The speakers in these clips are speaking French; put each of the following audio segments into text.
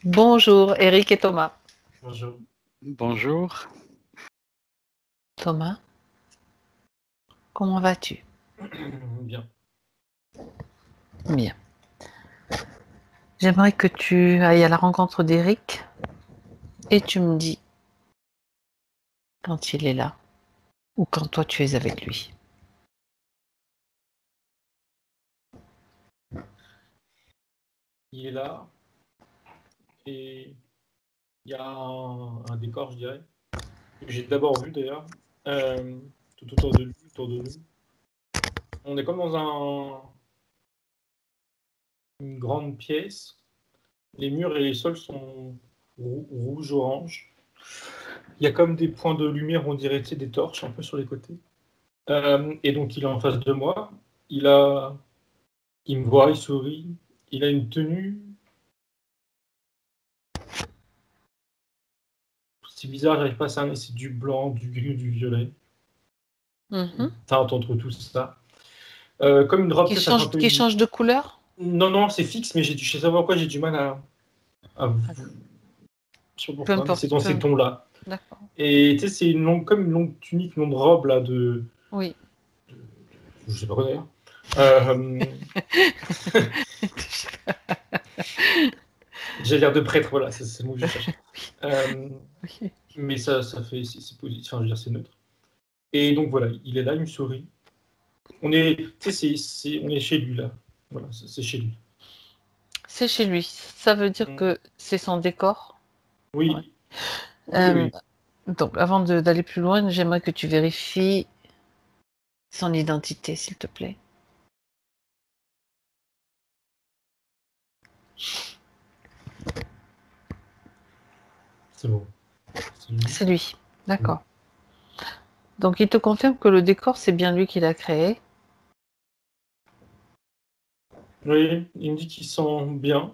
Bonjour, Eric et Thomas. Bonjour. Bonjour. Thomas, comment vas-tu? Bien. Bien. J'aimerais que tu ailles à la rencontre d'Eric et tu me dis quand il est là ou quand toi tu es avec lui. Il est là et il y a un décor, je dirais, que j'ai d'abord vu d'ailleurs, euh, tout autour de lui, autour de nous. On est comme dans une grande pièce. Les murs et les sols sont rouge-orange. Il y a comme des points de lumière, on dirait, tu sais, des torches un peu sur les côtés. Et donc il est en face de moi. Il a, il me voit, il sourit. Il a une tenue. C'est bizarre, j'arrive pas à cerner. C'est du blanc, du gris, du violet. Teinte entre tout ça. Comme une robe, Qui ça fait un change, peu qui une... change de couleur? Non, non, c'est fixe, mais je sais savoir quoi, j'ai du mal à... Je sais pas Peu pourquoi, mais c'est importe. dans ces tons-là. D'accord. Et tu sais, c'est comme une longue tunique, une longue robe, là, Oui. je sais pas quoi d'ailleurs. Euh... J'ai l'air de prêtre, voilà, c'est le mot que je cherchais. Oui. Mais ça fait... C'est positif, enfin, je veux dire, c'est neutre. Et donc voilà, il est là, il me sourit. On est, tu sais, on est chez lui, là. Voilà, c'est chez lui. C'est chez lui. Ça veut dire que c'est son décor? Ouais. Oui, oui, oui. Donc, avant d'aller plus loin, j'aimerais que tu vérifies son identité, s'il te plaît. C'est bon. C'est lui. D'accord. Donc, il te confirme que le décor, c'est bien lui qui l'a créé. Oui, il me dit qu'il sent bien.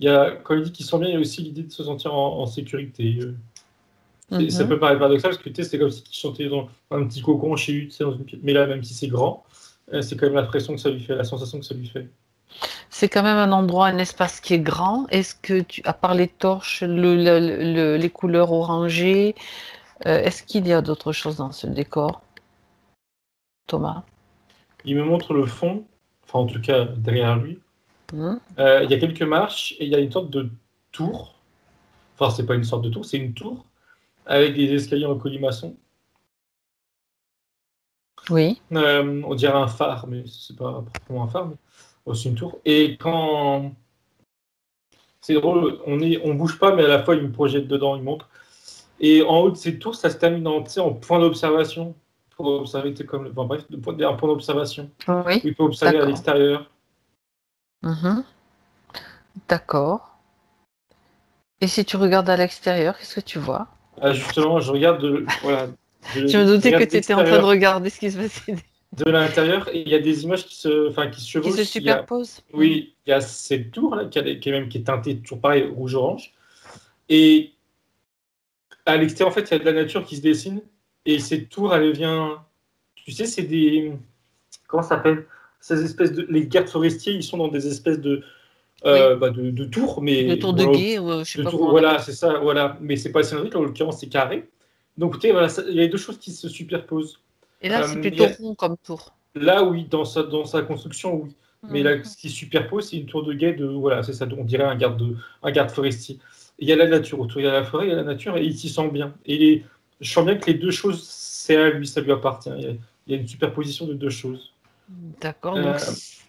Quand il dit qu'il sent bien, il y a aussi l'idée de se sentir en sécurité. Ça peut paraître paradoxal parce que tu sais, c'est comme si il chantait dans un petit cocon chez lui, tu sais, dans une pièce. Mais là, même si c'est grand, c'est quand même l'impression que ça lui fait, la sensation que ça lui fait. C'est quand même un endroit, un espace qui est grand. Est-ce que à part les torches, les couleurs orangées, est-ce qu'il y a d'autres choses dans ce décor, Thomas? Il me montre le fond, enfin en tout cas derrière lui. Hmm. Il y a quelques marches et il y a une sorte de tour. Enfin, c'est pas une sorte de tour, c'est une tour avec des escaliers en colimaçon. Oui. On dirait un phare, mais c'est pas proprement un phare, mais aussi une tour. Et quand c'est drôle, on bouge pas, mais à la fois il me projette dedans, il montre. Et en haut de cette tour, ça se termine en point d'observation. Pour observer, comme, enfin, bref, un point d'observation. Oui. Où il peut observer à D'accord. l'extérieur. D'accord. Et si tu regardes à l'extérieur, qu'est-ce que tu vois? Ah, justement, je regarde voilà, Je me je doutais que regarde tu étais en train de l'extérieur regarder ce qui se passait, de l'intérieur et il y a des images qui se qui se chevauchent. superposent. Oui, il y a cette tour là qui est teintée toujours pareil rouge-orange. Et à l'extérieur, en fait, il y a de la nature qui se dessine. Et cette tour, elle vient. Tu sais, c'est des. Comment ça s'appelle? Ces espèces de. Les gardes forestiers, ils sont dans des espèces Oui. de tours, De mais tour de voilà, guet, ou je sais de pas tours, comment on appelle voilà, ça. c'est ça, voilà. Mais c'est pas cylindrique, en l'occurrence, c'est carré. Donc, tu sais, voilà, il y a deux choses qui se superposent. Et là, c'est Il plutôt y a- rond comme tour. Là, oui, dans sa construction, oui. Mais là, Mhm. ce qui superpose, c'est une tour de guet de. Voilà, c'est ça, on dirait un garde forestier. Il y a la nature autour, il y a la forêt, il y a la nature, et il s'y sent bien. Je sens bien que les deux choses, c'est à lui, ça lui appartient. Il y a une superposition de deux choses. D'accord. Donc, Euh,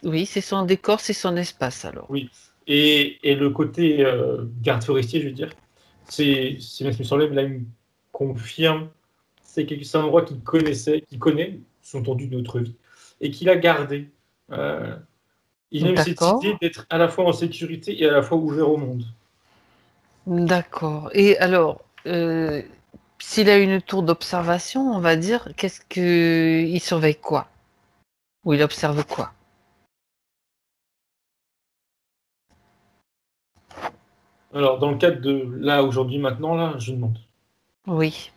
oui, c'est son décor, c'est son espace alors. oui. Et le côté garde forestier, je veux dire, c'est bien ce qui me semblait, mais là, il me confirme, c'est un endroit qu'il connaissait, qu'il connaît, sous-entendu de notre vie, et qu'il a gardé. Euh, il aime cette idée D'accord. d'être à la fois en sécurité et à la fois ouvert au monde. D'accord. Et alors, s'il a une tour d'observation, on va dire, qu'est-ce que il surveille quoi? Ou il observe quoi? Alors, dans le cadre de là, aujourd'hui, maintenant, là, je demande. Oui.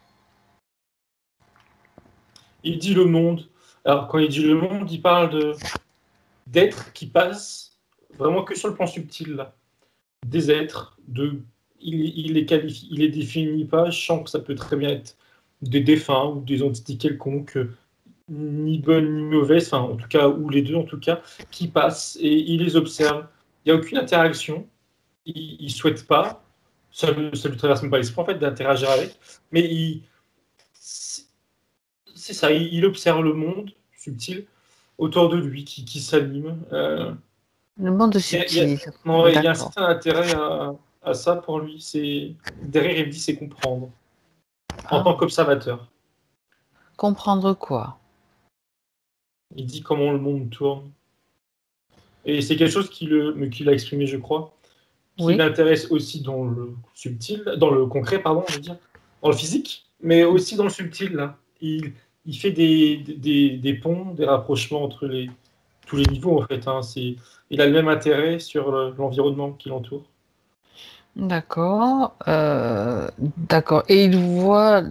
Il dit le monde. Alors, quand il dit le monde, il parle d'êtres qui passent vraiment que sur le plan subtil, là. des êtres, il les définit pas, je sens que ça peut très bien être des défunts ou des entités quelconques, ni bonnes ni mauvaises, enfin en tout cas, ou les deux en tout cas, qui passent et il les observe. Il n'y a aucune interaction, il ne souhaite pas, ça ne lui traverse même pas l'esprit en fait d'interagir avec, mais c'est ça, il observe le monde subtil autour de lui qui s'anime. Le monde Il y a, subtil. non, il y a un D'accord. certain intérêt à ça pour lui. Derrière, il me dit c'est comprendre en tant qu'observateur. Comprendre quoi? Il dit comment le monde tourne. Et c'est quelque chose qu'il a exprimé, je crois, qui Oui. l'intéresse aussi dans le subtil, dans le concret, pardon, je veux dire, dans le physique, mais aussi dans le subtil. Là. Il fait des ponts, des rapprochements entre tous les niveaux, en fait. Hein. Il a le même intérêt sur l'environnement qui l'entoure. D'accord. D'accord. Et il voit,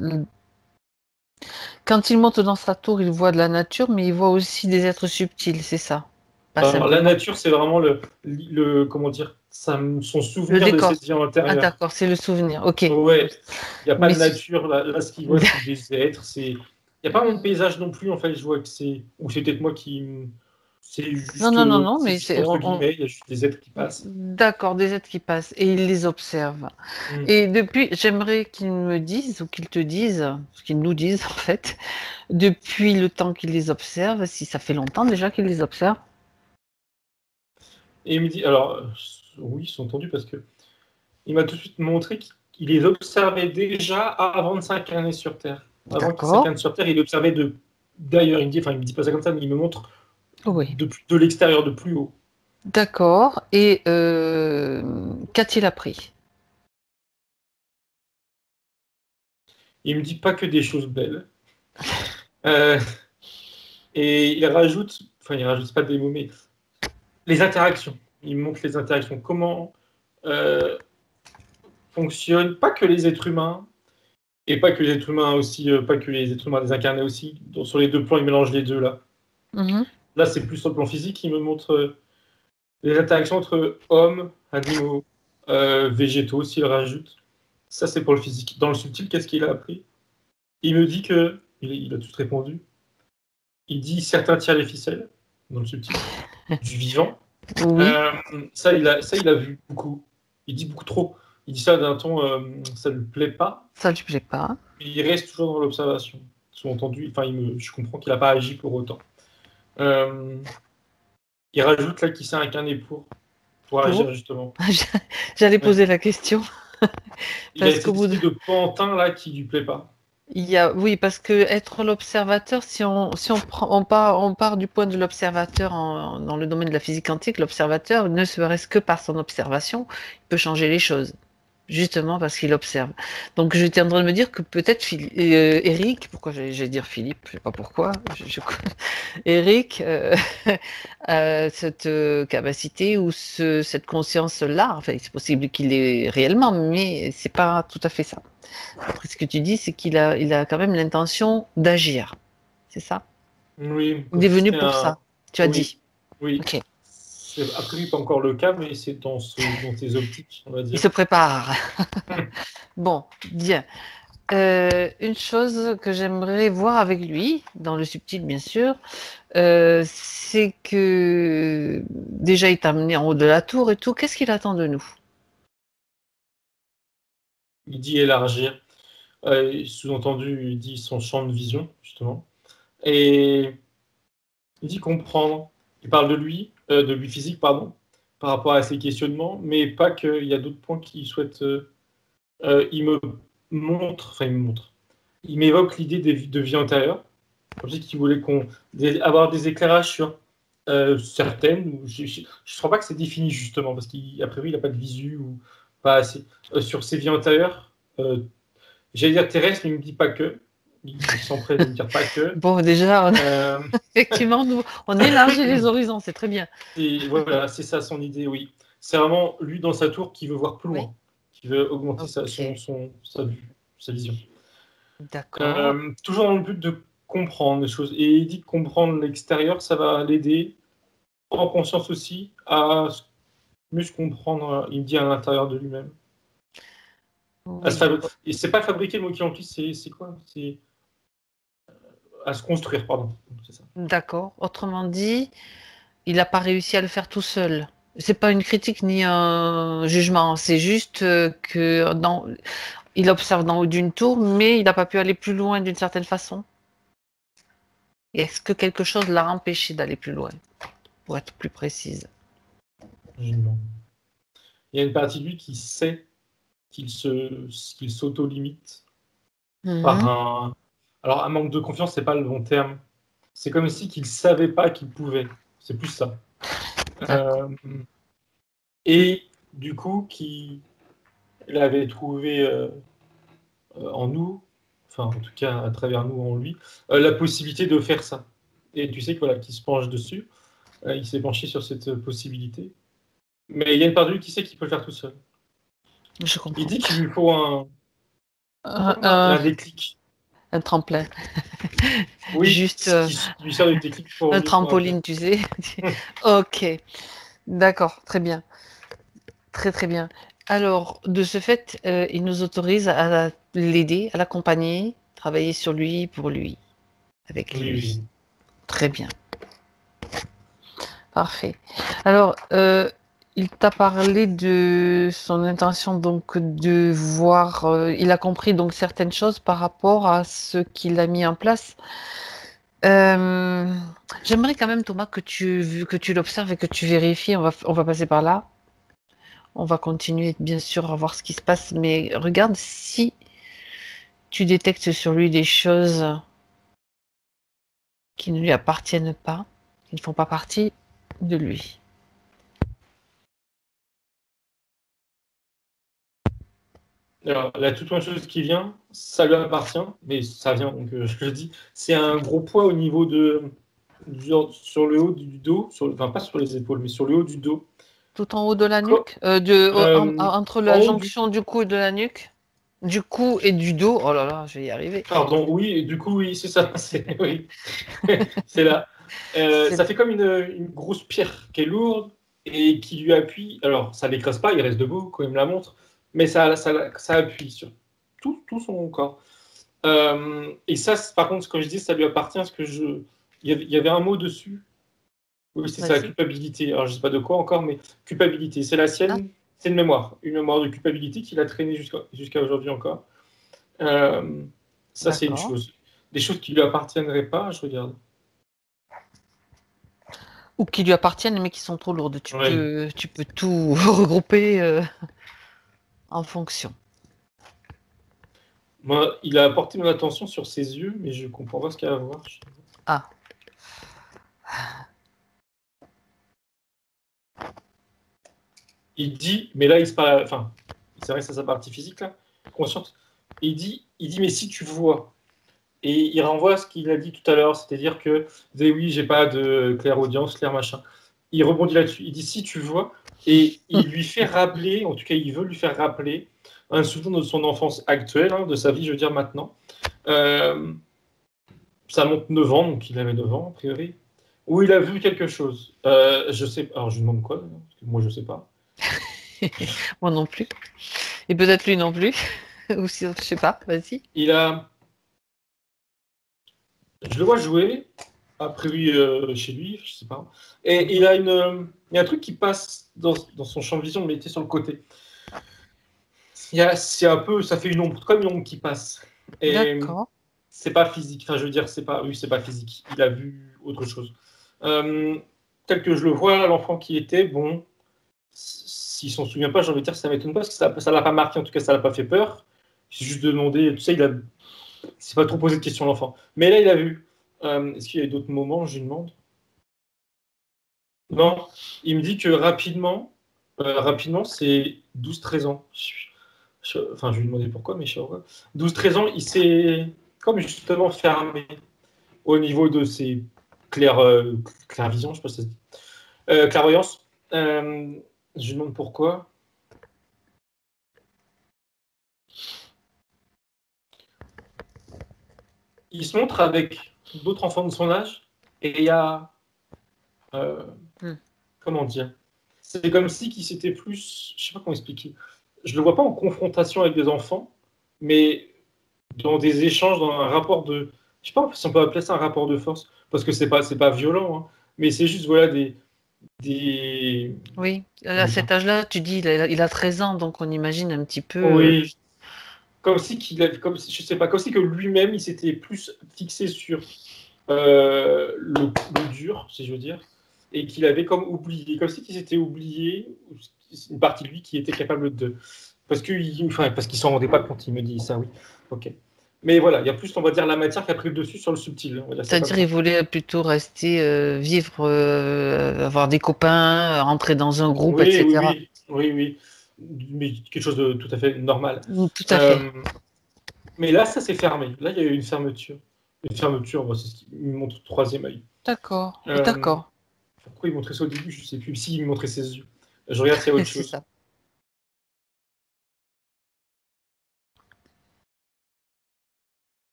quand il monte dans sa tour, il voit de la nature, mais il voit aussi des êtres subtils, c'est ça? Pas Alors, la simplement nature, c'est vraiment comment dire, son le souvenir de décor. cette vie Ah, antérieure. d'accord, c'est le souvenir. Ok. Ouais, il n'y a pas Mais de nature. Là ce qu'il voit, c'est des êtres. Il n'y a pas vraiment de paysage non plus, en fait. Je vois que ou c'est peut-être moi qui. C'est non, juste, non, non, non, c'est mais juste entre guillemets, il y a juste des êtres qui passent. d'accord, des êtres qui passent et il les observe. Mm. Et depuis, j'aimerais qu'ils me disent ou qu'ils te disent, qu'ils nous disent en fait, depuis le temps qu'ils les observent, si ça fait longtemps déjà qu'ils les observent. Et il me dit, alors, oui, ils sont tendus parce que il m'a tout de suite montré qu'il les observait déjà avant de s'incarner sur Terre. Avant qu'il D'accord. s'incarne sur Terre, il observait d'ailleurs. Il me dit pas ça comme ça, mais il me montre Oui. de l'extérieur, de plus haut. D'accord. Et qu'a-t-il appris? Il me dit pas que des choses belles. Euh, et il rajoute pas des mots, mais les interactions. Il me montre les interactions. Comment fonctionnent pas que les êtres humains, et pas que les êtres humains aussi, pas que les êtres humains désincarnés aussi. Donc, sur les deux plans, il mélange les deux là. Mhm. Là, c'est plus sur le plan physique. Il me montre les interactions entre hommes, animaux, végétaux, s'il rajoute. Ça, c'est pour le physique. Dans le subtil, qu'est-ce qu'il a appris? Il me dit que, il a tout répondu, il dit certains tirent les ficelles, dans le subtil, du vivant. Oui, Ça, il a vu beaucoup. Il dit beaucoup trop. Il dit ça d'un ton, ça ne lui plaît pas, ça ne lui plaît pas. mais il reste toujours dans l'observation. Sous-entendu, je comprends qu'il n'a pas agi pour autant. Euh, il rajoute là qu'il s'est incarné pour Pour agir justement. J'allais Ouais. poser la question. Il a Parce qu'au cette bout de... espèce de pantin là qui lui plaît pas. Oui, parce que être l'observateur, on part du point de l'observateur dans le domaine de la physique quantique, l'observateur, ne serait-ce que par son observation, il peut changer les choses. Justement parce qu'il observe. Donc j'étais en train de me dire que peut-être Eric, pourquoi j'allais dire Philippe, je sais pas pourquoi, Eric a cette capacité ou cette conscience-là. Enfin, c'est possible qu'il l'ait réellement, mais c'est pas tout à fait ça. Après, ce que tu dis, c'est il a quand même l'intention d'agir. C'est ça? Oui, Il comme est si venu c'était pour un. ça. Tu as Oui, dit. oui. Ok. C'est a priori pas encore le cas, mais c'est dans tes optiques, on va Il dire. se prépare. Bon, bien. Une chose que j'aimerais voir avec lui, dans le subtil bien sûr, c'est que déjà il t'a amené en haut de la tour et tout. Qu'est-ce qu'il attend de nous? Il dit élargir. Sous-entendu, il dit son champ de vision, justement. Et il dit comprendre. Il parle de lui physique, pardon, par rapport à ses questionnements, mais pas qu'il y a d'autres points qu'il souhaite. Il me montre, enfin, il me montre. Il m'évoque l'idée de vie antérieure, comme si qu'il voulait avoir des éclairages sur certaines. Je ne crois pas que c'est défini, justement, parce qu'à priori, il n'a pas de visu ou pas assez. Sur ses vies antérieures, j'allais dire terrestre, mais il ne me dit pas que. Il s'empresse de me dire pas que. Bon, déjà, Euh, effectivement, on élargit les horizons, c'est très bien. et voilà, c'est ça son idée, oui. C'est vraiment lui dans sa tour qui veut voir plus Oui. loin, qui veut augmenter Ok. sa vue, sa vision. D'accord. Toujours dans le but de comprendre les choses. Et il dit que comprendre l'extérieur, ça va l'aider, en conscience aussi, à mieux se comprendre, il me dit, à l'intérieur de lui-même. Oui. Et c'est pas fabriquer le mot qui emplit, c'est quoi? C'est à se construire, pardon. C'est ça. D'accord. Autrement dit, il n'a pas réussi à le faire tout seul. C'est pas une critique ni un jugement, c'est juste que il observe d'en haut d'une tour, mais il n'a pas pu aller plus loin d'une certaine façon. Et est-ce que quelque chose l'a empêché d'aller plus loin, pour être plus précise? Je me demande. Il y a une partie de lui qui sait qu'il s'auto-limite par un. Alors, un manque de confiance, c'est pas le bon terme. C'est comme si qu'il savait pas qu'il pouvait. C'est plus ça. Et du coup, qu'il avait trouvé en nous, enfin en tout cas à travers nous en lui, la possibilité de faire ça. Et tu sais que voilà, qu'il se penche dessus, il s'est penché sur cette possibilité. Mais il y a une part de lui qui sait qu'il peut le faire tout seul. Je comprends. Il dit qu'il lui faut Un un déclic. tremplin. Oui, Juste qui lui sert de déclic pour un lui. trampoline, tu sais. Ok, d'accord, très bien. Très très bien. Alors, de ce fait, il nous autorise à l'aider, à l'accompagner, travailler sur lui, pour lui, avec Oui, lui. oui. Très bien. Parfait. Alors, il t'a parlé de son intention donc de voir, il a compris donc certaines choses par rapport à ce qu'il a mis en place. J'aimerais quand même, Thomas, que tu l'observes et que tu vérifies. On va passer par là. On va continuer, bien sûr, à voir ce qui se passe, mais regarde si tu détectes sur lui des choses qui ne lui appartiennent pas, qui ne font pas partie de lui. Alors, la toute première chose qui vient, ça lui appartient, mais ça vient, donc je le dis, c'est un gros poids au niveau sur le haut du dos, enfin pas sur les épaules, mais sur le haut du dos. Tout en haut de la Co- nuque, euh, entre en la haut jonction du cou et de la nuque, du cou et du dos. Oh là là, je vais y arriver. Pardon, oui, et du coup, oui, c'est ça, oui, c'est là. C'est Ça fait comme une grosse pierre qui est lourde et qui lui appuie. Alors, ça l'écrase pas, il reste debout quand il me la montre, mais ça appuie sur tout son corps. Et ça, par contre, ce que je dis, ça lui appartient, parce que il y avait un mot dessus. Oui, c'est ça, Vas-y. culpabilité. Alors, je sais pas de quoi encore, mais culpabilité. C'est la Ah, sienne, c'est une mémoire de culpabilité qu'il a traînée jusqu'à aujourd'hui encore. Euh, Ça, c'est une d'accord. chose. Des choses qui lui appartiendraient pas, je regarde. Ou qui lui appartiennent, mais qui sont trop lourdes. Oui. Tu peux tout regrouper en fonction. Moi, il a apporté mon attention sur ses yeux, mais je comprends pas ce qu'il y a à voir. Ah, Il dit, mais là, il se parle, enfin, c'est vrai que c'est sa partie physique, là, consciente. Il dit, mais si tu vois. Et il renvoie à ce qu'il a dit tout à l'heure, c'est-à-dire que, oui, j'ai pas de clairaudience, clair machin. Il rebondit là-dessus. Il dit, si tu vois. Et il lui fait rappeler, en tout cas, il veut lui faire rappeler un souvenir de son enfance actuelle, hein, de sa vie, je veux dire, maintenant. Euh, Ça monte 9 ans, donc il avait 9 ans, a priori, où il a vu quelque chose. Je sais, alors je lui demande quoi, parce que moi je sais pas. moi non plus. Et peut-être lui non plus. Ou si, je sais pas, vas-y. Il a, je le vois jouer, a priori chez lui, je sais pas. Et il y a un truc qui passe dans son champ de vision, mais il était sur le côté. C'est un peu, ça fait une ombre, comme une ombre qui passe. Et D'accord. c'est pas physique. Enfin, je veux dire, c'est pas physique. Il a vu autre chose. Euh, Tel que je le vois, l'enfant qui était, bon, s'il s'en souvient pas, j'ai envie de dire, ça m'étonne pas, parce que ça l'a pas marqué, en tout cas, ça l'a pas fait peur. J'ai juste demandé, tu sais, c'est pas trop posé de questions, l'enfant. Mais là, il a vu. Est-ce qu'il y a eu d'autres moments, je lui demande. Non, il me dit que rapidement, c'est 12-13 ans. Enfin, je lui ai demandé pourquoi, mais je sais pas pourquoi. 12-13 ans, il s'est comme justement fermé au niveau de ses clairvisions, je sais pas si ça se dit. Clairvoyance. Je lui demande pourquoi. Il se montre avec d'autres enfants de son âge et il y a, euh, Hmm. comment dire, c'est comme si qu'il s'était plus, je sais pas comment expliquer. Je le vois pas en confrontation avec des enfants, mais dans des échanges, dans un rapport de, je sais pas si on peut appeler ça un rapport de force, parce que c'est pas violent, hein, mais c'est juste voilà des, Oui, à comment dire. cet âge-là, tu dis, il a 13 ans, donc on imagine un petit peu. Oui, comme si comme si, je sais pas, comme si que lui-même il s'était plus fixé sur le dur, si je veux dire, et qu'il avait comme oublié, comme si qu'il s'était oublié une partie de lui qui était capable de. Parce qu'il s'en rendait pas compte, il me dit ça, oui. Ok. Mais voilà, il y a plus, on va dire, la matière qui a pris le dessus sur le subtil. On va dire ça comme C'est-à-dire, ça. il voulait plutôt rester, vivre, avoir des copains, rentrer dans un groupe, Oui, oui, etc. oui, oui, oui. Mais quelque chose de tout à fait normal. Tout à fait. Euh, mais là, ça s'est fermé. Là, il y a eu une fermeture. Une fermeture, bon, c'est ce qui me montre le troisième œil. D'accord, Euh, d'accord. Pourquoi il montrait ça au début, je sais plus. Si, il montrait ses yeux. Je regarde s'il y a autre C'est chose. ça.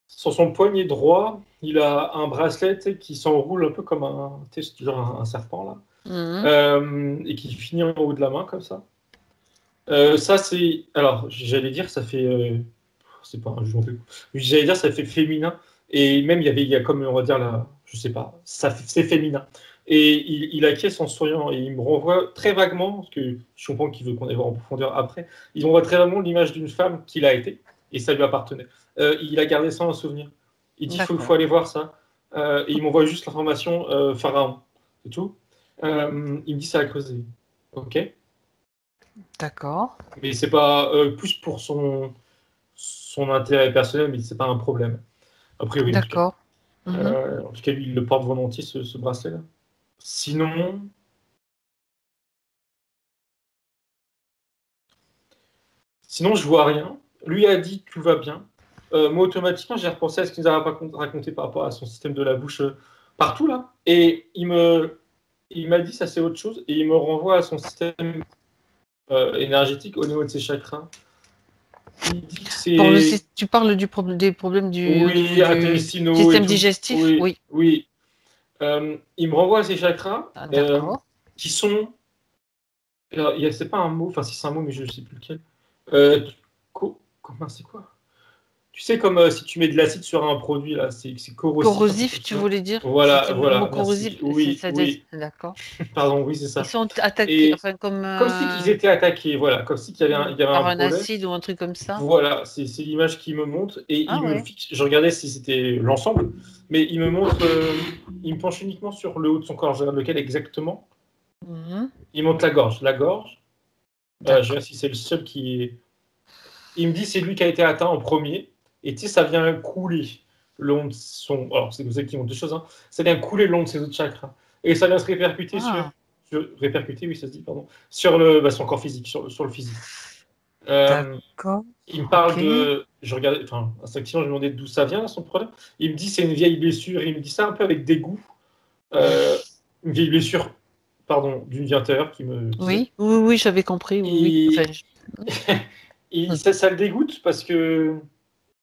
Sur son poignet droit, il a un bracelet qui s'enroule un peu comme un serpent là, Mhm. et qui finit en haut de la main comme ça. Ça c'est, alors j'allais dire ça fait, c'est pas un jugement de j'allais dire ça fait féminin et même il y a comme on va dire là, je sais pas, c'est féminin. Et il acquiesce en souriant et il me renvoie très vaguement, parce que je comprends qu'il veut qu'on aille voir en profondeur après, il me renvoie très vaguement l'image d'une femme qu'il a été et ça lui appartenait. Il a gardé ça en souvenir. Il dit faut D'accord, aller voir ça. Et il m'envoie juste l'information Pharaon, c'est tout. Il me dit ça a creusé. Ok. d'accord, Mais c'est pas plus pour son intérêt personnel, mais c'est pas un problème. A priori, en tout cas. d'accord. Mhm. En tout cas, lui, il le porte volontiers, ce bracelet-là. Sinon, sinon, je vois rien. Lui a dit que tout va bien. Moi, automatiquement, j'ai repensé à ce qu'il nous a raconté par rapport à son système de la bouche partout, là. Et il m'a dit, ça c'est autre chose, et il me renvoie à son système énergétique au niveau de ses chakras. Il dit que c'est, Tu parles des problèmes au niveau oui, du intestinaux et système tout. digestif? Oui, Oui. oui. Il me renvoie à ces chakras Ah, d'accord. qui sont. Alors, c'est pas un mot, enfin, si c'est un mot, mais je ne sais plus lequel. Euh, Comment c'est quoi? Tu sais, comme si tu mets de l'acide sur un produit, là, c'est corrosif, un truc Corrosif, comme tu ça. voulais dire? Voilà, C'était le mot voilà, corrosif, merci. Oui, oui, d'accord. pardon, oui, c'est Ils ça. sont attaqués, Et enfin, comme comme si qu'ils étaient attaqués, voilà, comme si il y avait un par un problème. acide ou un truc comme ça. Voilà, c'est l'image qu'il me montre et Ah il me ouais. fixe. Je regardais si c'était l'ensemble, mais il me montre, il me penche uniquement sur le haut de son corps. Je regarde lequel exactement. Mhm. Il montre la gorge. La gorge, je D'accord. regarde si c'est le seul qui est. Il me dit c'est lui qui a été atteint en premier et tu sais, ça vient couler le long de son. Alors, c'est comme ça qu'il montre deux choses, hein. Ça vient couler le long de ses autres chakras et ça vient se répercuter Ah, répercuter, oui, ça se dit, pardon, sur son corps physique, sur le physique. Euh, d'accord. Il me parle Ok. de. Je regardais, enfin, instinctivement, je me demandais d'où ça vient, son problème. Il me dit c'est une vieille blessure. Il me dit ça un peu avec dégoût. Euh, une vieille blessure, pardon, d'une vie intérieure qui me disait. Oui, oui, oui, j'avais compris. Oui, oui. Enfin, Et, ça le dégoûte parce que,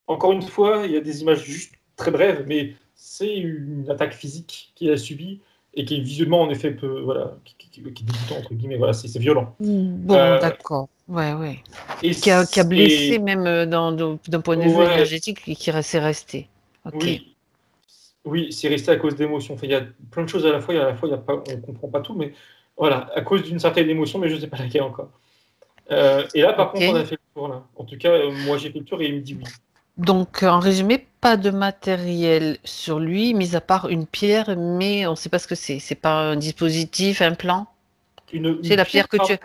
encore une fois, il y a des images juste très brèves, mais c'est une attaque physique qu'il a subie et qui est visuellement, en effet, peu, voilà, qui est dégoûtant, entre guillemets. Voilà, c'est violent. bon, Euh, d'accord. Ouais, ouais. et, Qui a blessé et même d'un point de vue ouais, énergétique et qui s'est resté. Ok. oui. Oui, c'est resté à cause d'émotions. Enfin, il y a plein de choses à la fois, il y a pas, on ne comprend pas tout, mais voilà, à cause d'une certaine émotion, mais je ne sais pas laquelle encore. Et là, par contre, on a Ok. fait le tour, là. En tout cas, moi, j'ai fait le tour et il me dit oui. Donc, en résumé, pas de matériel sur lui, mis à part une pierre, mais on ne sait pas ce que c'est. C'est pas un dispositif, un plan. C'est Une la pierre pierre, que pardon.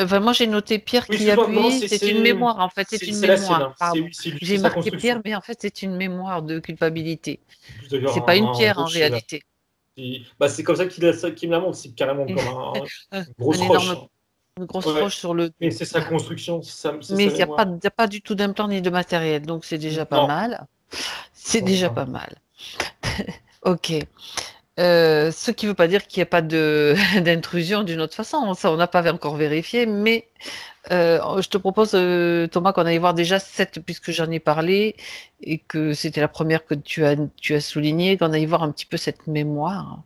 enfin, moi, j'ai noté pierre Oui, qui excuse-moi, non, appuie. C'est une mémoire, en fait. C'est une c'est la sienne, mémoire, hein. pardon. Oui, c'est lui, c'est J'ai sa marqué pierre, construction. mais en fait, c'est une mémoire de culpabilité. En plus, d'ailleurs, C'est pas une un pierre en rocher, là. réalité. Bah, c'est comme ça qu'il me la montre, c'est carrément comme une Un grosse roche, énorme, hein. une grosse Ouais. roche sur le Mais dos. c'est sa construction, c'est Mais sa il n'y a pas, mémoire. y a pas du tout d'implant ni de matériel, donc c'est déjà pas Non, mal. C'est non, déjà enfin, pas mal. Ok. Ce qui ne veut pas dire qu'il n'y a pas d'intrusion d'une autre façon. Ça, on n'a pas encore vérifié, mais je te propose, Thomas, qu'on aille voir déjà cette, puisque j'en ai parlé, et que c'était la première que tu as soulignée, qu'on aille voir un petit peu cette mémoire.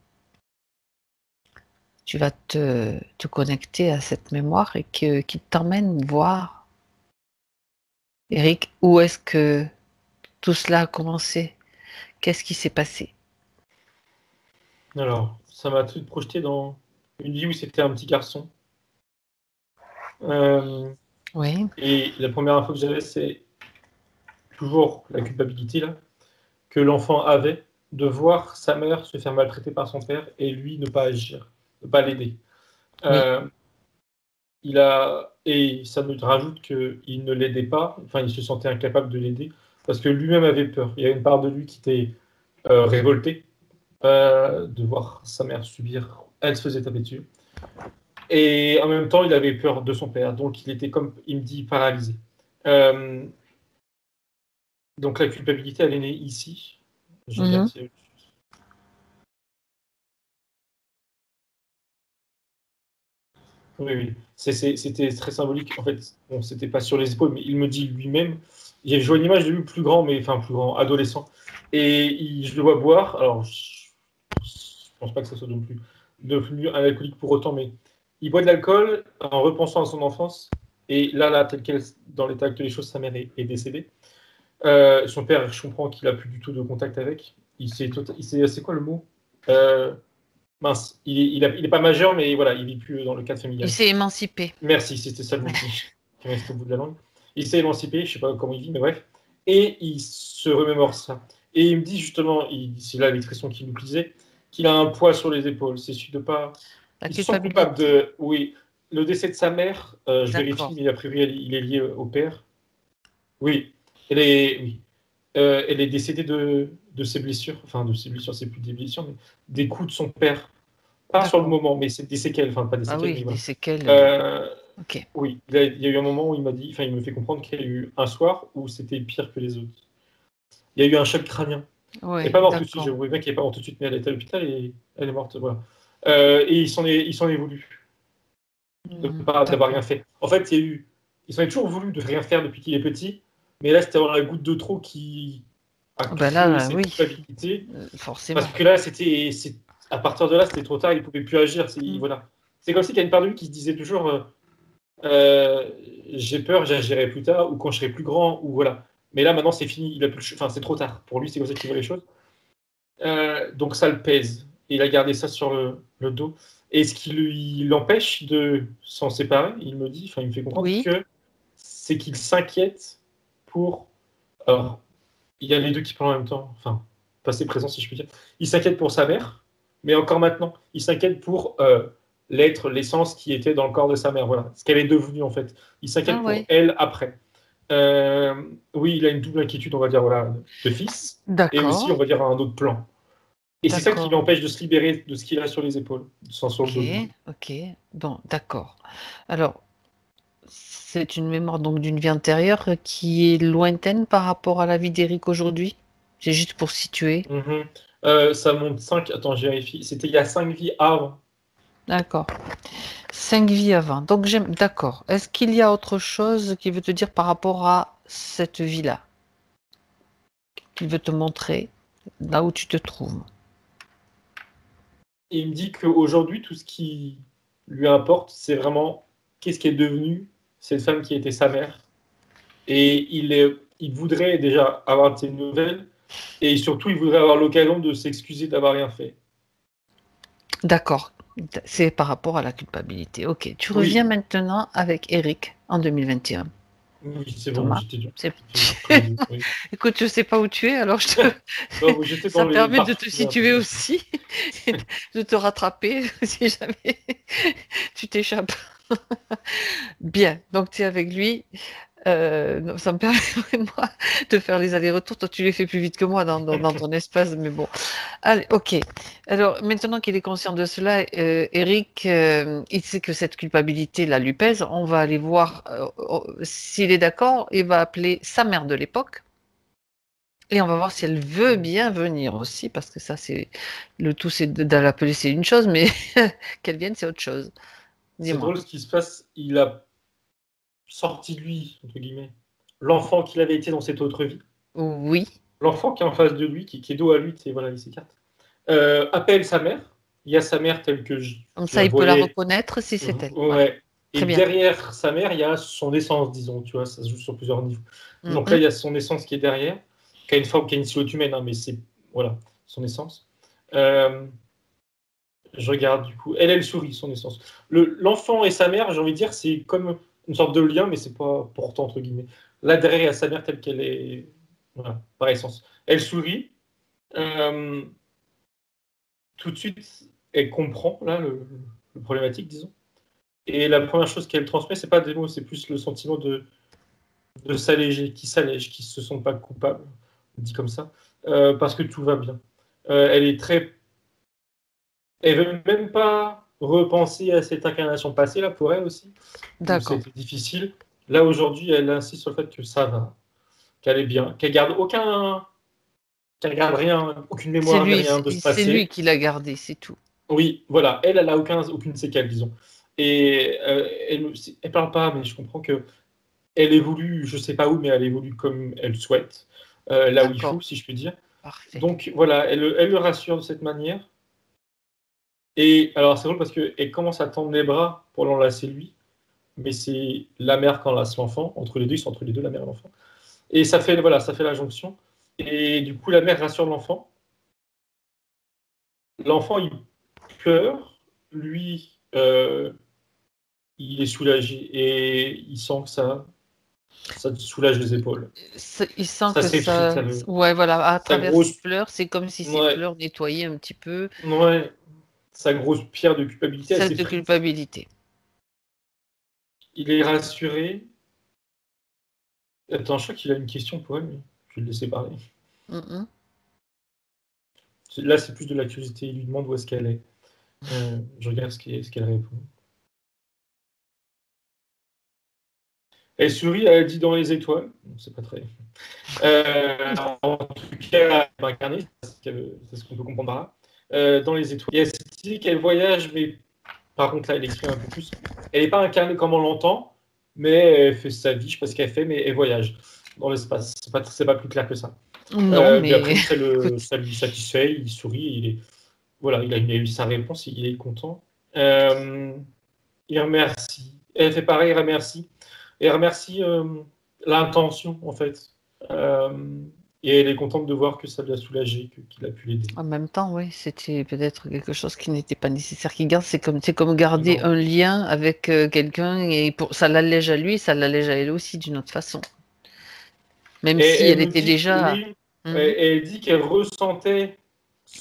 tu vas te connecter à cette mémoire et qui t'emmène voir, Eric, où est-ce que tout cela a commencé? Qu'est-ce qui s'est passé? Alors, ça m'a tout projeté dans une vie où c'était un petit garçon. Oui, Et la première info que j'avais, c'est toujours la culpabilité là, que l'enfant avait de voir sa mère se faire maltraiter par son père et lui ne pas agir, ne pas l'aider. oui, Euh, et ça me rajoute qu'il ne l'aidait pas, enfin il se sentait incapable de l'aider, parce que lui-même avait peur. Il y a une part de lui qui était révoltée de voir sa mère subir, elle se faisait taper dessus. Et en même temps, il avait peur de son père, donc il était comme, il me dit, paralysé. Euh, donc la culpabilité, elle est née ici. Je regarde mhm, si... Oui, oui. C'était très symbolique. En fait, bon, c'était pas sur les épaules, mais il me dit lui-même. Je vois une image de lui plus grand, mais enfin plus grand, adolescent. Et je le vois boire. Alors, je pense pas que ça soit non plus devenu un alcoolique pour autant, mais il boit de l'alcool en repensant à son enfance. Et là, tel quel, dans l'état actuel des choses, sa mère est décédée. Son père, je comprends qu'il a plus du tout de contact avec. C'est quoi le mot mince, il est pas majeur, mais voilà, il vit plus dans le cadre il familial. s'est émancipé. Merci, c'était ça le mot qui restait au bout de la langue. Il s'est émancipé, je sais pas comment il vit, mais bref. Et il se remémore ça. Et il me dit justement, c'est là l'expression qu'il utilisait, qu'il a un poids sur les épaules. C'est celui de pas. La Il se sent coupable culpabilité. de. Oui, le décès de sa mère, je vérifie, D'accord. mais a priori, il est lié au père. Oui, oui. Elle est décédée de ses blessures. Enfin, de ses blessures, c'est plus des blessures, mais des coups de son père. Pas sur le D'accord. moment, mais c'est des séquelles. Enfin, pas des Ah séquelles, mais oui, des voilà. séquelles. Euh, Ok. oui, il y a eu un moment où il m'a dit, enfin, il me fait comprendre qu'il y a eu un soir où c'était pire que les autres. Il y a eu un choc crânien. Elle n'est Oui, pas morte tout de suite, d'accord. j'avoue bien qu'elle n'est pas morte tout de suite, mais elle est à l'hôpital et elle est morte, voilà. Et il s'en est voulu d'avoir rien D'accord. fait. En fait, il s'en est toujours voulu de rien faire depuis qu'il est petit, mais là, c'était avoir la goutte de trop qui a Ben créé là, cette oui, culpabilité. Parce forcément. que là, à partir de là, c'était trop tard, il ne pouvait plus agir. Mm. Voilà. C'est comme si qu'il y a une part de lui qui se disait toujours euh, j'ai peur, j'agirai plus tard, ou quand je serai plus grand, ou voilà. Mais là, maintenant, c'est fini, il a plus enfin, c'est trop tard. Pour lui, c'est comme ça qu'il voit les choses. Donc ça le pèse. Et il a gardé ça sur le dos. Et ce qui l'empêche de s'en séparer, il me dit, enfin, il me fait comprendre Oui, que c'est qu'il s'inquiète pour. Alors, il y a les deux qui parlent en même temps, enfin, passé présent, si je puis dire. Il s'inquiète pour sa mère, mais encore maintenant, il s'inquiète pour l'essence qui était dans le corps de sa mère, voilà, ce qu'elle est devenue en fait. Il ah s'inquiète pour ouais. elle après. Oui, il a une double inquiétude, on va dire, voilà, de fils, et aussi, D'accord, on va dire, un autre plan. Et c'est ça qui d'accord. l'empêche de se libérer de ce qu'il a sur les épaules, sans sur le Ok, dos du coup. ok. Bon, d'accord. Alors, c'est une mémoire donc d'une vie antérieure qui est lointaine par rapport à la vie d'Éric aujourd'hui. C'est juste pour situer. Mhm. Ça monte 5. Attends, j'ai vérifié. C'était il y a 5 vies avant. D'accord. 5 vies avant. Donc j'aime. D'accord. Est-ce qu'il y a autre chose qui veut te dire par rapport à cette vie-là, qu'il veut te montrer là où tu te trouves? Et il me dit qu'aujourd'hui, tout ce qui lui importe, c'est vraiment qu'est-ce qui est devenu cette femme qui était sa mère. Et il voudrait déjà avoir de ses nouvelles, et surtout, il voudrait avoir l'occasion de s'excuser d'avoir rien fait. D'accord. C'est par rapport à la culpabilité. Ok. Tu reviens Oui, maintenant avec Eric en 2021. oui, c'est bon, Thomas, j'étais dur. c'est... Oui. Écoute, je sais pas où tu es, alors Non, j'étais dans ça les permet de parties te là, un peu. situer aussi, et de te rattraper si jamais tu t'échappes. Bien, donc tu es avec lui. Non, ça me permet moi de faire les allers-retours. Toi, tu les fais plus vite que moi dans ton espace, mais bon. Allez, ok. Alors, maintenant qu'il est conscient de cela, Eric, il sait que cette culpabilité là lui pèse. On va aller voir s'il est d'accord. Il va appeler sa mère de l'époque. Et on va voir si elle veut bien venir aussi, parce que ça, c'est le tout, c'est de l'appeler, c'est une chose, mais qu'elle vienne, c'est autre chose. C'est Dis-moi. drôle ce qui se passe. Il a sorti de lui, entre guillemets, l'enfant qu'il avait été dans cette autre vie. Oui, L'enfant qui est en face de lui, qui est dos à lui, voilà, il s'écarte, appelle sa mère il y a sa mère telle que Comme je ça, la il peut la voyais. reconnaître si c'est elle. Voilà. Ouais. Et Très bien. derrière sa mère, il y a son essence, disons, tu vois, ça se joue sur plusieurs niveaux. Donc là, Mhm. il y a son essence qui est derrière, qui a une forme, qui a une silhouette humaine, hein, mais c'est, voilà, son essence. Euh, je regarde du coup. Elle sourit, son essence. L'enfant et sa mère, j'ai envie de dire, c'est comme une sorte de lien, mais c'est pas portant, entre guillemets. Là, derrière, il y a sa mère telle qu'elle est, voilà, par essence. Elle sourit. Euh, tout de suite, elle comprend, là, le problématique, disons. Et la première chose qu'elle transmet, c'est pas des mots, c'est plus le sentiment de s'alléger, qui s'allègent, qui se sentent pas coupables, dit comme ça, parce que tout va bien. Elle est très, elle veut même pas repenser à cette incarnation passée là pour elle aussi, où D'accord. c'était difficile. Là aujourd'hui, elle insiste sur le fait que ça va, qu'elle est bien, qu'elle garde rien, aucune mémoire ni rien de ce C'est lui passé. qui l'a gardé, c'est tout. Oui, voilà, elle a aucune séquelle, disons. Et elle parle pas, mais je comprends que elle évolue, je sais pas où, mais elle évolue comme elle souhaite, là où il faut, D'accord. si je puis dire. Parfait. Donc voilà, elle le rassure de cette manière. Et alors c'est drôle parce qu'elle commence à tendre les bras pour l'enlacer lui, mais c'est la mère qui enlace l'enfant. Entre les deux, ils sont entre les deux, la mère et l'enfant. Et ça fait, voilà, ça fait la jonction. Et du coup, la mère rassure l'enfant. L'enfant, il pleure. Lui, il est soulagé et il sent que ça te soulage les épaules. Il sent Ça que s'effrite, ça. là, Ouais, voilà, à sa travers ses grosse, pleurs, c'est comme si ses ouais, pleurs nettoyaient un petit peu ouais, sa grosse pierre de culpabilité, elle cette s'effrite. culpabilité. Il est rassuré. Attends, je crois qu'il a une question pour elle, mais je vais le laisser parler. Mhm. Là, c'est plus de la curiosité. Il lui demande où est-ce qu'elle est. Je regarde ce qu'elle répond. Elle sourit, elle dit dans les étoiles. C'est pas très. En tout cas, elle va incarner, c'est ce qu'on peut comprendre par là. Dans les étoiles. Et elle se dit qu'elle voyage, mais par contre, là, elle exprime un peu plus. Elle n'est pas incarnée comme on l'entend, mais elle fait sa vie, je ne sais pas ce qu'elle fait, mais elle voyage dans l'espace. C'est pas plus clair que ça. Non, Mais mais après, écoute, ça lui satisfait, il sourit, voilà, il a eu sa réponse, il est content. Euh, il remercie. Elle fait pareil, il remercie. Et elle remercie l'intention, en fait. Euh, et elle est contente de voir que ça l'a soulagé, qu'il a pu l'aider. en même temps, oui, c'était peut-être quelque chose qui n'était pas nécessaire qu'il garde. C'est comme garder Non. un lien avec quelqu'un et ça l'allège à lui, ça l'allège à elle aussi d'une autre façon. Même Et si elle elle me était dit, déjà. oui, Mhm. elle dit qu'elle ressentait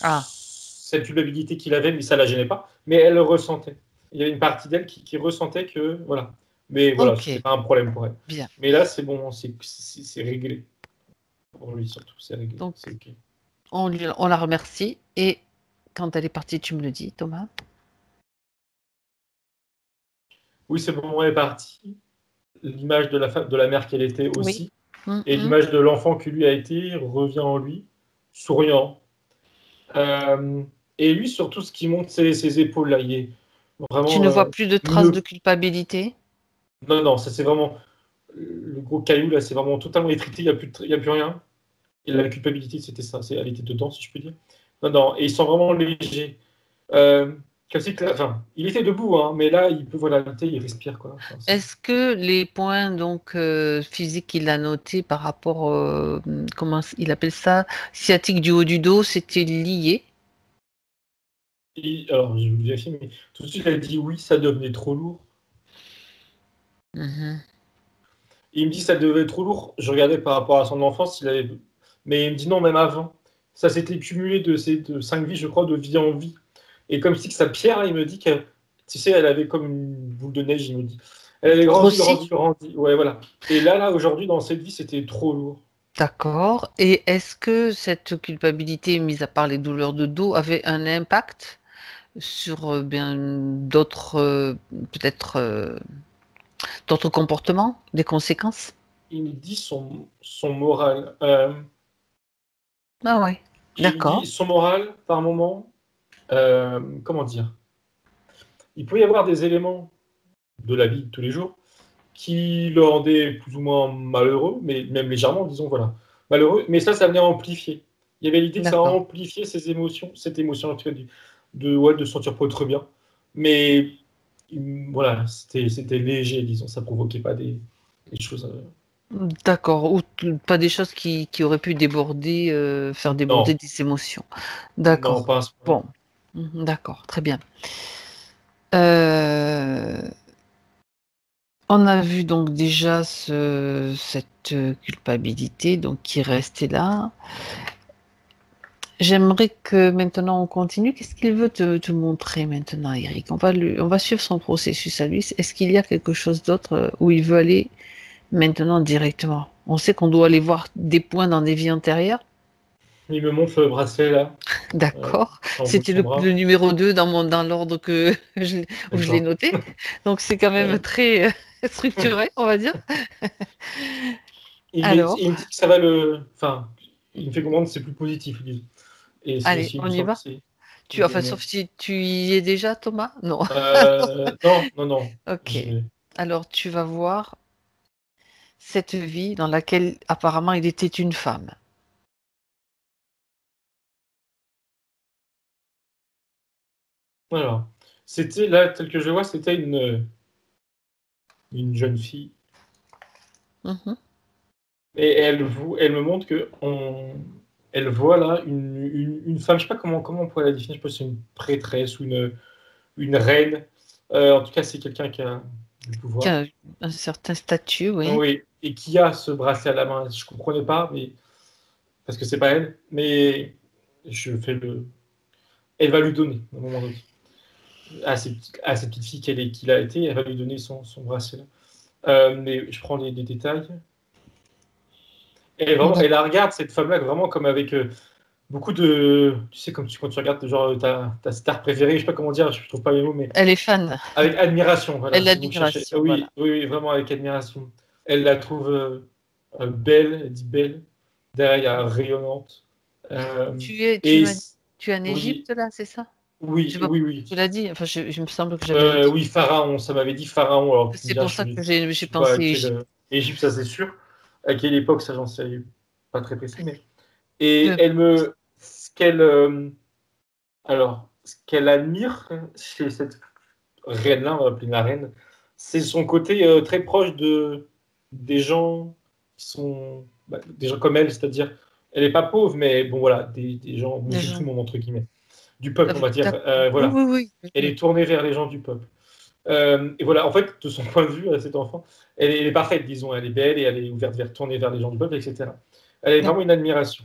Ah, cette culpabilité qu'il avait, mais ça la gênait pas. Mais elle le ressentait. Il y avait une partie d'elle qui ressentait que, voilà. Mais voilà, c'était ok, pas un problème pour elle. bien. Mais là, c'est bon, c'est réglé. Pour lui, surtout, c'est réglé. Donc, C'est OK. on la remercie et quand elle est partie, tu me le dis, Thomas. Oui, c'est bon, elle est partie. L'image de la mère qu'elle était Oui. aussi. Et Mhm. l'image de l'enfant qui lui a été revient en lui, souriant. Euh, et lui, surtout, ce qui monte ses épaules, là, il est Tu vraiment ne vois plus de traces de mieux. culpabilité? Non, non, ça c'est vraiment. Le gros caillou, là, c'est vraiment totalement étrité, il y a plus rien. Et la culpabilité, c'était ça, elle était dedans, si je peux dire. Non, non, et ils sont vraiment légers. Euh, comme si, enfin, il était debout, hein, mais là, il peut, voilà, il respire, quoi. Enfin, Est-ce que les points donc physiques qu'il a notés par rapport, comment il appelle ça, sciatique du haut du dos, c'était lié? alors, je vais vous vérifier, mais tout de suite, elle dit oui, ça devenait trop lourd. Mhm. Il me dit ça devait être trop lourd. Je regardais par rapport à son enfance, mais il me dit non, même avant. Ça s'était cumulé de 5 vies, je crois, de vie en vie. Et comme si que sa pierre, il me dit que, tu sais, elle avait comme une boule de neige, il me dit. Elle avait grandi, grandi, Grossi? grandi. Ouais, voilà. Et là, aujourd'hui, dans cette vie, c'était trop lourd. D'accord. Et est-ce que cette culpabilité, mis à part les douleurs de dos, avait un impact sur bien d'autres, peut-être d'autres comportements, des conséquences? Il me dit son moral. Ah ouais. Il me D'accord. dit son moral, par moment, comment dire? Il peut y avoir des éléments de la vie de tous les jours qui le rendait plus ou moins malheureux, mais même légèrement, disons, voilà, malheureux. Mais ça venait amplifier. Il y avait l'idée que ça D'accord. amplifiait ses émotions, cette émotion actuelle de se sentir pas trop bien. Mais voilà, c'était léger, disons, ça provoquait pas des choses. D'accord. Ou pas des choses qui auraient pu déborder, faire déborder Non, des émotions. non, D'accord. pas à ce point. Bon. D'accord, très bien. Euh, On a vu donc déjà cette culpabilité donc qui restait là. J'aimerais que maintenant on continue. Qu'est-ce qu'il veut te montrer maintenant, Eric? On va suivre son processus à lui. Est-ce qu'il y a quelque chose d'autre où il veut aller maintenant directement? On sait qu'on doit aller voir des points dans des vies antérieures. Il me montre le bracelet là, D'accord. en bout de C'était son le bras. numéro 2 dans l'ordre où je l'ai D'accord. noté. Donc c'est quand même très structuré, on va dire. Il me Alors, dit que ça va le. Enfin, il me fait comprendre que c'est plus positif, lui. Et c'est allez, aussi, il me on y semble que va. c'est. Enfin, sauf si tu y es déjà, Thomas? Non. Non, non, non. Ok. J'y vais. Alors, tu vas voir cette vie dans laquelle apparemment il était une femme. Alors, c'était là, tel que je le vois, c'était une jeune fille. Mhm. Et elle me montre que elle voit là une femme, je sais pas comment on pourrait la définir, je pense que c'est une prêtresse ou une reine. En tout cas, c'est quelqu'un qui a du Qui pouvoir. a un certain statut, oui. Oui, et qui a ce bracelet à la main. Je comprenais pas, mais parce que c'est pas elle, mais je fais le. Elle va lui donner, à un moment donné. À cette petite fille qu'il a été, elle va lui donner son bracelet. Mais je prends les détails. Et vraiment, elle la regarde, cette femme-là, vraiment comme avec beaucoup de. Tu sais, comme quand tu regardes genre, ta star préférée, je sais pas comment dire, je trouve pas mes mots, mais Elle est fan. avec admiration, voilà, Elle c'est le mot que je cherchais. l'admiration, Oui, voilà. oui, oui, vraiment avec admiration. Elle la trouve belle, elle dit belle, derrière rayonnante. Euh, et Tu es en oui, Égypte, là, c'est ça? Je oui, sais pas, oui, oui. tu l'as dit, enfin, je me semble que j'avais noté. Oui, Pharaon, ça m'avait dit Pharaon. Alors tu me C'est diras, pour ça que je j'ai sais pas à pensé quelle Égypte. Égypte, ça c'est sûr. À quelle époque, ça j'en sais pas très précis, mais. Et Euh, elle me. Ce qu'elle. Alors, ce qu'elle admire chez cette reine-là, on va appeler la reine, c'est son côté très proche des gens qui sont des gens comme elle, c'est-à-dire, elle n'est pas pauvre, mais bon voilà, des gens des gens. musulmans entre guillemets, du peuple, on va dire. Oui, Voilà, oui, oui. elle est tournée vers les gens du peuple. Et voilà, en fait, de son point de vue, à cet enfant, elle est parfaite, disons, elle est belle et elle est ouverte vers tournée vers les gens du peuple, etc. Elle est D'accord. vraiment une admiration.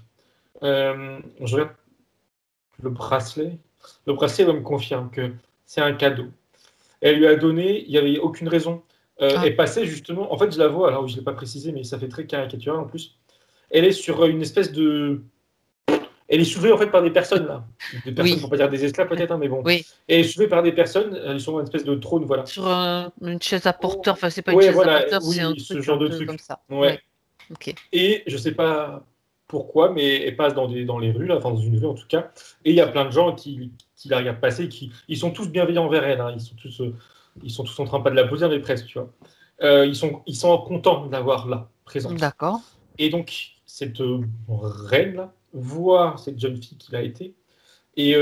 Je regarde le bracelet. Le bracelet me confirme que c'est un cadeau. Elle lui a donné, il n'y avait aucune raison. Ah, Elle passait justement, en fait, je la vois, alors je ne l'ai pas précisé, mais ça fait très caricatural en plus. Elle est sur une espèce de. Elle est soulevée en fait par des personnes là. Des personnes, pour oui, pas dire des esclaves peut-être, hein, mais bon. oui. Elle est soulevée par des personnes, elles sont dans une espèce de trône, voilà. Sur une chaise à porteur, enfin, c'est pas une Ouais, chaise à voilà, porteur, c'est un oui, ce truc un genre de peu comme truc. ça. Oui, Ouais. ok. Et je sais pas pourquoi, mais elle passe dans les rues, là, enfin dans une rue en tout cas, et il y a plein de gens qui la regardent passer, ils sont tous bienveillants envers elle, hein. Ils sont tous en train, pas de la applaudir, mais presque, tu vois. Ils sont contents de l'avoir là, présente. D'accord. Et donc, cette reine-là voit cette jeune fille qu'il a été, et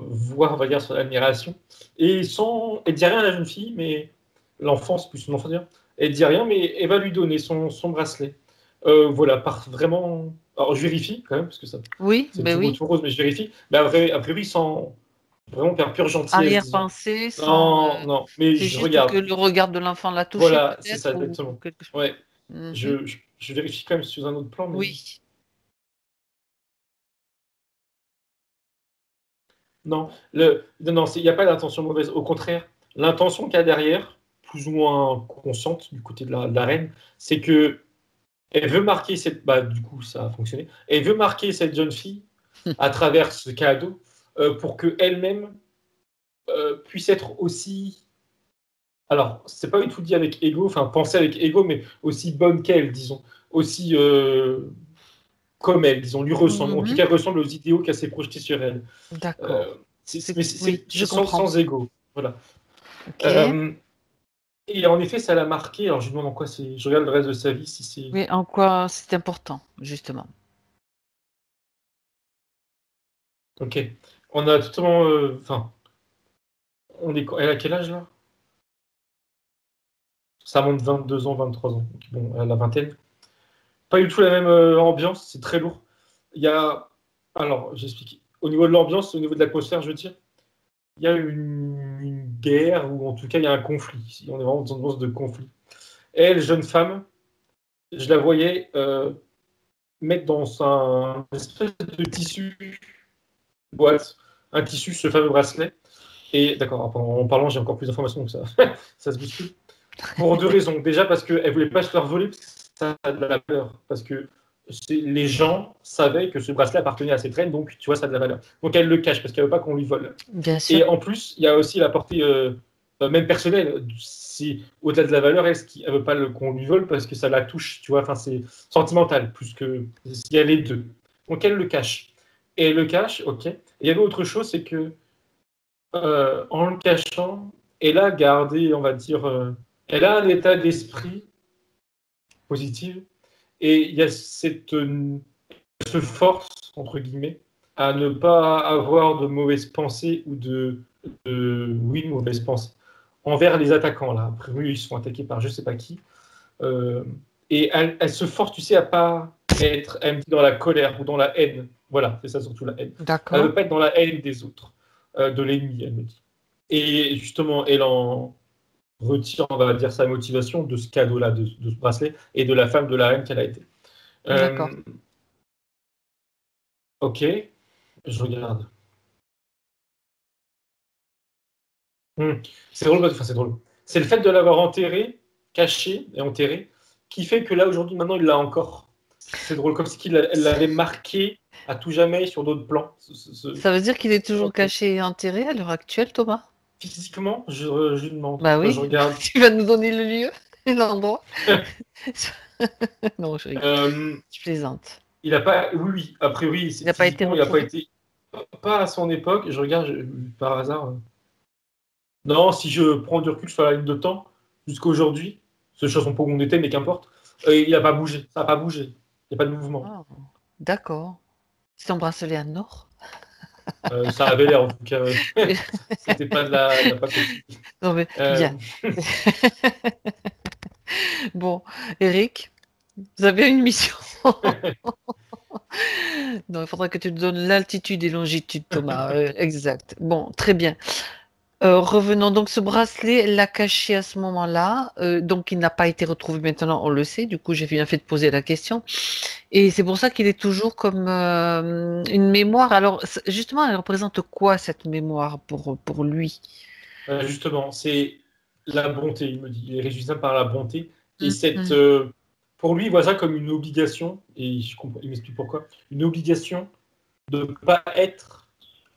voit, on va dire, son admiration, et sans, elle dit rien à la jeune fille, mais l'enfant, c'est plus son enfant, dire, elle dit rien, mais elle va lui donner son bracelet. Voilà, par vraiment. Alors, je vérifie quand même, parce que ça, Oui, c'est ben oui. tout rose, mais je vérifie. Mais a priori, sans vraiment faire pure gentillesse, disons. Arrière-pensée, sans. Non, non, mais C'est je juste que regarde. le regard de l'enfant l'a touché, Voilà, c'est ça, peut-être, ou exactement. quelque chose. Ouais, Mhm. je vérifie quand même sur un autre plan, mais Oui. non, non, il n'y a pas d'intention mauvaise. Au contraire, l'intention qu'il y a derrière, plus ou moins consciente du côté de la reine, c'est que elle veut marquer cette. Bah, du coup, ça a fonctionné. Elle veut marquer cette jeune fille à travers ce cadeau pour qu'elle-même puisse être aussi. Alors, c'est pas du tout dit avec ego, enfin, penser avec ego, mais aussi bonne qu'elle, disons. Aussi comme elle, disons, lui ressemble. En tout Mhm. cas, ressemble aux idéaux qu'elle s'est projetés sur elle. Euh, D'accord. mais Oui, je c'est comprends. sans ego. Voilà. Ok. Euh, et en effet, ça l'a marqué. Alors, je lui demande en quoi c'est. Je regarde le reste de sa vie si c'est. Oui, en quoi c'est important, justement. Ok. On a totalement. Enfin. Elle a quel âge là? Ça monte 22 ans, 23 ans. Donc, bon, elle a la vingtaine. Pas du tout la même ambiance, c'est très lourd. Il y a. Alors, j'explique. Au niveau de l'ambiance, au niveau de l'atmosphère, je veux dire, il y a une guerre, ou en tout cas, il y a un conflit. On est vraiment dans une ambiance de conflit. Elle, jeune femme, je la voyais mettre dans un espèce de tissu, boîte, un tissu, ce fameux bracelet. Et d'accord, en parlant, j'ai encore plus d'informations, donc ça, ça se bouscule. Pour deux raisons. Déjà, parce qu'elle ne voulait pas se faire voler, parce que ça a de la valeur. Parce que les gens savaient que ce bracelet appartenait à cette reine, donc tu vois, ça a de la valeur. Donc elle le cache, parce qu'elle ne veut pas qu'on lui vole. Bien Et sûr. en plus, il y a aussi la portée même personnelle. C'est au-delà de la valeur, elle ne veut pas qu'on lui vole parce que ça la touche, tu vois. Enfin, c'est sentimental, plus que s'il y a les deux. Donc elle le cache. Et elle le cache, ok. Et il y avait autre chose, c'est que en le cachant, elle a gardé, on va dire, elle a un état d'esprit positif et il y a cette force, entre guillemets, à ne pas avoir de mauvaises pensées ou oui, mauvaises pensées envers les attaquants. Là. Après, oui, ils sont attaqués par je sais pas qui. Euh, et elle se force, tu sais, à pas être elle me dit, dans la colère ou dans la haine. Voilà, c'est ça surtout la haine. Elle ne D'accord. veut pas être dans la haine des autres, de l'ennemi, elle me dit. Et justement, elle en retire, on va dire, sa motivation de ce cadeau-là, de ce bracelet, et de la femme de la reine qu'elle a été. D'accord. Euh, ok, je regarde. Hmm. C'est drôle, enfin c'est drôle. C'est le fait de l'avoir enterré, caché et enterré, qui fait que là, aujourd'hui, maintenant, il l'a encore. C'est drôle, comme si elle l'avait marqué à tout jamais sur d'autres plans. Ça veut dire qu'il est toujours caché et enterré à l'heure actuelle, Thomas? Physiquement, je demande. Bah Enfin, je oui, regarde. tu vas nous donner le lieu et l'endroit. Non, je rigole. Euh, Je plaisante. il n'a pas. Oui, oui, a priori, Il n'a pas été physiquement, il n'a pas retrouvé? été. Pas à son époque. Je regarde par hasard. Non, si je prends du recul sur la ligne de temps, jusqu'à aujourd'hui, ce ne sont pas où on était, mais qu'importe, il n'a pas bougé. Ça n'a pas bougé. Il n'y a pas de mouvement. Ah, d'accord. C'est ton bracelet en or? Ça avait l'air, en tout cas. C'était pas de la pacotille. Non, mais Euh, bien. Bon, Eric, vous avez une mission. Non, il faudra que tu te donnes l'altitude et longitude, Thomas. Exact. Bon, très bien. Revenons donc, ce bracelet, elle l'a caché à ce moment-là, donc il n'a pas été retrouvé maintenant, on le sait, du coup j'ai bien fait de poser la question, et c'est pour ça qu'il est toujours comme une mémoire. Alors justement, elle représente quoi cette mémoire pour lui? justement, c'est la bonté, il me dit. Il est réjouissant par la bonté. Et Mhm. pour lui, il voit ça comme une obligation, et je comprends, il m'explique pourquoi, une obligation de ne pas être,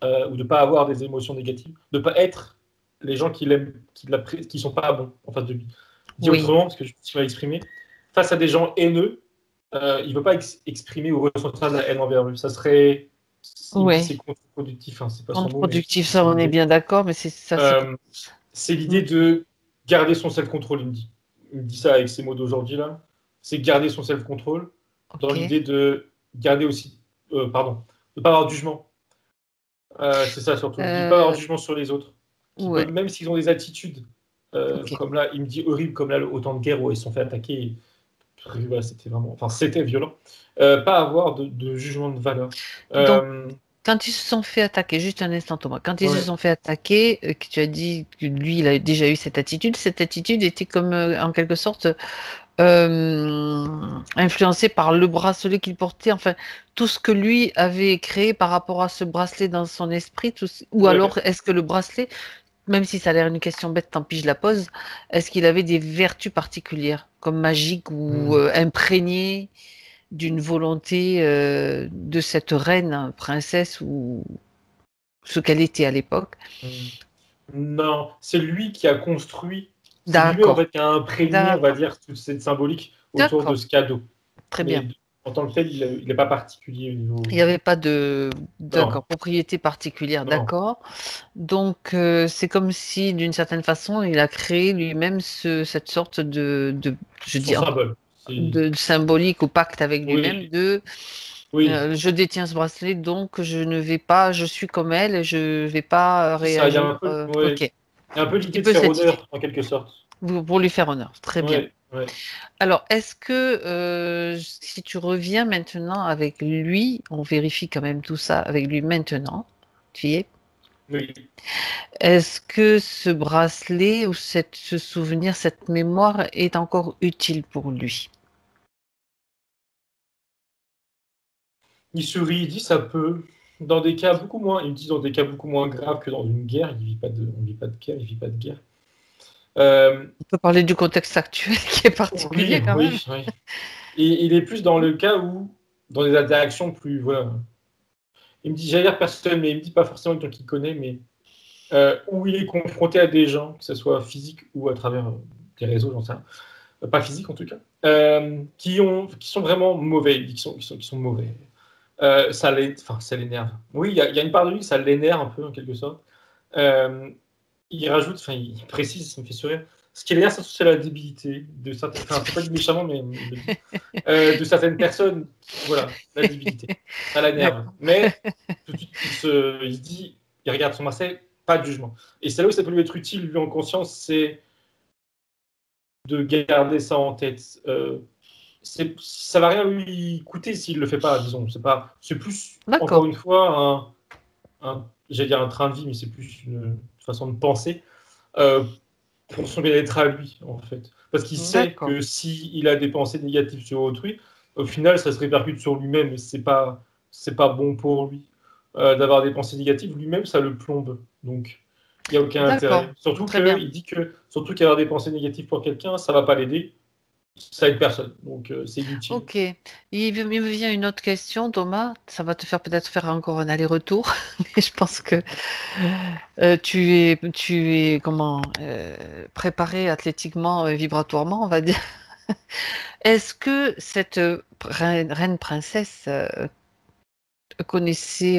ou de ne pas avoir des émotions négatives, de ne pas être les gens qui l'aiment, qui sont pas bons en face de lui. Dit Oui, autrement, parce que je vais exprimer, face à des gens haineux, il ne veut pas exprimer ou ressentir de la haine envers eux. Ça serait, il me dit, c'est oui, contre-productif, hein, c'est pas son mot, mais contre-productif, c'est ça on est l'idée. bien d'accord, mais c'est ça, c'est Euh, c'est l'idée de garder son self-control, il me dit. Il me dit ça avec ses mots d'aujourd'hui, là. C'est garder son self-control dans ok. l'idée de garder aussi, pardon, de ne pas avoir de jugement. C'est ça surtout, de ne pas avoir Euh, de jugement sur les autres, qui ouais, peuvent, même s'ils ont des attitudes, ok. comme là, il me dit horrible, comme là, autant de guerres où ils se sont fait attaquer, voilà, c'était vraiment, enfin, c'était violent. Pas avoir de jugement de valeur. Donc, Euh, quand ils se sont fait attaquer, juste un instant Thomas, quand ils se ouais, sont fait attaquer, que tu as dit que lui, il a déjà eu cette attitude était comme en quelque sorte influencée par le bracelet qu'il portait, enfin, tout ce que lui avait créé par rapport à ce bracelet dans son esprit, ou alors ouais. est-ce que le bracelet, même si ça a l'air une question bête, tant pis, je la pose, est-ce qu'il avait des vertus particulières, comme magiques ou Hmm. imprégnées d'une volonté de cette reine, princesse ou ce qu'elle était à l'époque. Hmm. Non, c'est lui qui a construit, c'est lui en D'accord, fait qui a imprégné, on va d'accord, dire, toute cette symbolique autour de d'accord, ce cadeau. très bien. Mais en tant que tel, il n'est pas particulier au Il niveau. n'y avait pas de, Non, d'accord, propriété particulière, non. d'accord. Donc, c'est comme si, d'une certaine façon, il a créé lui-même cette sorte je Son dis encore, symbole. de symbolique ou pacte avec lui-même Oui, de oui, je détiens ce bracelet, donc je ne vais pas, je suis comme elle, je ne vais pas c'est ça. Il y a réagir. un peu, ouais, Ok. Un peu un l'idée petit de peu faire cette idée, honneur, en quelque sorte. pour lui faire honneur. Très bien. Ouais, ouais. Alors, est-ce que si tu reviens maintenant avec lui, on vérifie quand même tout ça avec lui maintenant, tu y es, Oui. est-ce que ce bracelet ou ce souvenir, cette mémoire est encore utile pour lui? Il sourit, il dit ça peut. Dans des cas beaucoup moins, il me dit dans des cas beaucoup moins graves que dans une guerre, on vit pas de guerre, il vit pas de guerre. On peut parler du contexte actuel qui est Oui, particulier quand même. oui, oui. Et il est plus dans le cas où, dans des interactions plus, voilà. Il me dit, j'allais dire personnel, mais il me dit pas forcément quelqu'un qu'il connaît, mais où il est confronté à des gens, que ce soit physique ou à travers des réseaux, j'en sais rien. Pas physique en tout cas, qui sont vraiment mauvais, qui sont mauvais. Ça l'énerve. Oui, il y a une part de lui, ça l'énerve un peu en quelque sorte. Il rajoute, enfin, il précise, ça me fait sourire. Ce qui l'énerve, c'est la débilité de certaines. Enfin, c'est pas dit méchamment, mais il le dit. De certaines personnes, voilà, la débilité. Ça l'énerve. D'accord. Mais tout de suite, il se dit, il regarde son Marseille, pas de jugement. Et c'est là où ça peut lui être utile, lui en conscience, c'est de garder ça en tête. Ça va rien lui coûter s'il le fait pas, disons. C'est plus, encore D'accord. une fois, j'allais dire un train de vie, mais c'est plus une façon de penser pour son bien-être à lui, en fait. Parce qu'il sait D'accord. que s'il a des pensées négatives sur autrui, au final, ça se répercute sur lui-même et c'est pas bon pour lui. D'avoir des pensées négatives, lui-même, ça le plombe. Donc, il n'y a aucun D'accord. intérêt. Surtout Très bien. qu'il dit surtout qu'avoir des pensées négatives pour quelqu'un, ça va pas l'aider, ça aide personne. Donc, c'est inutile. Ok. Il me vient une autre question, Thomas. Ça va te faire peut-être faire encore un aller-retour, mais je pense que tu es comment préparé athlétiquement, vibratoirement, on va dire. Est-ce que cette reine princesse connaissait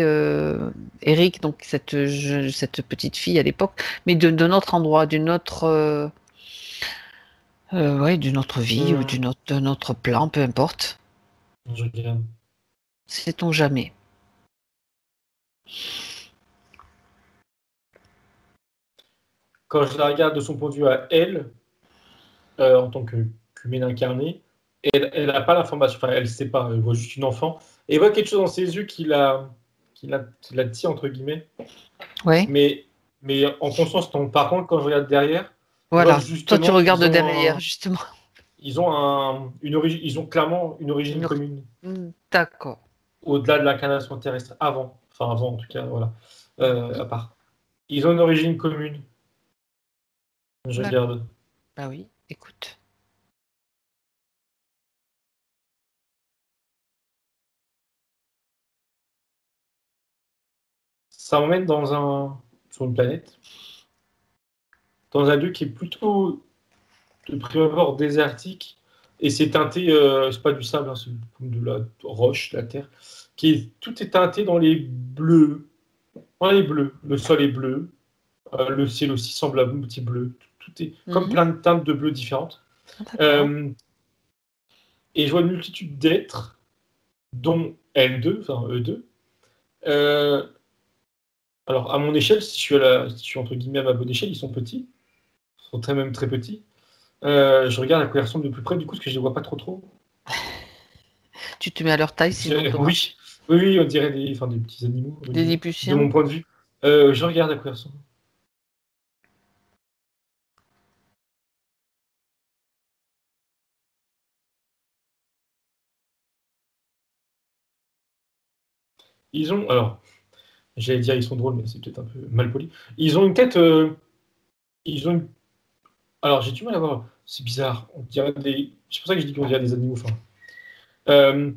Eric, donc cette petite fille à l'époque, mais d'un autre endroit, ouais, d'une autre vie ou Hum, d'un autre plan, peu importe. je regarde. Sait-on jamais. Quand je la regarde de son point de vue à elle, en tant qu'humaine incarnée, elle n'a pas l'information, enfin, elle ne sait pas, elle voit juste une enfant, et elle voit quelque chose dans ses yeux qui la tire, entre guillemets, Ouais, mais, mais en conscience, non. Par contre, quand je regarde derrière, je vois que voilà. Toi, tu justement, regardes derrière, justement. ils ont clairement une origine Une or- commune, D'accord. au-delà de l'incarnation terrestre, avant en tout cas, voilà, à part. Ils ont une origine commune, je D'accord. regarde. Bah oui, écoute. Ça m'emmène sur une planète, dans un lieu qui est plutôt de prime abord désertique, et c'est teinté, c'est pas du sable, hein, c'est comme de la roche, de la terre, tout est teinté dans les bleus. Dans les bleus. Le sol est bleu, le ciel aussi semble un petit bleu. Tout est comme Mhm. plein de teintes de bleu différentes. D'accord. Euh, et je vois une multitude d'êtres, dont L2, enfin E2. Euh, alors, à mon échelle, si je suis entre guillemets à ma bonne échelle, ils sont petits. Ils sont même très petits. Je regarde à quoi ils ressemblent de plus près, du coup, parce que je les vois pas trop. Tu te mets à leur taille, sinon, Thomas. Oui, oui, oui, on dirait des petits animaux, on Des dirait, de Lilliputiens. mon point de vue. Je regarde à quoi ils ressemblent. Alors, j'allais dire ils sont drôles, mais c'est peut-être un peu mal poli. Ils ont une tête, ils ont une- alors j'ai du mal à voir, c'est bizarre, c'est pour ça que je dis qu'on dirait des animaux, enfin. Euh,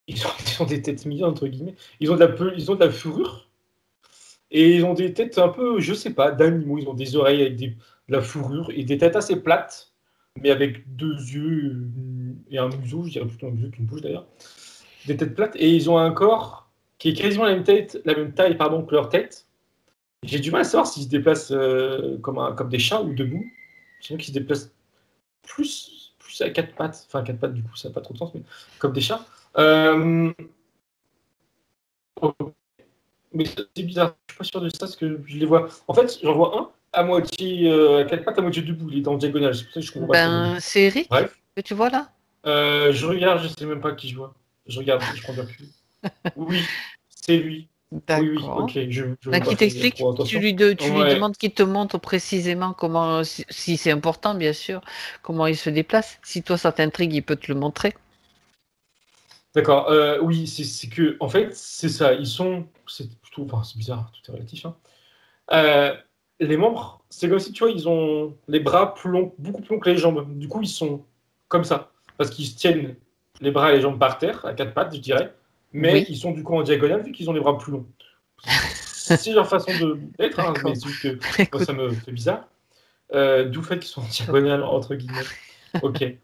ils ont des têtes mignonnes, entre guillemets. Ils ont de la fourrure, et ils ont des têtes un peu, je sais pas, d'animaux. Ils ont des oreilles avec de la fourrure, et des têtes assez plates, mais avec deux yeux et un museau, je dirais plutôt un museau qu'une bouche d'ailleurs. Des têtes plates, et ils ont un corps qui est quasiment la même taille pardon, que leur tête. J'ai du mal à savoir s'ils se déplacent comme des chats ou debout. J'ai l'impression qu'ils se déplacent plus à quatre pattes. Enfin, quatre pattes, du coup, ça n'a pas trop de sens, mais comme des chats. Euh, mais c'est bizarre. Je suis pas sûr de ça parce que je les vois. En fait, j'en vois un à moitié à quatre pattes, à moitié debout, il est en diagonale. C'est pour ça que je comprends pas trop bien. Ben, c'est Eric Bref, que tu vois là? je regarde, je sais même pas qui je vois. Je regarde, je prends du recul. Oui, c'est lui. Oui, oui, D'accord. ok, je veux Ben, pas qui faire t'explique, trop attention. tu lui Ouais, demandes qu'il te montre précisément comment, si c'est important, bien sûr, comment il se déplace. Si toi, ça t'intrigue, il peut te le montrer. d'accord. Oui, c'est que, en fait, c'est ça. C'est plutôt, enfin, c'est bizarre, tout est relatif, hein. Euh, les membres, c'est comme si, tu vois, ils ont les bras plus longs, beaucoup plus longs que les jambes. Du coup, ils sont comme ça. Parce qu'ils se tiennent les bras et les jambes par terre, à quatre pattes, je dirais. Mais Oui, ils sont du coup en diagonale, vu qu'ils ont les bras plus longs. C'est leur façon d'être, hein, mais d'accord. c'est juste que moi, Écoute, ça me fait bizarre. D'où le fait qu'ils sont en diagonale, entre guillemets. Ok. Et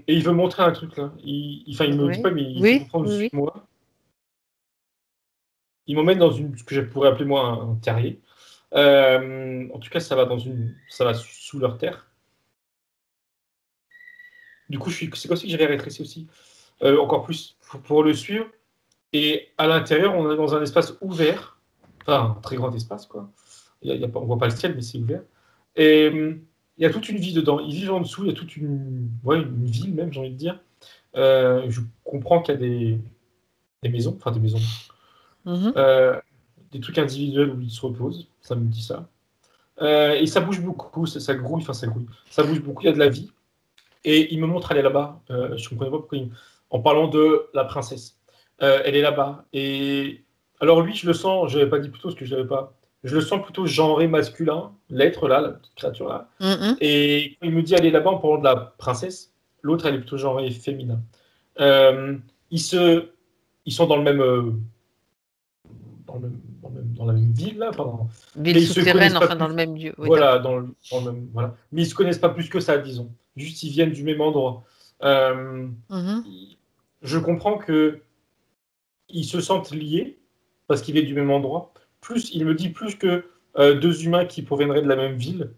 il veut montrer un truc, là. Enfin, il me le dit pas, oui, mais il fait oui, comprendre oui, dessus oui. de moi. Il m'emmène dans ce que je pourrais appeler, moi, un terrier. En tout cas, ça va sous leur terre. Du coup, c'est comme si j'avais rétréci aussi, encore plus pour le suivre. Et à l'intérieur, on est dans un espace ouvert, enfin un très grand espace, quoi. On voit pas le ciel, mais c'est ouvert. Et il y a toute une vie dedans. Ils vivent en dessous, il y a toute ouais, une ville même, j'ai envie de dire. Je comprends qu'il y a des maisons, enfin des maisons, Mhm. euh, des trucs individuels où ils se reposent. Ça me dit ça. Et ça bouge beaucoup, ça grouille, enfin ça grouille. Ça bouge beaucoup, il y a de la vie. Et il me montre, elle est là-bas. Je ne comprenais pas pourquoi. En parlant de la princesse. Elle est là-bas. Et alors lui, je le sens, je n'avais pas dit plutôt ce que je n'avais pas. Je le sens plutôt genré masculin, l'être là, la petite créature là. Mhm. Et quand il me dit elle est là-bas en parlant de la princesse, l'autre elle est plutôt genrée féminin. Euh, ils, se, ils sont dans le même, dans la même ville là, pardon. Ville Mais ils se connaissent souterraine, pas enfin dans plus. le même lieu. Oui, Voilà, d'accord. dans le même, voilà. Mais ils se connaissent pas plus que ça, disons. Juste ils viennent du même endroit. Euh, Mhm. je comprends que ils se sentent liés parce qu'ils viennent du même endroit. Plus, il me dit plus que deux humains qui proviendraient de la même ville.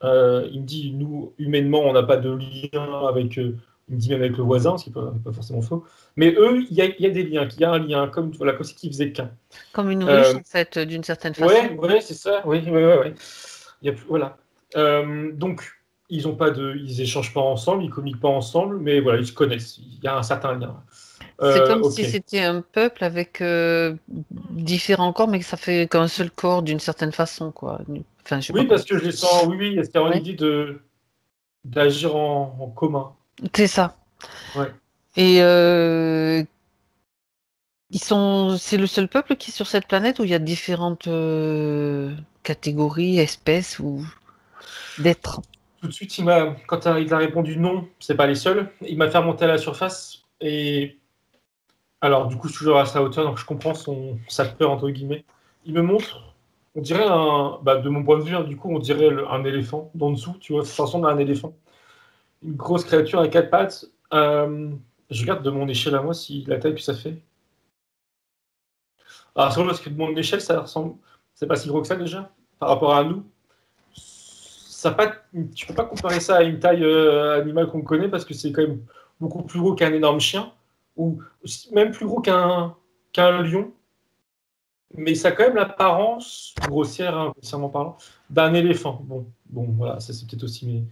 Il me dit, nous, humainement, on n'a pas de lien avec, il me dit même avec le voisin, ce qui n'est pas forcément faux. Mais eux, il y a des liens, il y a un lien, comme, voilà, comme si qu'ils faisaient qu'un. Comme une ruche, Euh, en fait, d'une certaine façon. ouais, c'est ça, oui, ouais. Il y a voilà. Donc, ils échangent pas ensemble, ils communiquent pas ensemble, mais voilà, ils se connaissent. Il y a un certain lien. C'est comme si Ok. c'était un peuple avec différents corps, mais que ça fait qu'un seul corps d'une certaine façon, quoi. Enfin, je sais pas Oui, comment. parce que je les sens, oui, il y a une Ouais, idée d'agir en commun. c'est ça. Ouais. Et c'est le seul peuple qui est sur cette planète où il y a différentes catégories, espèces ou d'êtres. Tout de suite, quand il a répondu non, c'est pas les seuls, il m'a fait remonter à la surface. Et alors, du coup, je suis toujours à sa hauteur, donc je comprends sa peur, entre guillemets. Il me montre, on dirait de mon point de vue, hein, du coup, on dirait un éléphant d'en dessous, tu vois, ça ressemble à un éléphant. Une grosse créature à quatre pattes. Je regarde de mon échelle à moi si la taille que ça fait. Alors, c'est vrai parce que de mon échelle, ça ressemble. C'est pas si gros que ça déjà, par rapport à nous. Tu peux pas comparer ça à une taille animale qu'on connaît parce que c'est quand même beaucoup plus gros qu'un énorme chien ou même plus gros qu'un lion. Mais ça a quand même l'apparence grossière, hein, grossièrement parlant, d'un éléphant. Bon, voilà, ça c'est peut-être aussi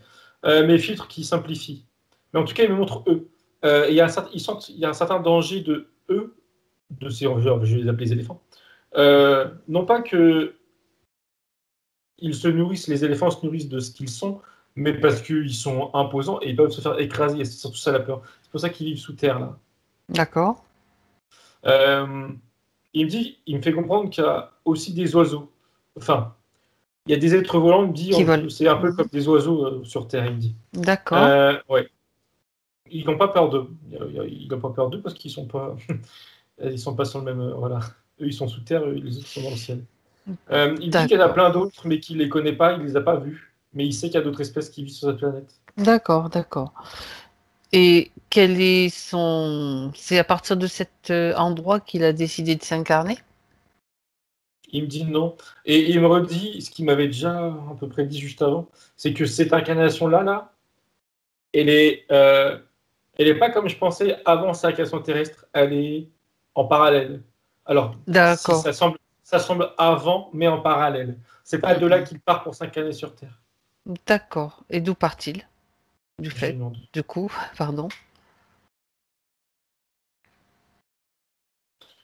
mes filtres qui simplifient. Mais en tout cas, ils me montrent eux. Il y a ils sentent, il y a un certain danger de eux, de ces, je vais les appeler les éléphants. Non pas que les éléphants se nourrissent de ce qu'ils sont, mais parce qu'ils sont imposants et ils peuvent se faire écraser. Et c'est surtout ça la peur. C'est pour ça qu'ils vivent sous terre là. D'accord. Euh, il me fait comprendre qu'il y a aussi des oiseaux. Enfin, il y a des êtres volants, il me dit, Qui volent. c'est un peu Mhm. comme des oiseaux sur Terre, il me dit. D'accord. Ouais. Ils n'ont pas peur d'eux. Ils n'ont pas peur d'eux parce qu'ils ils sont pas sur le même. Voilà. Eux, ils sont sous terre, les autres sont dans le ciel. Il me dit qu'il y en a D'accord. plein d'autres, mais qu'il les connaît pas, il les a pas vus. Mais il sait qu'il y a d'autres espèces qui vivent sur cette planète. D'accord, d'accord. Et quel est C'est à partir de cet endroit qu'il a décidé de s'incarner? Il me dit non. Et il me redit ce qu'il m'avait déjà à peu près dit juste avant, c'est que cette incarnation-là, elle est, euh, elle est pas comme je pensais avant sa création terrestre, elle est en parallèle. Alors, si D'accord. ça semble avant, mais en parallèle. C'est pas de là qu'il part pour s'incarner sur Terre. D'accord. Et d'où part-il? Du Je lui fait, demande. du coup, pardon.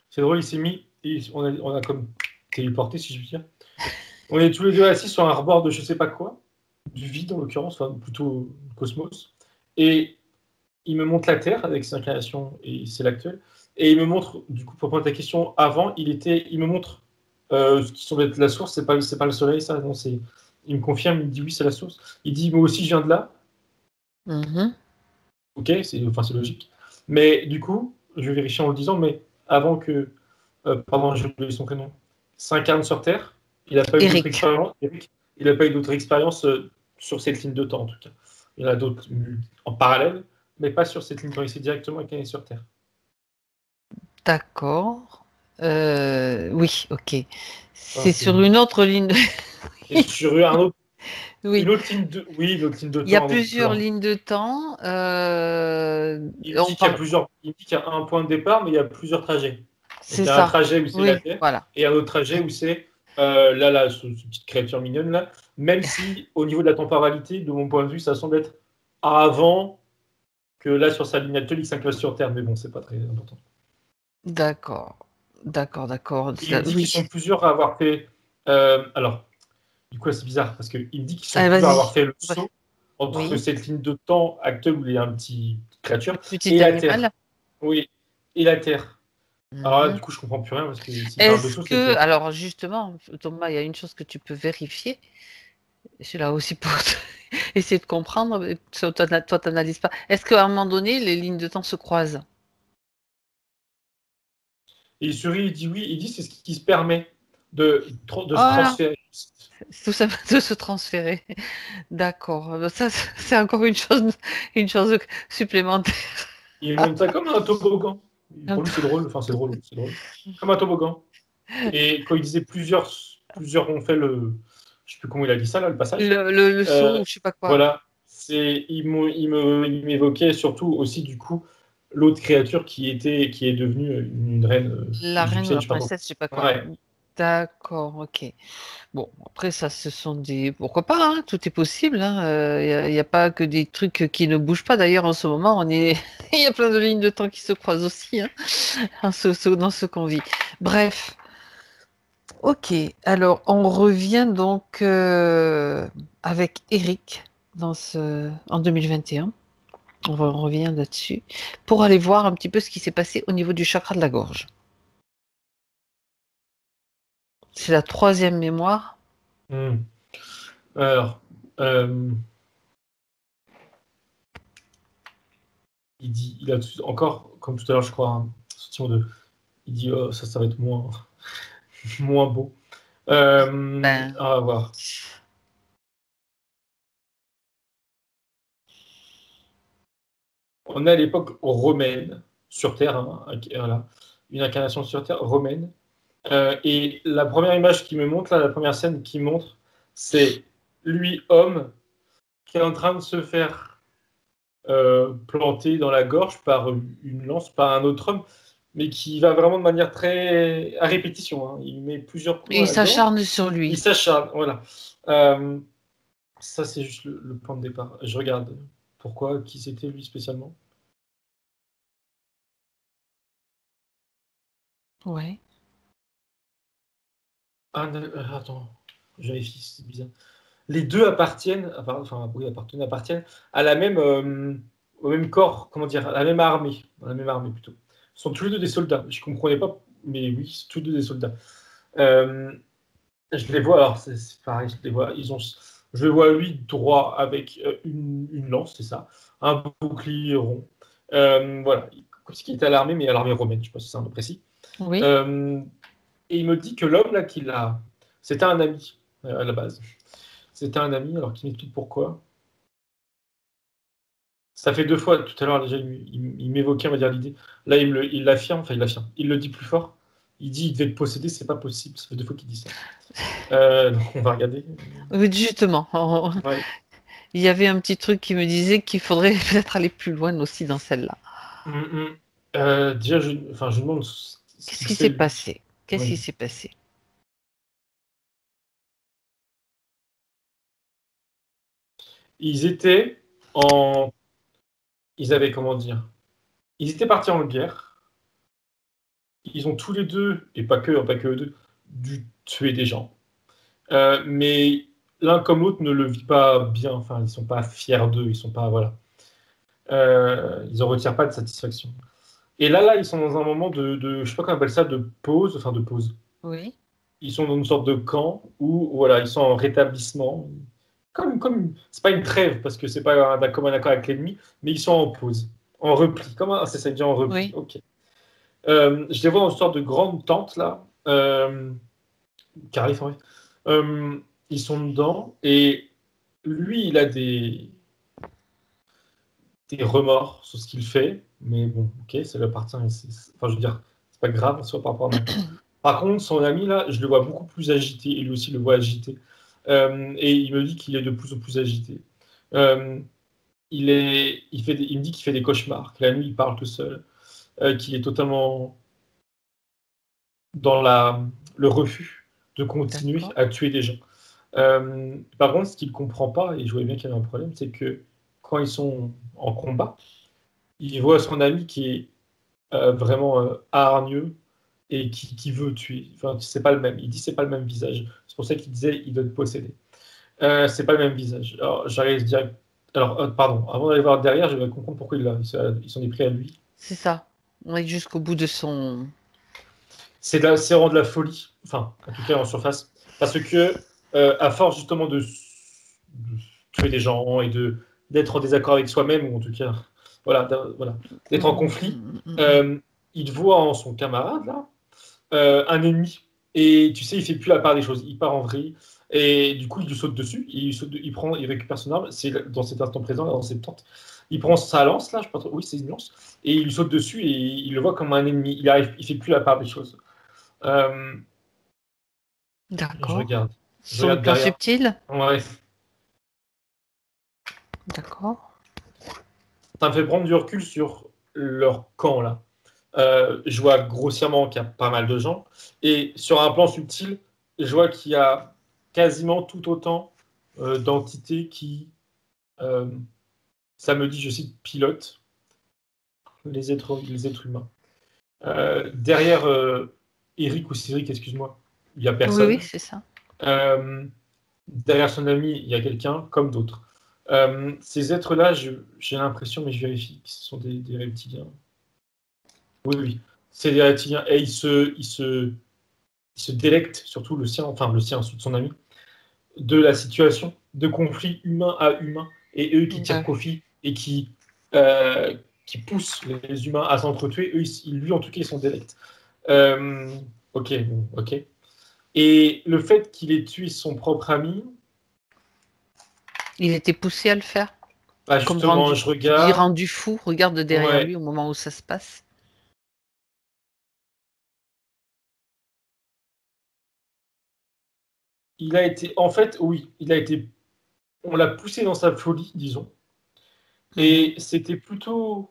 C'est drôle, il s'est mis, et on a comme téléporté, si je puis dire. On est tous les deux assis sur un rebord de je sais pas quoi, du vide en l'occurrence, enfin plutôt le cosmos. Et il me montre la Terre avec ses incarnations, et c'est l'actuel. Et il me montre, du coup, pour répondre à ta question, avant, il me montre ce qui semble être la source, c'est pas le soleil, ça, non, c'est. Il me confirme, il me dit oui, c'est la source. Il dit, moi aussi, je viens de là. Mhm. Ok, c'est logique. Mais du coup, je vais vérifier en le disant, mais avant que, pardon, j'ai oublié son prénom, s'incarne sur Terre, il n'a pas eu d'autres Eric. expériences. Eric, il n'a pas eu d'autres expériences sur cette ligne de temps, en tout cas. Il y en a d'autres en parallèle, mais pas sur cette ligne de temps. Il s'est directement incarné sur Terre. D'accord. Oui, ok. Enfin, C'est sur une autre ligne. et sur Oui, une autre ligne de, oui, une autre ligne de il y a temps, un autre plusieurs plan. lignes de temps. Il me On dit qu'il y a parle. plusieurs, il me dit qu'il y a un point de départ, mais il y a plusieurs trajets. Donc C'est il y a un ça. trajet où c'est la Oui, Terre, voilà. et un autre trajet où c'est là, cette petite créature mignonne là. Même si au niveau de la temporalité, de mon point de vue, ça semble être avant que là sur sa ligne actuelle, il s'incline sur Terre. Mais bon, c'est pas très important. D'accord. D'accord, d'accord. Il me dit qu'ils sont Oui. plusieurs à avoir fait. Alors, du coup, c'est bizarre parce qu'il me dit qu'ils sont Allez, plusieurs à avoir vas-y. fait le Ouais. saut entre Oui. cette ligne de temps actuelle où il y a un petit Le créature et petit la Terre. animal. Oui, et la Terre. Alors là, Mhm. du coup, je comprends plus rien parce que s'il parle de Est-ce saut, c'est que, que alors justement, Thomas, il y a une chose que tu peux vérifier. Je suis là aussi pour essayer de comprendre. Mais toi, toi, t'analyses pas. Est-ce qu'à un moment donné, les lignes de temps se croisent? il sourit, il dit oui, il dit c'est ce qui se permet de se Voilà. transférer. Tout ça de se transférer. D'accord. Ça, c'est encore une chose supplémentaire. Il monte ça comme un toboggan. Pour lui, c'est drôle. Enfin, c'est drôle, c'est drôle. Comme un toboggan. Et quand il disait plusieurs ont fait le, je sais plus comment il a dit ça là, le passage. Le saut, Euh, ou je sais pas quoi. voilà, il m'évoquait surtout aussi du coup l'autre créature qui est devenue une reine La reine ou égyptienne, la je sais pas trop. princesse, je sais pas quoi. Ouais. D'accord, ok. Bon, après, ça, ce sont des. Pourquoi pas, hein, tout est possible. Hein, y a pas que des trucs qui ne bougent pas. D'ailleurs, en ce moment, il y a plein de lignes de temps qui se croisent aussi, hein, dans ce qu'on vit. Bref, ok. Alors, on revient donc avec Eric en 2021. On revient là-dessus pour aller voir un petit peu ce qui s'est passé au niveau du chakra de la gorge. C'est la troisième mémoire. Hmm. Alors, euh, il a encore, comme tout à l'heure, je crois, un sentiment de. Il dit oh, ça va être moins beau. Ben, On va voir. On est à l'époque romaine sur Terre, hein, voilà, une incarnation sur Terre romaine. Et la première image qui me montre, là, la première scène qui montre, c'est lui, homme, qui est en train de se faire planter dans la gorge par une lance, par un autre homme, mais qui va vraiment de manière très à répétition. Hein. Il met plusieurs coups dans il la gorge, s'acharne sur il lui. s'acharne. Voilà. Euh, ça, c'est juste le point de départ. Je regarde. Pourquoi? Qui c'était lui spécialement? Ouais. Ah, attends, je vérifie, c'est bizarre. Les deux appartiennent, enfin, oui, appartiennent à la même, au même corps, comment dire, à la même armée plutôt. Ils sont tous les deux des soldats. Je comprenais pas, mais oui, c'est tous les deux des soldats. Euh, je les vois, alors c'est pareil, je les vois, je le vois lui droit avec une lance, c'est ça, un bouclier rond. Voilà, comme ce qui était à l'armée, mais à l'armée romaine, je sais pas si c'est un peu précis. Oui. Euh, et il me dit que l'homme là qu'il a, c'était un ami à la base. C'était un ami, alors qu'il m'explique pourquoi. Ça fait deux fois tout à l'heure déjà, il m'évoquait, on va dire, l'idée. Là, il l'affirme, enfin il l'affirme. Il le dit plus fort. Il dit il devait te posséder, c'est pas possible. Ça fait deux fois qu'il dit ça. Donc on va regarder. Oui, justement, Ouais. il y avait un petit truc qui me disait qu'il faudrait peut-être aller plus loin aussi dans celle-là. Hum, hum. Déjà, enfin, je me demande ce Qu'est-ce qu'il qui sait s'est lui. passé? Qu'est-ce qui Oui. s'est passé? Ils étaient en... Ils avaient, comment dire, ils étaient partis en guerre. Ils ont tous les deux, et pas que eux deux, dû tuer des gens. Mais l'un comme l'autre ne le vit pas bien. Enfin, ils sont pas fiers d'eux. Ils sont pas, voilà. Ils en retirent pas de satisfaction. Et là, ils sont dans un moment je sais pas comment on appelle ça, de pause, enfin de pause. Oui. Ils sont dans une sorte de camp où, voilà, ils sont en rétablissement. C'est pas une trêve parce que c'est pas comme un accord avec l'ennemi, mais ils sont en pause, en repli. Comment c'est ça dit en repli? Oui. Ok. Je les vois dans une sorte de grande tente là, carré, enfin, oui. Ils sont dedans et lui, il a des remords sur ce qu'il fait, mais bon, ok, ça lui appartient. Enfin, je veux dire, c'est pas grave, soit par rapport à moi. Par contre, son ami là, je le vois beaucoup plus agité, et lui aussi le voit agité. Et il me dit qu'il est de plus en plus agité. Euh, il me dit qu'il fait des cauchemars, que la nuit il parle tout seul, qu'il est totalement dans le refus de continuer D'accord. à tuer des gens. Par contre, ce qu'il ne comprend pas, et je voyais bien qu'il y avait un problème, c'est que quand ils sont en combat, il voit son ami qui est vraiment hargneux et qui veut tuer. Enfin, c'est pas le même. Il dit c'est pas le même visage. C'est pour ça qu'il disait il veut te posséder. C'est pas le même visage. Alors j'arrive direct. Alors pardon. Avant d'aller voir derrière, je vais comprendre pourquoi ils s'en est pris à lui. C'est ça. On est jusqu'au bout de son. C'est vraiment de la folie. Enfin, en tout cas en surface, parce que à force justement de tuer des gens et d'être en désaccord avec soi-même ou en tout cas voilà, voilà, d'être en conflit, il voit en son camarade là un ennemi. Et tu sais, il fait plus la part des choses. Il part en vrille. Et du coup, il lui saute dessus. Il récupère son arme. C'est dans cet instant présent, dans cette tente. Il prend sa lance, là, je sais pas trop. Oui, c'est une lance. Et il lui saute dessus et il le voit comme un ennemi. Il fait plus la part des choses. Euh, je D'accord. regarde. Je Sur le regarde plan derrière. subtil. Ouais. D'accord. Ça me fait prendre du recul sur leur camp, là. Je vois grossièrement qu'il y a pas mal de gens. Et sur un plan subtil, je vois qu'il y a quasiment tout autant d'entités qui, euh, ça me dit, je cite, pilotent les êtres humains. Derrière Eric ou Cédric, excuse-moi, il n'y a Oui, oui, personne. c'est ça. Euh, Derrière son ami, il y a quelqu'un, comme d'autres. Ces êtres-là, j'ai l'impression, mais je vérifie, que ce sont des reptiliens. Oui, oui, c'est des reptiliens. Et il se délecte, surtout le sien, enfin le sien, celui de son ami, de la situation de conflit humain à humain, et eux qui tirent profit et qui poussent les humains à s'entretuer, eux, lui en tout cas, ils sont délectes. Euh, ok, bon, ok. Et le fait qu'il ait tué son propre ami, Il était poussé à le faire. bah Comme justement, rendu. je Tu dis regarde, rendu fou. Regarde derrière ouais, lui au moment où ça se passe. il a été, en fait, oui, il a été, on l'a poussé dans sa folie, disons, et c'était plutôt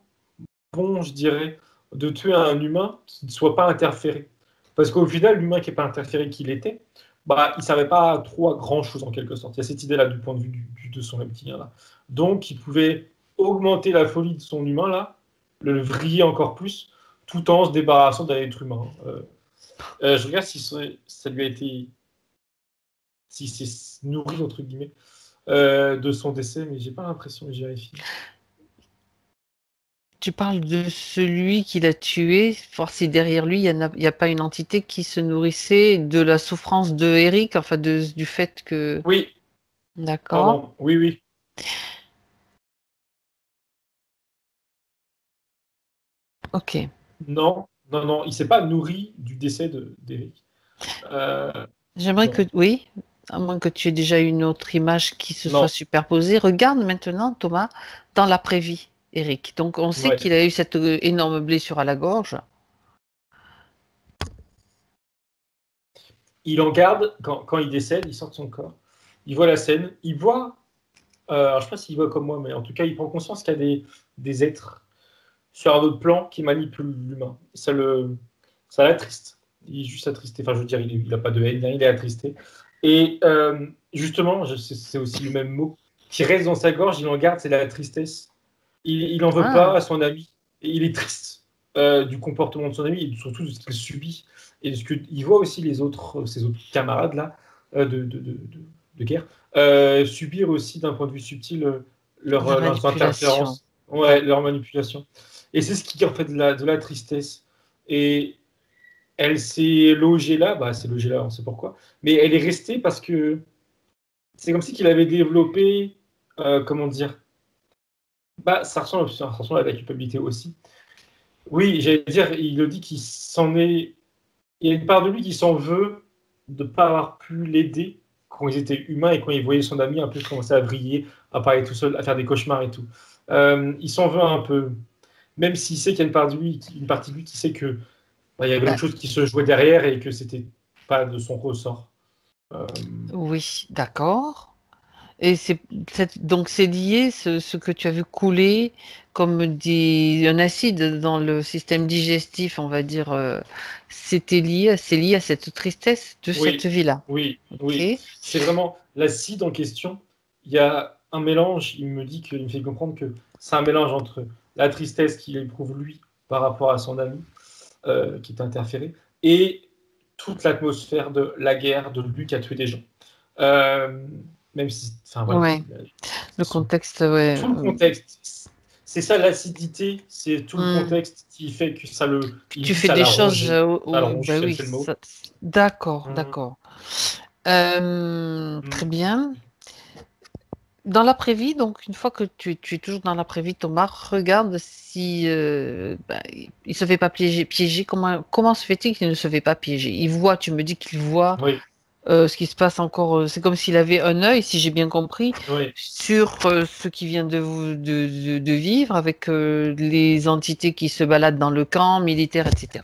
bon, je dirais, de tuer un humain qui ne soit pas interféré. Parce qu'au final, l'humain qui n'est pas interféré qu'il était, bah, il ne servait pas trop à grand-chose en quelque sorte. Il y a cette idée-là du point de vue de son reptilien-là. Donc, il pouvait augmenter la folie de son humain-là, le vriller encore plus, tout en se débarrassant d'un être humain. Je regarde si ça lui a été... si c'est nourri, entre guillemets, de son décès, mais j'ai pas l'impression, que j'y vérifie. Tu parles de celui qui l'a tué, voir si derrière lui, il y a pas une entité qui se nourrissait de la souffrance de Eric, enfin du fait que... Oui, D'accord. pardon, oui, oui. Ok. Non, non, non, il s'est pas nourri du décès d'Eric. J'aimerais que... Non, Oui, à moins que tu aies déjà une autre image qui se soit non, superposée. Regarde maintenant, Thomas, dans l'après-vie, Eric. Donc, on sait ouais. qu'il a eu cette énorme blessure à la gorge. Il en garde, quand il décède, il sort de son corps, il voit la scène, il voit, alors je sais pas s'il voit comme moi, mais en tout cas, il prend conscience qu'il y a des êtres sur un autre plan qui manipulent l'humain. Ça l'attriste. Il est juste attristé. Enfin, je veux dire, il n'a pas de haine, il est attristé. Et justement, c'est aussi le même mot. qui reste dans sa gorge, il en garde, c'est la tristesse. Il en veut pas à son ami. Et il est triste du comportement de son ami et surtout de ce qu'il subit et de ce qu'il voit aussi ses autres camarades là de guerre subir aussi d'un point de vue subtil leurs interférences, leur manipulation. Et c'est ce qui en fait de la tristesse. Et elle s'est logée là, on sait pourquoi, mais elle est restée parce que c'est comme si qu'il avait développé, comment dire, ça ressemble à la culpabilité aussi. Oui, j'allais dire, il le dit qu'il s'en est. Il y a une part de lui qui s'en veut de ne pas avoir pu l'aider quand ils étaient humains et quand il voyait son ami un peu commencer à vriller, à parler tout seul, à faire des cauchemars et tout. Il s'en veut un peu, même s'il sait qu'il y a une partie de lui qui sait que il y avait autre chose qui se jouait derrière et que c'était pas de son ressort. Oui, d'accord. Et donc c'est lié, ce que tu as vu couler comme un acide dans le système digestif, on va dire, c'est lié à cette tristesse de cette vie-là. Oui, oui. C'est vraiment l'acide en question. Il y a un mélange, il me fait comprendre que c'est un mélange entre la tristesse qu'il éprouve lui par rapport à son ami qui est interféré et toute l'atmosphère de la guerre, de lui qui a tué des gens. Même si, le contexte, tout le contexte, c'est ça l'acidité, c'est tout le contexte qui fait que ça le. Tu fais des choses. D'accord. Très bien. Dans l'après-vie, donc une fois que tu es toujours dans l'après-vie, Thomas, regarde si il se fait pas piéger. Comment se fait-il qu'il ne se fait pas piéger? Tu me dis qu'il voit. Ce qui se passe encore, c'est comme s'il avait un œil, si j'ai bien compris, sur ce qui vient de vivre avec les entités qui se baladent dans le camp militaire, etc.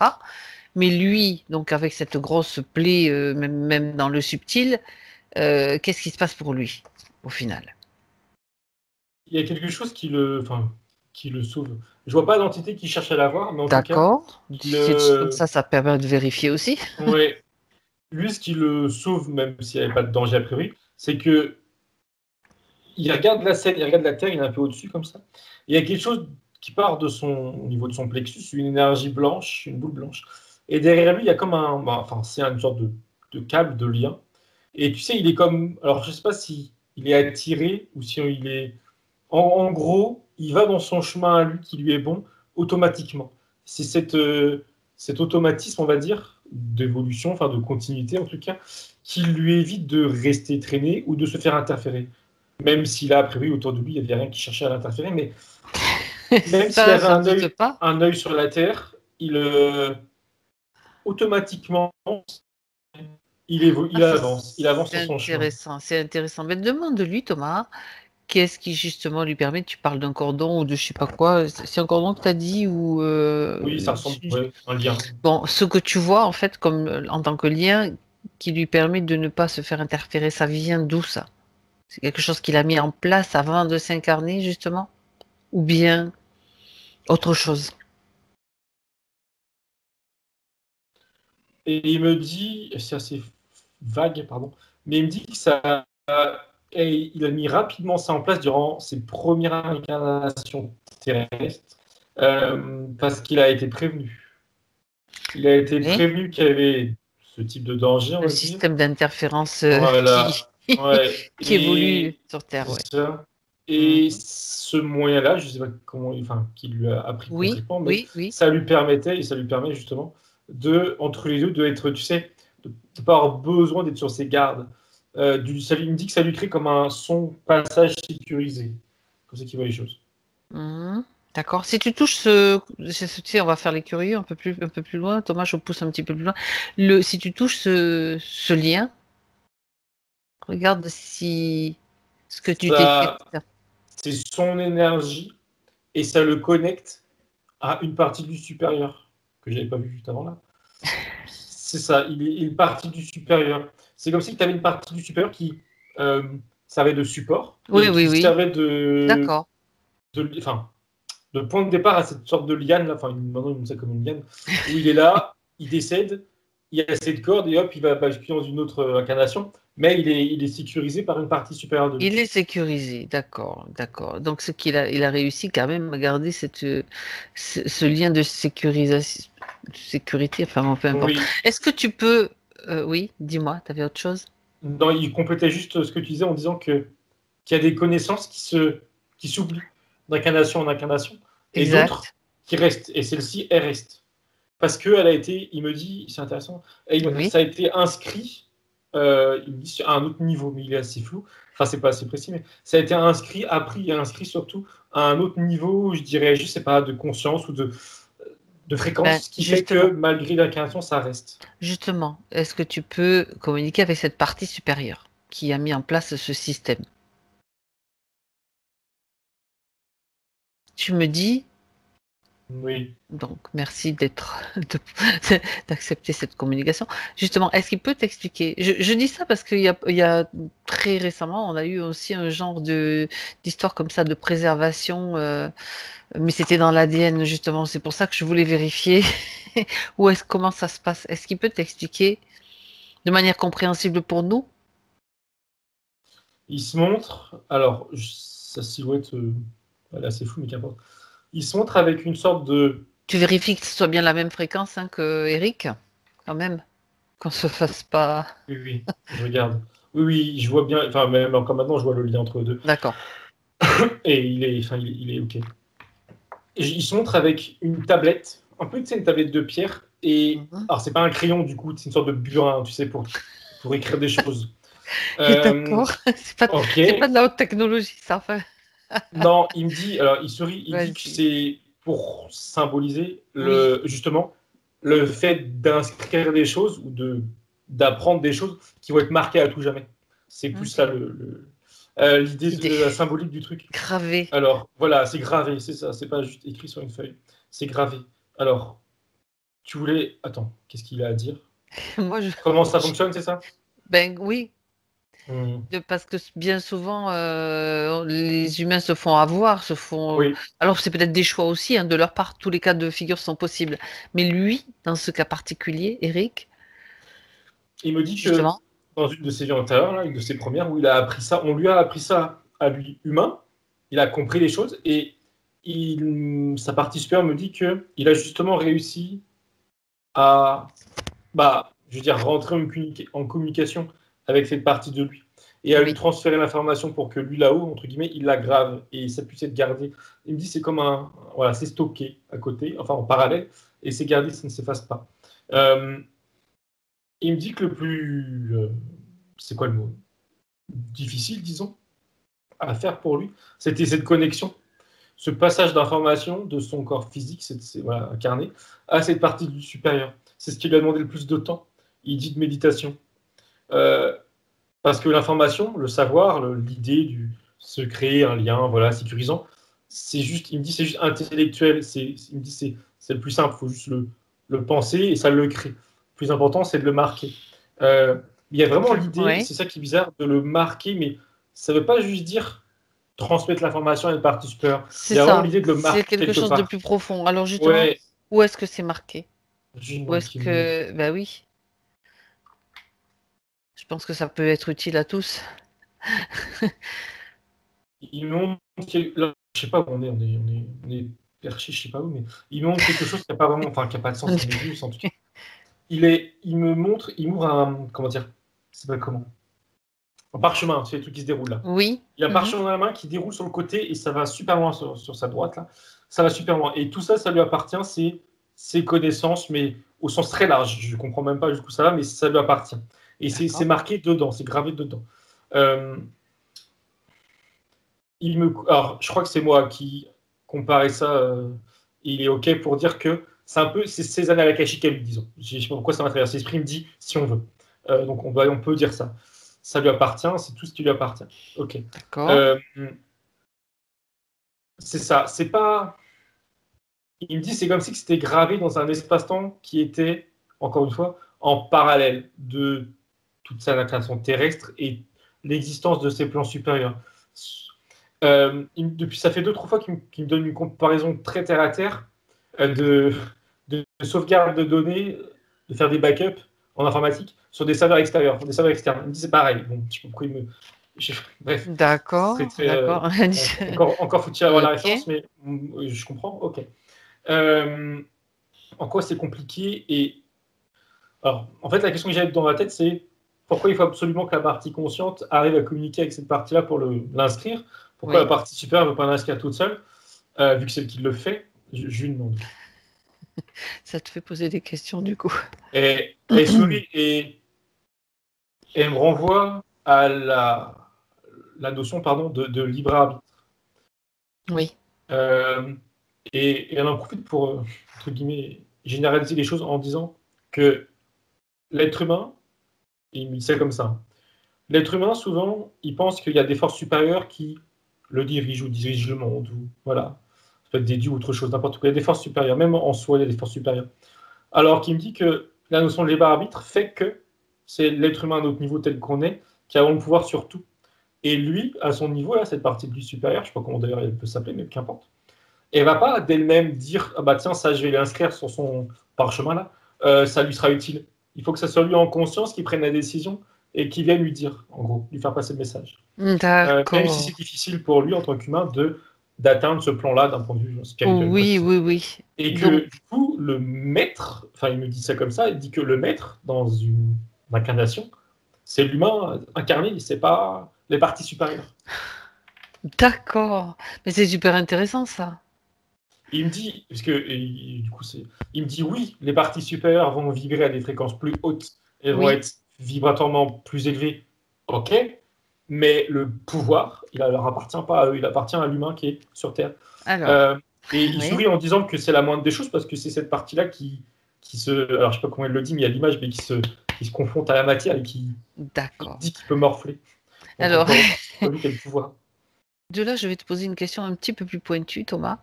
Mais lui, donc avec cette grosse plaie, même dans le subtil, qu'est-ce qui se passe pour lui, au final? Il y a quelque chose qui le sauve. Je vois pas d'entité qui cherche à l'avoir, mais en tout cas. D'accord. Comme ça permet de vérifier aussi. Oui. Lui, ce qui le sauve, même s'il n'y avait pas de danger a priori, c'est que il regarde la scène, il regarde la Terre, il est un peu au-dessus comme ça. Il y a quelque chose qui part au niveau de son plexus, une énergie blanche, une boule blanche. Et derrière lui, il y a comme c'est une sorte de câble, de lien. Et tu sais, il est comme, alors je sais pas si il est attiré ou si il est, en gros, il va dans son chemin à lui qui lui est bon automatiquement. C'est cet automatisme, on va dire, d'évolution, enfin de continuité en tout cas, qui lui évite de rester traîné ou de se faire interférer. Même s'il a priori autour de lui, il n'y avait rien qui cherchait à l'interférer, mais même s'il avait un œil sur la Terre, il automatiquement il avance sur son chemin. C'est intéressant. Mais demande-lui, Thomas, qu'est-ce qui justement lui permet, tu parles d'un cordon ou de je sais pas quoi, c'est un cordon que tu as dit ou oui, ça ressemble à un lien. Bon, ce que tu vois en fait comme en tant que lien qui lui permet de ne pas se faire interférer, ça vient d'où ça? C'est quelque chose qu'il a mis en place avant de s'incarner justement? Ou bien autre chose? Et il me dit, c'est assez vague, pardon, mais il me dit que ça, il a mis rapidement ça en place durant ses premières incarnations terrestres, parce qu'il a été prévenu. Il a été prévenu qu'il y avait ce type de danger. Le système d'interférence qui évolue sur Terre. Ça. Et ce moyen-là, je ne sais pas comment, qui lui a appris concrètement, mais ça lui permettait, et ça lui permet justement entre les deux, d'être, tu sais, de ne pas avoir besoin d'être sur ses gardes. Il me dit que ça lui crée comme un son passage sécurisé. Comme ça qu'il voit les choses. D'accord. Si tu touches tu sais, on va faire les curieux un peu plus loin. Thomas, je pousse un petit peu plus loin. Si tu touches ce lien, regarde si ce que tu détectes. C'est son énergie et ça le connecte à une partie du supérieur que j'avais pas vu juste avant là. C'est ça, il est une partie du supérieur. C'est comme si tu avais une partie du supérieur qui servait de support. Oui. Servait de. D'accord. De point de départ à cette sorte de liane là. Maintenant il montre ça comme une liane où il est là, il décède, il y a cette corde et hop, il va basculer dans une autre incarnation. mais il est sécurisé par une partie supérieure de lui. Il est sécurisé, d'accord, d'accord. Donc, il a réussi quand même à garder ce lien de sécurisation, de sécurité, enfin, bon, peu importe. Oui. Est-ce que tu peux, oui, dis-moi, tu avais autre chose? Non, il complétait juste ce que tu disais en disant qu'il y a des connaissances qui s'oublient d'incarnation en incarnation, et d'autres Exact. qui restent. Et celle-ci, elle reste. Parce qu'elle a été, il me dit, c'est intéressant, Oui. ça a été inscrit, il me dit, à un autre niveau, mais il est assez flou, enfin c'est pas assez précis, mais ça a été inscrit, appris et inscrit surtout à un autre niveau, je dirais, je sais pas, de conscience ou de Ben, fréquence, ce qui fait que justement, malgré l'incarnation, ça reste. justement, est-ce que tu peux communiquer avec cette partie supérieure qui a mis en place ce système? Tu me dis, Oui. donc merci d'accepter cette communication. Justement, est-ce qu'il peut t'expliquer? Je dis ça parce il y a très récemment, on a eu aussi un genre d'histoire comme ça de préservation, mais c'était dans l'ADN justement. C'est pour ça que je voulais vérifier comment ça se passe. Est-ce qu'il peut t'expliquer de manière compréhensible pour nous? Il se montre, alors, sa silhouette, elle est assez floue, mais qu'importe. Il se montre avec une sorte de... Tu vérifies que ce soit bien la même fréquence hein, que Eric, quand même, qu'on se fasse pas. Oui, oui, je regarde. Oui, oui, je vois bien, enfin, même encore maintenant, je vois le lien entre eux deux. D'accord. Et il est OK. Et il se montre avec une tablette, un peu, tu sais, une tablette de pierre. Et, Mhm. alors, c'est pas un crayon, du coup, c'est une sorte de burin, tu sais, pour écrire des choses. D'accord. OK. C'est pas de la haute technologie, ça. Enfin, Non, il me dit, alors, il sourit, il dit que vas-y. c'est pour symboliser, Oui. justement, le fait d'inscrire des choses ou d'apprendre des choses qui vont être marquées à tout jamais. C'est plus ça Ok. l'idée L'idée. de la symbolique du truc. Gravé. Alors, voilà, c'est gravé, c'est ça, c'est pas juste écrit sur une feuille, c'est gravé. Alors, tu voulais... Attends, qu'est-ce qu'il a à dire? Moi, Comment ça fonctionne, c'est ça? ben oui, Hmm. parce que bien souvent, les humains se font avoir, se font. Oui, Alors, c'est peut-être des choix aussi, hein, de leur part. Tous les cas de figure sont possibles. Mais lui, dans ce cas particulier, Eric, il me dit que justement, dans une de ses vies antérieures, là, une de ses premières, où il a appris ça, on lui a appris ça à lui, humain, il a compris les choses, et sa partie supérieure me dit qu'il a justement réussi à, bah, je veux dire, rentrer en communication avec cette partie de lui, et à lui oui. transférer l'information pour que lui, là-haut, entre guillemets, il la grave, et ça puisse être gardé. Il me dit c'est comme voilà, c'est stocké à côté, enfin en parallèle, et c'est gardé, ça ne s'efface pas. Euh, il me dit que le plus... c'est quoi le mot? Difficile, disons, à faire pour lui, c'était cette connexion, ce passage d'information de son corps physique, voilà, incarné, à cette partie du supérieur. C'est ce qui lui a demandé le plus de temps. Il dit de méditation. Euh, Parce que l'information, le savoir, l'idée du se créer un lien, voilà, sécurisant, c'est juste, il me dit, c'est juste intellectuel. Il me dit, c'est le plus simple. Il faut juste le penser et ça le crée. Le plus important, c'est de le marquer. Il y a vraiment l'idée, Oui, c'est ça qui est bizarre, de le marquer, mais ça ne veut pas juste dire transmettre l'information à une partie supérieure. Il c'est y a vraiment ça. l'idée de le C'est marquer quelque quelque chose de part. plus profond. Alors, justement, Ouais, où est-ce que c'est marqué? je Où demande est-ce qu'il me montre. que. Ben oui, je pense que ça peut être utile à tous. Il me montre, là, je sais pas où on est perché, je sais pas où, mais il me montre quelque chose qui n'a pas vraiment, enfin, qui n'a pas de On sens à est mes plus- yeux, en tout cas. Il me montre, il m'ouvre comment dire, c'est pas comment, un parchemin, c'est les trucs qui se déroulent là. Oui. Il y a un Mhm. parchemin dans la main qui déroule sur le côté et ça va super loin sur sa droite là. Ça va super loin. Et tout ça, ça lui appartient, c'est ses connaissances, mais au sens très large. Je comprends même pas jusqu'où ça va, mais ça lui appartient. Et c'est D'accord. marqué dedans, c'est gravé dedans. Euh, alors, je crois que c'est moi qui comparais ça. Il est OK pour dire que c'est un peu c'est ces années akashiques à lui, disons. Je ne sais pas pourquoi ça m'a traversé l'esprit, il me dit si on veut. Donc on peut dire ça. Ça lui appartient, c'est tout ce qui lui appartient. OK. D'accord. Euh, c'est ça. C'est pas. Il me dit c'est comme si c'était gravé dans un espace-temps qui était, encore une fois, en parallèle de toute sa création terrestre et l'existence de ses plans supérieurs. Depuis, ça fait 2 3 fois qu'il me donne une comparaison très terre à terre de sauvegarde de données, de faire des backups en informatique sur des serveurs extérieurs, des serveurs externes. Il me dit c'est pareil. Bon, je sais pas pourquoi bref, D'accord, c'est très, d'accord. encore faut-il avoir la Ok. référence, mais je comprends. Ok. Euh, en quoi c'est compliqué et alors, en fait, la question que j'ai dans ma tête, c'est pourquoi il faut absolument que la partie consciente arrive à communiquer avec cette partie-là pour l'inscrire. Pourquoi la Oui, partie supérieure ne veut pas l'inscrire toute seule, vu que c'est elle qui le fait. Je lui demande. ça te fait poser des questions du coup. Et elle sourit et elle me renvoie à la notion pardon, de libre arbitre. Oui, Euh, et elle en profite pour, entre guillemets, généraliser les choses en disant que l'être humain, il me dit ça comme ça, l'être humain, souvent, il pense qu'il y a des forces supérieures qui le dirigent ou dirigent le monde. Ou, voilà. Ça peut être des dieux ou autre chose, n'importe quoi. Il y a des forces supérieures. Même en soi, il y a des forces supérieures. Alors qu'il me dit que la notion de libre arbitre fait que c'est l'être humain à notre niveau tel qu'on est qui a le pouvoir sur tout. Et lui, à son niveau, là, cette partie de lui supérieure, je ne sais pas comment d'ailleurs elle peut s'appeler, mais qu'importe, elle ne va pas d'elle-même dire ah bah tiens, ça, je vais l'inscrire sur son parchemin là, ça lui sera utile. Il faut que ça soit lui en conscience qui prenne la décision et qui vienne lui dire, en gros, lui faire passer le message. Même si c'est d'accord. difficile pour lui en tant qu'humain d'atteindre ce plan-là d'un point de vue spirituel. Quoi. Oui, oui, oui. Et Donc, que du coup, le maître, enfin il me dit ça comme ça, il dit que le maître dans une incarnation, c'est l'humain incarné, c'est pas les parties supérieures. d'accord. Mais c'est super intéressant ça. Et il me dit, parce que du coup, il me dit oui, les parties supérieures vont vibrer à des fréquences plus hautes et vont Oui. être vibratoirement plus élevées. Ok, mais le pouvoir, il ne leur appartient pas à eux, il appartient à l'humain qui est sur Terre. Alors, Euh, et il oui. sourit en disant que c'est la moindre des choses parce que c'est cette partie-là qui se. Alors, je ne sais pas comment il le dit, mais il y a l'image, mais qui se confronte à la matière et qui D'accord. dit qu'il peut morfler. Donc, Alors, encore lui, quel pouvoir. de là, je vais te poser une question un petit peu plus pointue, Thomas.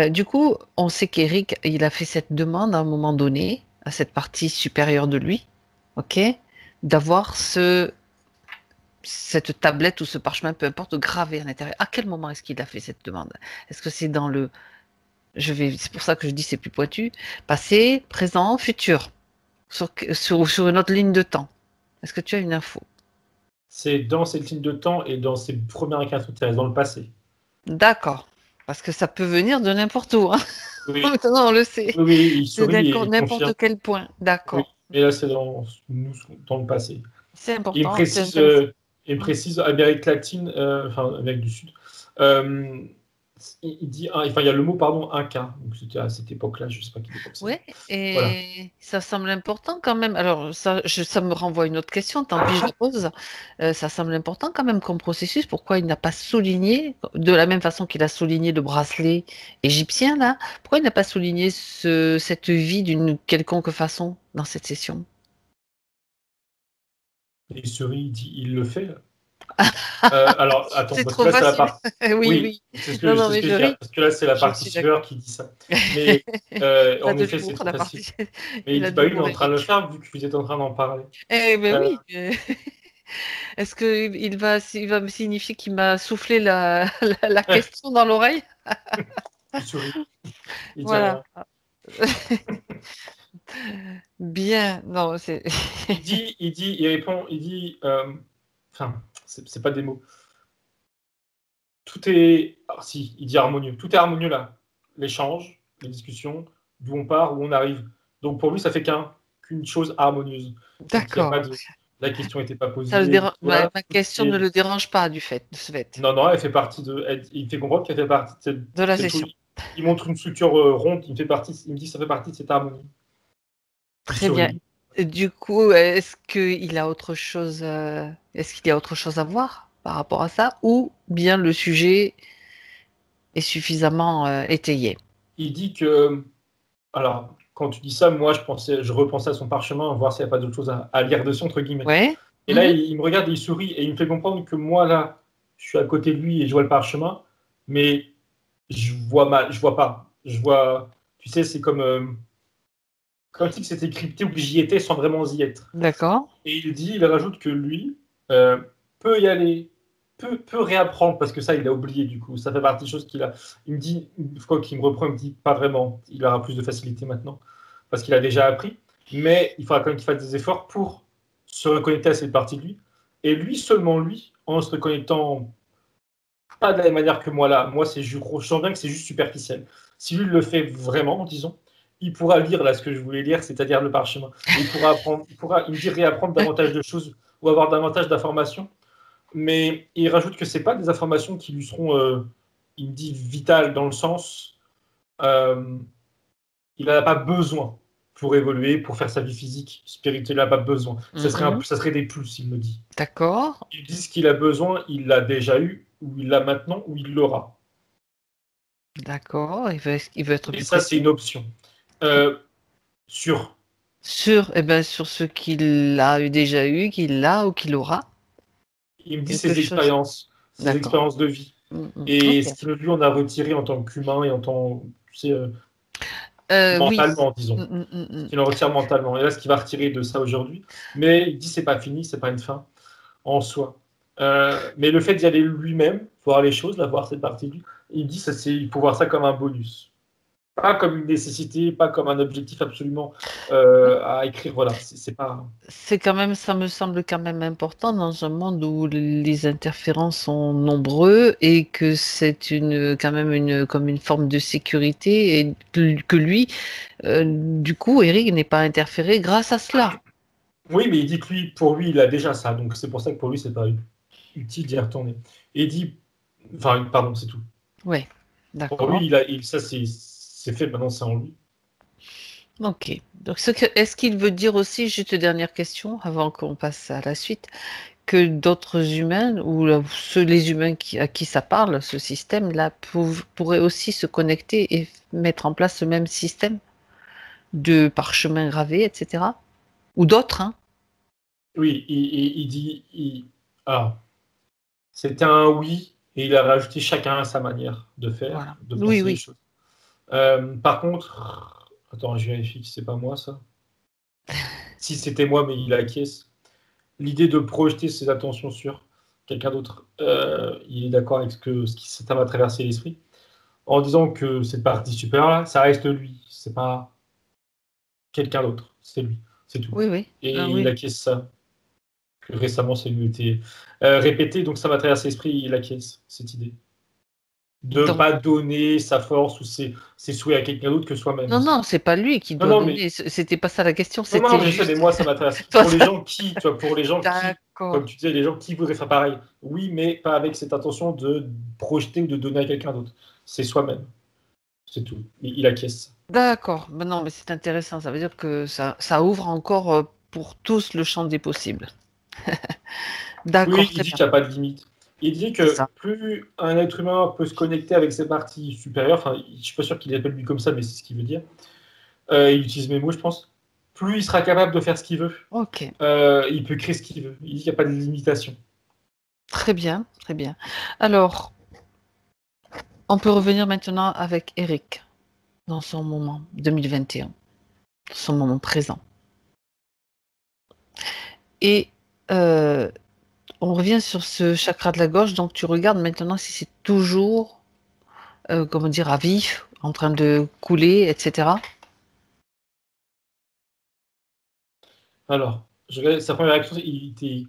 Du coup, on sait qu'Éric, il a fait cette demande à un moment donné, à cette partie supérieure de lui, ok, d'avoir cette tablette ou ce parchemin, peu importe, gravé à l'intérieur. À quel moment est-ce qu'il a fait cette demande? Est-ce que c'est dans le, c'est pour ça que je dis c'est plus pointu, passé, présent, futur, sur une autre ligne de temps. Est-ce que tu as une info? C'est dans cette ligne de temps et dans ses premières incarnations terrestres, dans le passé. D'accord. Parce que ça peut venir de n'importe où, hein. Oui, Maintenant, on le sait. oui, oui, il C'est sourit et il confirme. n'importe quel point. Oui, D'accord. mais là, c'est dans le passé. C'est Il me important, c'est précise, intéressant. Amérique latine, enfin Amérique du Sud. Euh, il dit, enfin, il y a le mot, pardon, Inca. Donc, c'était à cette époque-là, je ne sais pas quelle époque c'est. Ouais, Voilà. et ça semble important quand même. Alors, ça me renvoie à une autre question, tant pis, je la pose. Ça semble important quand même comme processus. Pourquoi il n'a pas souligné, de la même façon qu'il a souligné le bracelet égyptien, là, pourquoi il n'a pas souligné cette vie d'une quelconque façon dans cette session? Et il sourit, il dit, il le fait. Alors, attends, C'est parce que trop là, c'est la facile. partie. Oui, Oui, oui. c'est ce Non, que, non, c'est ce mais que je je dis, ris. parce que là, c'est la Je partie suis d'accord. supérieure qui dit ça. Mais Pas en de effet, c'est l'humour, trop la facile. partie. Mais il Il a dit, de bah oui, il est l'humour, en train de le Eric. faire vu que vous êtes en train d'en parler. Eh ben Euh, oui. Est-ce que il va me signifier qu'il m'a soufflé la question dans l'oreille? il sourit, il dit Voilà. rien. Bien. Non, c'est. Il répond, il dit, enfin, c'est pas des mots. Tout est, alors si, il dit harmonieux. Tout est harmonieux là. L'échange, les discussions, d'où on part, où on arrive. Donc pour lui, ça fait qu'une chose harmonieuse. Donc il y a pas D'accord. de, la question n'était pas Ça le posée. dérange. Voilà. Ma question ne le dérange pas du fait, de ce fait, Non, non, elle fait partie de. Il fait comprendre qu'elle fait partie de de la cette chose. session. Il montre une structure ronde. Il fait partie. Il me dit que ça fait partie de cette harmonie. Il Très bien. sourit. Du coup, est-ce qu'il a autre chose, est-ce qu'il y a autre chose à voir par rapport à ça, ou bien le sujet est suffisamment étayé? Il dit que alors, quand tu dis ça, moi, je repensais à son parchemin, voir s'il n'y a pas d'autre chose à lire dessus, entre guillemets. Ouais. Et là, Mhm. il me regarde et il sourit et il me fait comprendre que moi, là, je suis à côté de lui et je vois le parchemin, mais je vois pas. Je vois, tu sais, c'est comme si c'était crypté ou que j'y étais sans vraiment y être. D'accord. Et il rajoute que lui euh, peut y aller, peut réapprendre, parce que ça, il a oublié du coup. Ça fait partie des choses qu'il a. Il me dit, une fois qu'il me reprend, il me dit pas vraiment. Il aura plus de facilité maintenant, parce qu'il a déjà appris. mais il faudra quand même qu'il fasse des efforts pour se reconnecter à cette partie de lui. Et lui, seulement lui, en se reconnectant pas de la même manière que moi là, moi je sens bien que c'est juste superficiel. Si lui le fait vraiment, disons, il pourra lire là ce que je voulais lire, c'est-à-dire le parchemin. Et il pourra apprendre, il me dit réapprendre davantage de choses ou avoir davantage d'informations. Mais il rajoute que c'est pas des informations qui lui seront, il me dit, vitales dans le sens, euh, il n'en a pas besoin pour évoluer, pour faire sa vie physique, spirituelle, il n'a pas besoin. Ça serait des plus, il me dit. D'accord. Il dit ce qu'il a besoin, il l'a déjà eu, ou il l'a maintenant, ou il l'aura. D'accord. Il veut être Et plus ça, c'est précis. une option. Euh, sur, Sur ce qu'il a déjà eu, qu'il a ou qu'il aura. il me dit Quelque chose. ses D'accord. expériences de vie. Et Ok. ce que lui, on a retiré en tant qu'humain et en tant, tu sais, Oui. mentalement, disons. Mm. Il en retire mentalement. Et là, ce qu'il va retirer de ça aujourd'hui. Mais il dit c'est pas fini, c'est pas une fin en soi. Mais le fait d'y aller lui-même, voir les choses, voir cette partie de lui, il dit il faut voir ça comme un bonus. Pas comme une nécessité, pas comme un objectif absolument à écrire. Voilà, c'est pas. C'est quand même, ça me semble quand même important dans un monde où les interférences sont nombreux et que c'est quand même comme une forme de sécurité et que lui, du coup, Eric n'est pas interféré grâce à cela. Oui, mais il dit que lui, pour lui, il a déjà ça. Donc c'est pour ça que pour lui, c'est pas utile d'y retourner. Et il dit. Enfin, pardon, c'est tout. Oui, Pour d'accord. lui, ça, c'est fait, maintenant, c'est en lui. Ok. Donc, est-ce qu'il veut dire aussi, juste dernière question, avant qu'on passe à la suite, que d'autres humains, ou les humains à qui ça parle, ce système-là, pourraient aussi se connecter et mettre en place ce même système de parchemin gravé, etc. Ou d'autres, hein? Oui, il dit. Alors, c'était un oui, et il a rajouté chacun à sa manière de faire, Voilà. de Oui, penser les oui. choses. Par contre, attends, je vérifie que c'est pas moi ça. Si c'était moi, mais il acquiesce. L'idée de projeter ses attentions sur quelqu'un d'autre, il est d'accord avec ce qui ça m'a traversé l'esprit, en disant que cette partie supérieure là, ça reste lui, c'est pas quelqu'un d'autre, c'est lui, c'est tout. Oui, oui. Ah, Et il oui. acquiesce ça. Que récemment, ça lui a été répété, donc ça m'a traversé l'esprit, il acquiesce cette idée. De ne Donc, pas donner sa force ou ses souhaits à quelqu'un d'autre que soi-même. non, non, c'est pas lui qui Non, doit non, mais donner. C'était pas ça la question. non, non, C'était mais je sais, mais juste. moi, ça m'intéresse. Toi, Pour les gens qui, comme d'accord. tu disais, les gens qui voudraient faire pareil, oui, mais pas avec cette intention de projeter ou de donner à quelqu'un d'autre. C'est soi-même, c'est tout. Il acquiesce. D'accord. Ben non, mais c'est intéressant. Ça veut dire que ça ouvre encore pour tous le champ des possibles. Oui, D'accord, il très dit bien. qu'il n'y a pas de limite. Il dit C'est que ça. plus un être humain peut se connecter avec ses parties supérieures, enfin, je ne suis pas sûr qu'il l'appelle lui comme ça, mais c'est ce qu'il veut dire. Il utilise mes mots, je pense. Plus il sera capable de faire ce qu'il veut. Ok. Il peut créer ce qu'il veut. Il dit qu'il n'y a pas de limitation. Très bien, très bien. Alors, on peut revenir maintenant avec Eric dans son moment 2021, son moment présent. Et on revient sur ce chakra de la gorge. Donc, tu regardes maintenant si c'est toujours, comment dire, à vif, en train de couler, etc. Alors, sa première réaction, il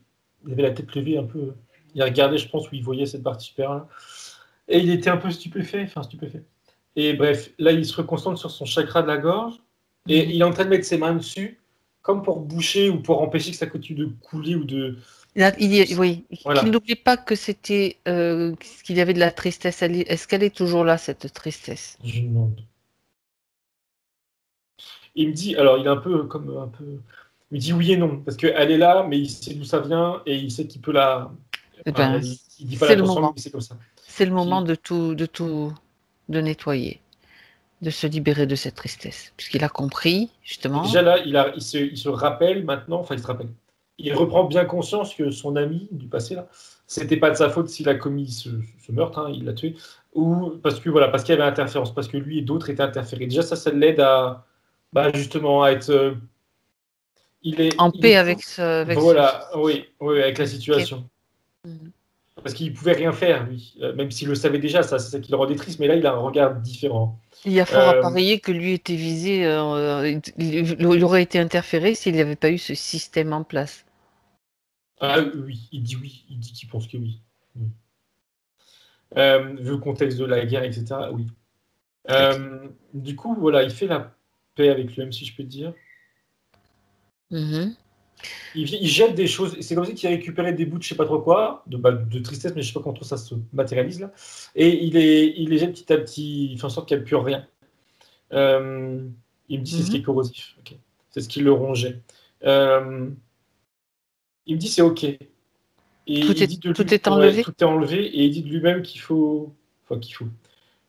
avait la tête levée un peu. Il regardait, je pense, où il voyait cette partie supérieure là. Et il était un peu stupéfait. Et bref, là, il se reconcentre sur son chakra de la gorge. Et Mhm. il est en train de mettre ses mains dessus, comme pour boucher ou pour empêcher que ça continue de couler ou de. Oui, qu'il Voilà. n'oublie pas que c'était, qu'il y avait de la tristesse. Est-ce qu'elle est toujours là, cette tristesse? Je lui demande. Il me dit, alors il est un peu comme un peu. Il me dit oui et non, parce qu'elle est là, mais il sait d'où ça vient et il sait qu'il peut la. Eh Enfin, ben, il dit pas c'est la le transformer, moment. mais c'est comme ça. C'est le moment Qui, de nettoyer, de se libérer de cette tristesse, puisqu'il a compris, justement. déjà là, il se rappelle maintenant, enfin il se rappelle. Il reprend bien conscience que son ami du passé, là, c'était pas de sa faute s'il a commis ce meurtre, hein, il l'a tué, ou parce que voilà, parce qu'il y avait interférence, parce que lui et d'autres étaient interférés. Déjà, ça l'aide à bah, justement à être. En Il est paix plus. avec ce. Voilà, oui, oui, avec la Ok. situation. Mhm. Parce qu'il pouvait rien faire, lui. Même s'il le savait déjà, ça, c'est ça qui le rendait triste, mais là, il a un regard différent. Il y a fort à parier que lui était visé, il aurait été interféré s'il n'y avait pas eu ce système en place. Ah oui, il dit qu'il pense que oui. Oui. Vu le contexte de la guerre, etc., oui. Très bien. Du coup, voilà, il fait la paix avec lui-même, si je peux te dire. Mhm. Il jette des choses, c'est comme ça qu'il a récupéré des bouts de je sais pas trop quoi, de tristesse, mais je sais pas comment ça se matérialise là. Et il les jette petit à petit, il fait en sorte qu'il n'y a plus rien. Il me dit c'est ce qui est corrosif, okay. C'est ce qui le rongeait. Il me dit c'est ok. Et il dit de lui, Tout est ouais, enlevé? tout est enlevé, et il dit de lui-même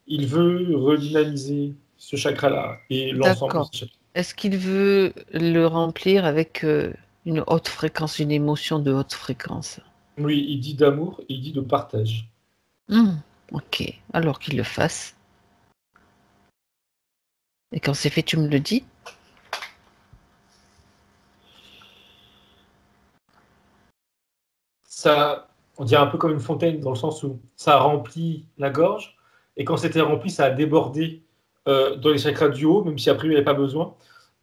il veut redynamiser ce chakra-là et l'ensemble de D'accord. ce chakra. Est-ce qu'il veut le remplir avec une haute fréquence, une émotion de haute fréquence? Oui, il dit d'amour et il dit de partage. Ok, alors qu'il le fasse. Et quand c'est fait, tu me le dis? Ça, on dirait un peu comme une fontaine dans le sens où ça remplit la gorge et quand c'était rempli, ça a débordé dans les chakras du haut, même si après il n'y avait pas besoin,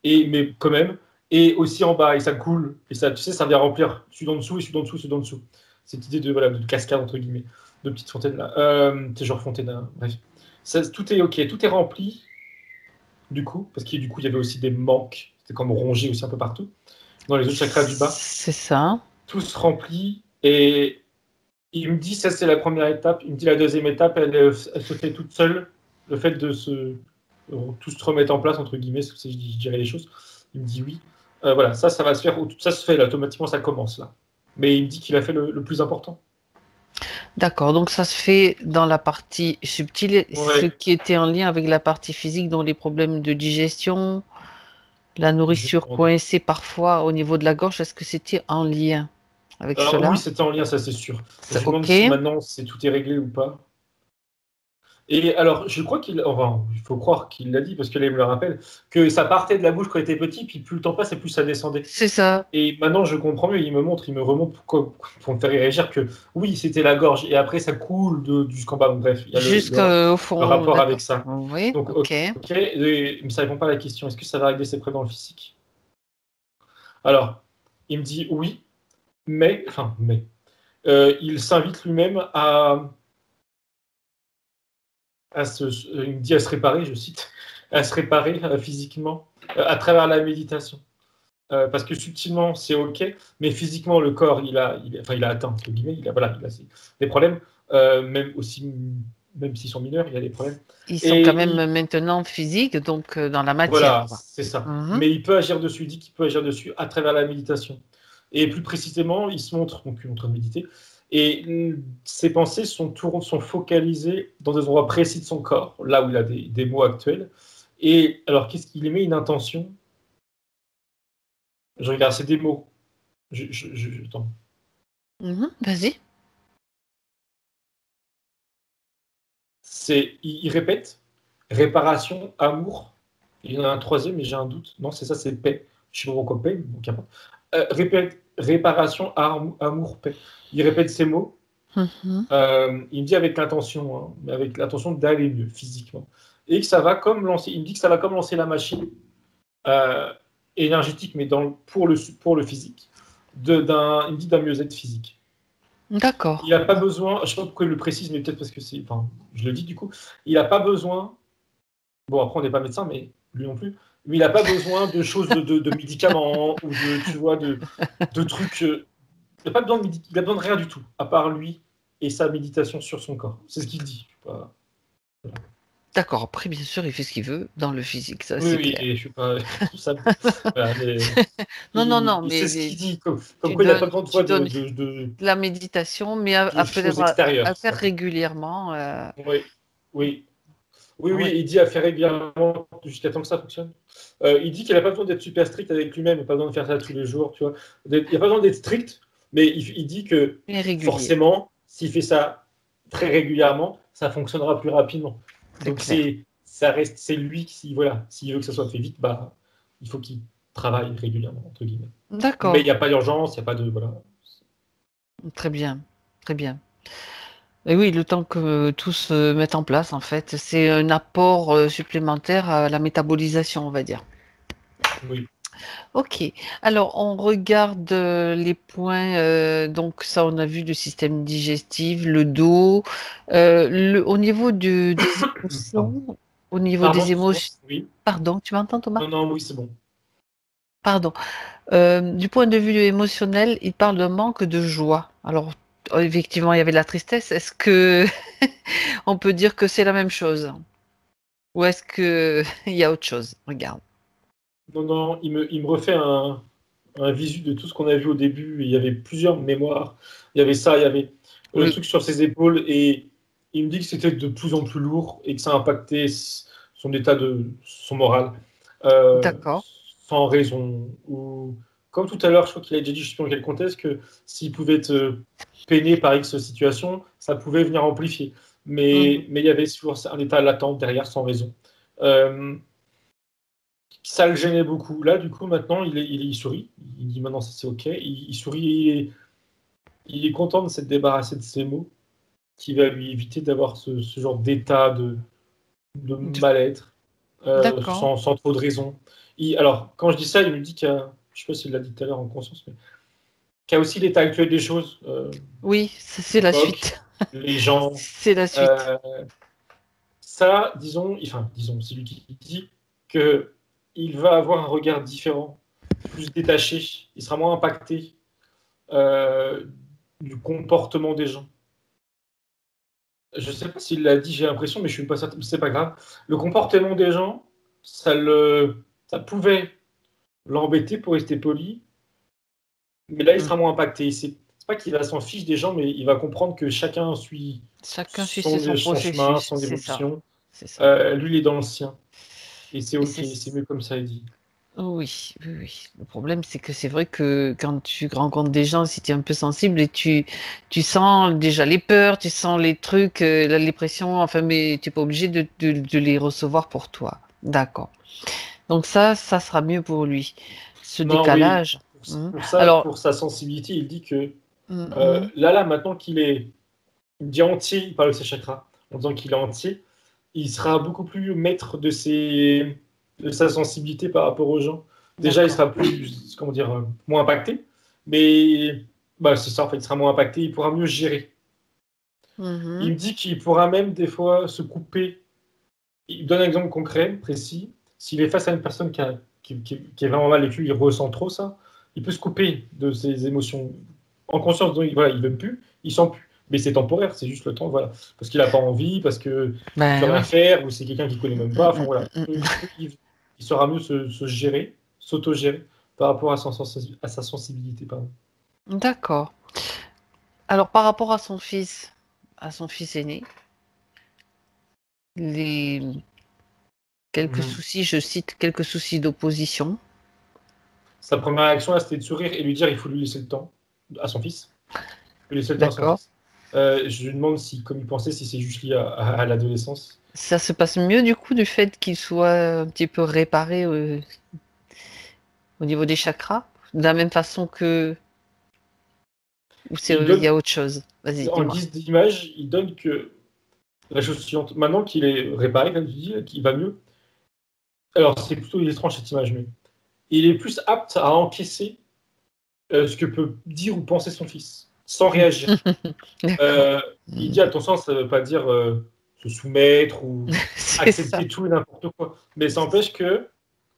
mais quand même, et aussi en bas et ça coule et ça, tu sais, ça vient remplir celui d'en dessous et celui d'en dessous, celui d'en dessous. Cette idée de voilà de cascade entre guillemets, de petite fontaine là, c'est genre fontaine, hein, bref. Ça, tout est ok, tout est rempli du coup parce qu'il du coup il y avait aussi des manques, c'était comme rongé aussi un peu partout dans les autres chakras du bas. C'est ça. Tout se remplit et il me dit ça c'est la première étape. Il me dit la deuxième étape, elle se fait toute seule. Le fait de tout se remettre en place entre guillemets, si je dirais les choses. Il me dit oui. Voilà, ça va se faire. Ça se fait là, automatiquement, ça commence là. Mais il me dit qu'il a fait le plus important. D'accord, donc ça se fait dans la partie subtile, ce Ouais, qui était en lien avec la partie physique, dont les problèmes de digestion, la nourriture exactement. coincée parfois au niveau de la gorge, est-ce que c'était en lien avec Alors oui, cela? c'était en lien, ça c'est sûr. Je me demande Ok, si maintenant tout est réglé ou pas. Et alors, je crois enfin, il faut croire qu'il l'a dit parce que là, il me le rappelle, que ça partait de la bouche quand il était petit, puis plus le temps passe et plus ça descendait. c'est ça. Et maintenant, je comprends mieux. Il me remonte pour me faire réagir que oui, c'était la gorge. Et après, ça coule jusqu'en bas. Donc, bref, il y a Jusqu'au le fond, rapport avec d'accord. ça. Oui, Donc, ok. ok. Mais ça répond pas à la question. Est-ce que ça va régler ses problèmes dans le physique? Alors, il me dit oui, mais, il s'invite lui-même il me dit à se réparer, je cite, à se réparer physiquement à travers la méditation. Parce que subtilement, c'est OK, mais physiquement, le corps, il a atteint, entre guillemets, il a des problèmes, même s'ils sont mineurs, il y a des problèmes. Ils sont quand Et même maintenant physiques, donc dans la matière, voilà, quoi. c'est ça. Mhm. Mais il peut agir dessus, il dit qu'il peut agir dessus à travers la méditation. Et plus précisément, il se montre, donc il est en train de méditer, et ses pensées sont focalisées dans des endroits précis de son corps, là où il a des mots actuels. Et alors, qu'est-ce qu'il émet une intention? Je regarde, c'est des mots. Attends. Vas-y. Il répète réparation, amour. Il y en a un troisième, mais j'ai un doute. Non, c'est ça, c'est paix. Je sais pas pourquoi paix, donc répète réparation, amour, paix. Il répète ces mots. Mhm. Il me dit avec l'intention, hein, mais avec l'intention d'aller mieux physiquement. Et que ça va comme lancer. Il me dit que ça va comme lancer la machine euh, énergétique, mais pour le physique. Il me dit d'un mieux-être physique. Il D'accord. n'a pas besoin, je ne sais pas pourquoi il le précise, mais peut-être parce que enfin, je le dis du coup, il n'a pas besoin, bon après on n'est pas médecin, mais lui non plus, mais il n'a pas besoin de choses, de médicaments ou tu vois, de trucs, il n'a pas besoin il a besoin de rien du tout, à part lui et sa méditation sur son corps. C'est ce qu'il dit. Voilà. D'accord. Après, bien sûr, il fait ce qu'il veut dans le physique, ça Oui, c'est oui, clair. et je suis pas responsable. Voilà, mais Non, non, non, c'est mais ce qu'il dit, comme tu quoi il n'a pas donnes, besoin de, tu toi, donnes de la méditation, mais de choses extérieures. à faire régulièrement. Oui, oui. Oui, oui, Ouais. il dit à faire régulièrement jusqu'à temps que ça fonctionne. Il dit qu'il n'a pas besoin d'être super strict avec lui-même, il n'a pas besoin de faire ça tous les jours, tu vois. Il n'y a pas besoin d'être strict, mais il dit que Il est régulier, forcément, s'il fait ça très régulièrement, ça fonctionnera plus rapidement. c'est Donc clair. c'est lui qui, voilà, s'il veut que ça soit fait vite, bah, il faut qu'il travaille régulièrement, entre guillemets. Mais il n'y D'accord. a pas d'urgence, il n'y a pas de, voilà. Très bien. Très bien. Et oui, le temps que tout se mette en place, en fait, c'est un apport supplémentaire à la métabolisation, on va dire. Oui. Ok, alors on regarde les points, donc ça on a vu le système digestif, le dos, au niveau des Pardon. émotions, au niveau Pardon, des excuse-moi. émotions, Oui. pardon, tu m'entends Thomas? Non, non, oui, c'est bon. Pardon. Du point de vue émotionnel, il parle d'un manque de joie. Alors effectivement, il y avait de la tristesse. Est-ce que on peut dire que c'est la même chose? Ou est-ce que il y a autre chose? Regarde. Non, non, il me refait un visu de tout ce qu'on a vu au début. Il y avait plusieurs mémoires. Il y avait ça, il y avait le Oui, truc sur ses épaules. Et il me dit que c'était de plus en plus lourd et que ça impactait son état de son moral. euh, d'accord. Sans raison. Ou, comme tout à l'heure, je crois qu'il a déjà dit, je ne sais plus dans quel contexte, que s'il pouvait être peiné par X situation, ça pouvait venir amplifier. Mhm. Mais il y avait toujours un état latent derrière sans raison. Euh, Ça le gênait beaucoup. Là, du coup, maintenant, il sourit. Il dit maintenant, ça c'est OK. Il sourit. Il est content de s'être débarrassé de ces mots qui va lui éviter d'avoir ce genre d'état de mal-être D'accord. sans trop de raison. Alors, quand je dis ça, il me dit qu'il y a, je ne sais pas s'il l'a dit tout à l'heure en conscience, mais qu'il y a aussi l'état actuel des choses, Oui, c'est la l'époque, suite. les gens. C'est la suite. euh, Ça, disons, c'est lui qui dit que il va avoir un regard différent, plus détaché. Il sera moins impacté euh, du comportement des gens. Je ne sais pas s'il l'a dit, j'ai l'impression, mais je suis pas certain, c'est pas grave. Le comportement des gens, ça pouvait l'embêter pour rester poli, mais là, il Mm. sera moins impacté. C'est pas qu'il va s'en fiche des gens, mais il va comprendre que chacun suit Chacun suit son son chemin, processus, son c'est ça. évolution. C'est ça. Lui, il est dans le sien. Et c'est Et OK, c'est c'est mieux comme ça, il dit. oui, oui, oui. Le problème, c'est que c'est vrai que quand tu rencontres des gens, si tu es un peu sensible et tu sens déjà les peurs, tu sens les trucs, les pressions, enfin, mais tu n'es pas obligé de les recevoir pour toi. D'accord. Donc ça sera mieux pour lui. Ce Non, oui, décalage. Mhm. pour ça, Alors, pour sa sensibilité, il dit que mhm, là, maintenant il dit entier, il parle de ses chakras, en disant qu'il est entier, il sera beaucoup plus maître de sa sensibilité par rapport aux gens. Déjà, il d'accord. sera plus, comment dire, moins impacté, mais bah, c'est ça, en fait, il sera moins impacté, il pourra mieux gérer. Il Mhm, me dit qu'il pourra même des fois se couper. Il donne un exemple concret, précis. S'il est face à une personne qui est vraiment mal et qu'il ressent trop ça, il peut se couper de ses émotions en conscience. Donc, voilà, il veut plus, il sent plus. Mais c'est temporaire, c'est juste le temps, voilà. Parce qu'il n'a pas envie, parce qu'il ne peut ben rien oui. faire, ou c'est quelqu'un qu'il ne connaît même pas. Enfin Mm, voilà, mm, mm, il saura mieux se gérer, s'auto-gérer par rapport à sa sensibilité. Pardon. mm. D'accord. Alors, par rapport à son fils aîné, les quelques Mhm. soucis, je cite quelques soucis d'opposition. Sa première réaction, là, c'était de sourire et lui dire il faut lui laisser le temps à son fils. Il lui laisser le temps à son D'accord. fils. Je lui demande si, comme il pensait, si c'est juste lié à l'adolescence. Ça se passe mieux du coup du fait qu'il soit un petit peu réparé au niveau des chakras, de la même façon que ou c'est Il il y donne, a autre chose. Vas-y, en dis-moi. guise d'image, il donne que la chose suivante. Maintenant qu'il est réparé, comme tu dis, qu'il va mieux, alors c'est plutôt étrange cette image, mais il est plus apte à encaisser ce que peut dire ou penser son fils, sans réagir. D'accord. Euh, il dit attention, ça ne veut pas dire se soumettre ou C'est ça. accepter tout et n'importe quoi. Mais ça C'est ça. empêche que,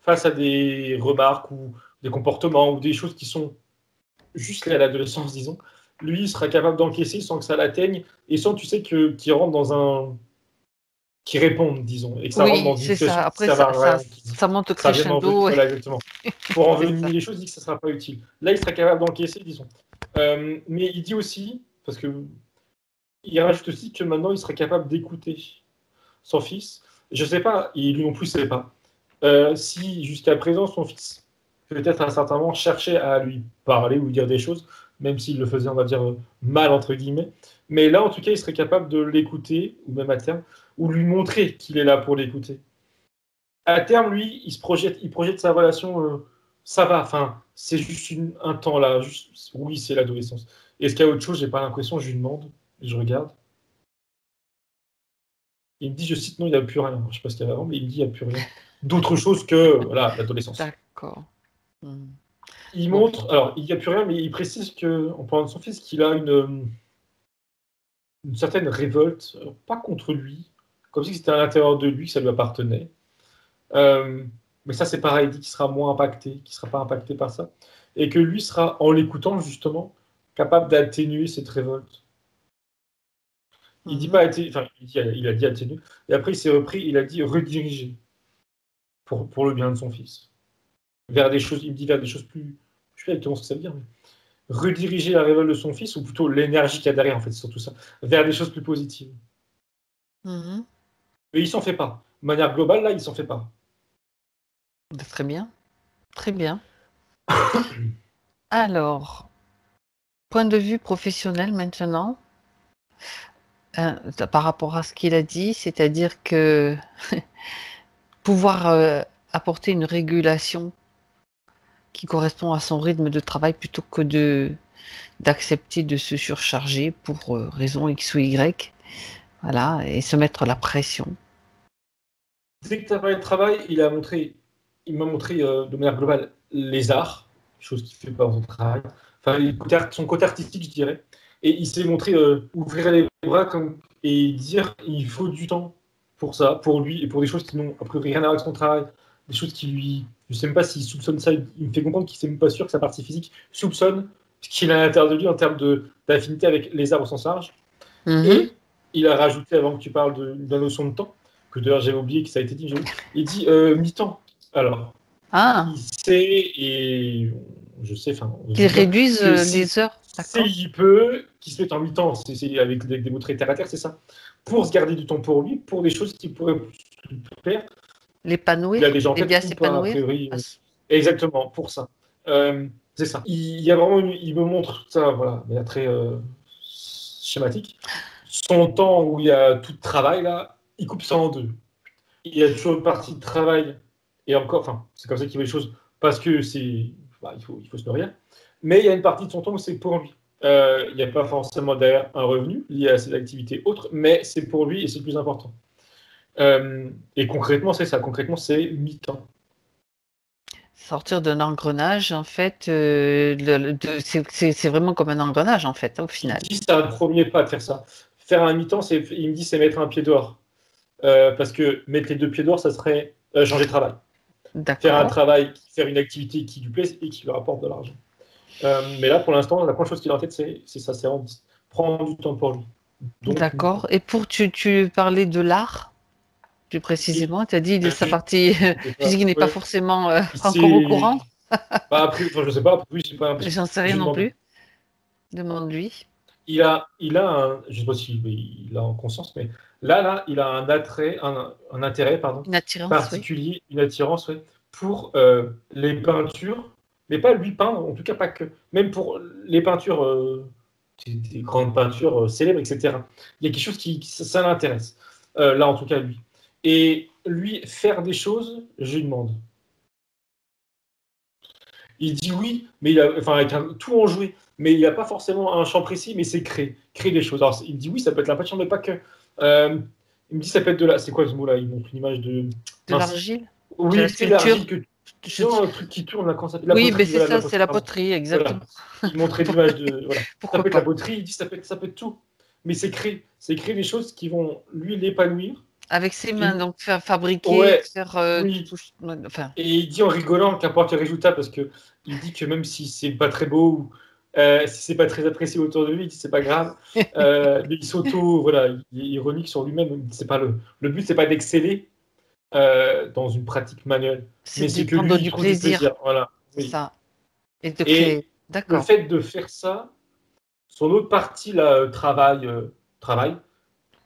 face à des remarques ou des comportements ou des choses qui sont juste à l'adolescence, disons, lui, il sera capable d'encaisser sans que ça l'atteigne et sans, tu sais, qu'il rentre dans un. Qui répondent, disons, et que ça rentre Oui, dans une c'est situation ça. qui Après, sert à rien, ça monte que ça vienne crescendo. voilà, exactement. Pour C'est envenimer ça. les choses, il dit que ça ne sera pas utile. Là, il sera capable d'encaisser, disons. Mais il dit aussi, parce que il rajoute aussi que maintenant, il serait capable d'écouter son fils. Je ne sais pas, et lui non plus ne sait pas, si jusqu'à présent, son fils, peut-être à un certain moment, cherchait à lui parler ou lui dire des choses, même s'il le faisait, on va dire, mal, entre guillemets. Mais là, en tout cas, il serait capable de l'écouter, ou même à terme, ou lui montrer qu'il est là pour l'écouter. À terme, lui, il projette sa relation, ça va, enfin, c'est juste un temps là, juste, oui, c'est l'adolescence. Est-ce qu'il y a autre chose? J'ai pas l'impression, je lui demande. Je regarde. Il me dit, je cite, non, il n'y a plus rien. Je ne sais pas ce qu'il y avait avant, mais il me dit, il n'y a plus rien. D'autre chose que voilà, l'adolescence. D'accord. Hmm. Il Bon. montre, alors il n'y a plus rien, mais il précise que, en parlant de son fils, qu'il a une certaine révolte, pas contre lui, comme si c'était à l'intérieur de lui que ça lui appartenait. Mais ça, c'est pareil, il dit qu'il sera moins impacté, qu'il ne sera pas impacté par ça, et que lui sera, en l'écoutant justement, capable d'atténuer cette révolte. Il dit pas enfin, il a dit atténuer, et après il s'est repris, il a dit rediriger pour le bien de son fils. Vers des choses, il me dit vers des choses plus. Je sais pas exactement ce que ça veut dire, mais rediriger la révolte de son fils, ou plutôt l'énergie qu'il y a derrière, en fait, c'est surtout ça, vers des choses plus positives. Mhm. Mais il s'en fait pas. De manière globale, là, il s'en fait pas. Très bien. Très bien. Alors, point de vue professionnel maintenant, par rapport à ce qu'il a dit, c'est-à-dire que pouvoir apporter une régulation qui correspond à son rythme de travail plutôt que d'accepter de se surcharger pour raison X ou Y, voilà, et se mettre la pression. Dès que tu as parlé de travail, il m'a montré de manière globale les arts, chose qu'il ne fait pas dans son travail, enfin son côté artistique, je dirais. Et il s'est montré ouvrir les bras et dire il faut du temps pour ça, pour lui, et pour des choses qui n'ont a priori rien à voir avec son travail, des choses qui lui. Je ne sais même pas s'il soupçonne ça, il me fait comprendre qu'il ne même pas sûr que sa partie physique soupçonne ce qu'il a à l'intérieur de lui en termes d'affinité avec les arts au sens large. Mhm. Et il a rajouté, avant que tu parles de la notion de temps, que d'ailleurs j'avais oublié que ça a été dit, il dit mi-temps. Alors, Ah, il sait, et je sais, enfin, qu'ils réduisent que les heures, d'accord. il peut, qu'il se mette en mi-temps, c'est avec des mots très terre à terre, c'est ça, pour se garder du temps pour lui, pour des choses qui pourraient faire. Il a L'épanouir, déjà en l'aider à tête ou pas, a s'épanouir. priori. Exactement, pour ça. C'est ça. Il y a vraiment il me montre ça, voilà, de manière très schématique. Son temps où il y a tout de travail, là, il coupe ça en deux. Il y a toujours une partie de travail, et encore, enfin, c'est comme ça qu'il voit les choses, parce que il faut se nourrir. Mais il y a une partie de son temps où c'est pour lui. Il n'y a pas forcément derrière un revenu lié à ses activités autres, mais c'est pour lui et c'est le plus important. Et concrètement, c'est ça. Concrètement, c'est mi-temps. Sortir d'un engrenage, en fait, c'est vraiment comme un engrenage, en fait, au Il final. dit c'est un premier pas de faire ça. Faire un mi-temps, il me dit c'est mettre un pied dehors. Parce que mettre les deux pieds dehors, ça serait changer de travail. Faire un D'accord. travail, faire une activité qui lui plaise et qui lui rapporte de l'argent. Mais là, pour l'instant, la première chose qu'il a en tête, c'est ça, c'est prendre du temps pour lui. Donc, D'accord. Et tu parlais de l'art, plus et, précisément, tu as dit sa je partie sais pas, physique n'est pas ouais, forcément encore au c'est courant. pas appris, enfin, je sais pas, oui, c'est pas, J'en sais rien je non demande. plus. Demande-lui. Il a je sais pas s'il a en conscience, mais là, il a un attrait, un intérêt, pardon, Une attirance, oui. particulier, une attirance, ouais, pour les peintures, mais pas lui peindre, en tout cas pas que, même pour les peintures, des grandes peintures célèbres, etc. Il y a quelque chose ça l'intéresse, là en tout cas lui. Et lui, faire des choses, je lui demande. Il dit oui, mais enfin, avec tout en jouer, mais il n'y a pas forcément un champ précis, mais c'est créer des choses. Alors, il me dit oui, ça peut être la peinture, mais pas que. Euh, il me dit ça peut être de la. C'est quoi ce mot-là? Il montre une image de. De Mince. l'argile, de la Oui, c'est sculpture. l'argile que. Je- Non, un truc qui tourne, là, quand ça s'appelle la Oui, ben poterie, c'est voilà, de la ça, c'est poterie, la pardon. poterie, Voilà. exactement. Il montrait l'image de. Voilà. Ça Pourquoi peut être la pas? poterie, il dit ça peut être tout. Mais c'est créer. C'est créer des choses qui vont lui l'épanouir. Avec ses mains, Et, donc faire fabriquer, ouais, faire oui. enfin, Et il dit en rigolant qu'importe le résultat, parce que il dit que même si c'est pas très beau ou si c'est pas très apprécié autour de lui, il dit c'est pas grave. Mais il voilà, il est ironique sur lui-même. C'est pas le but, c'est pas d'exceller dans une pratique manuelle, c'est mais de c'est que prendre lui, il du trouve du plaisir, plaisir. Voilà, c'est oui. ça, et de créer. Et le D'accord. fait de faire ça, son autre partie là, travail,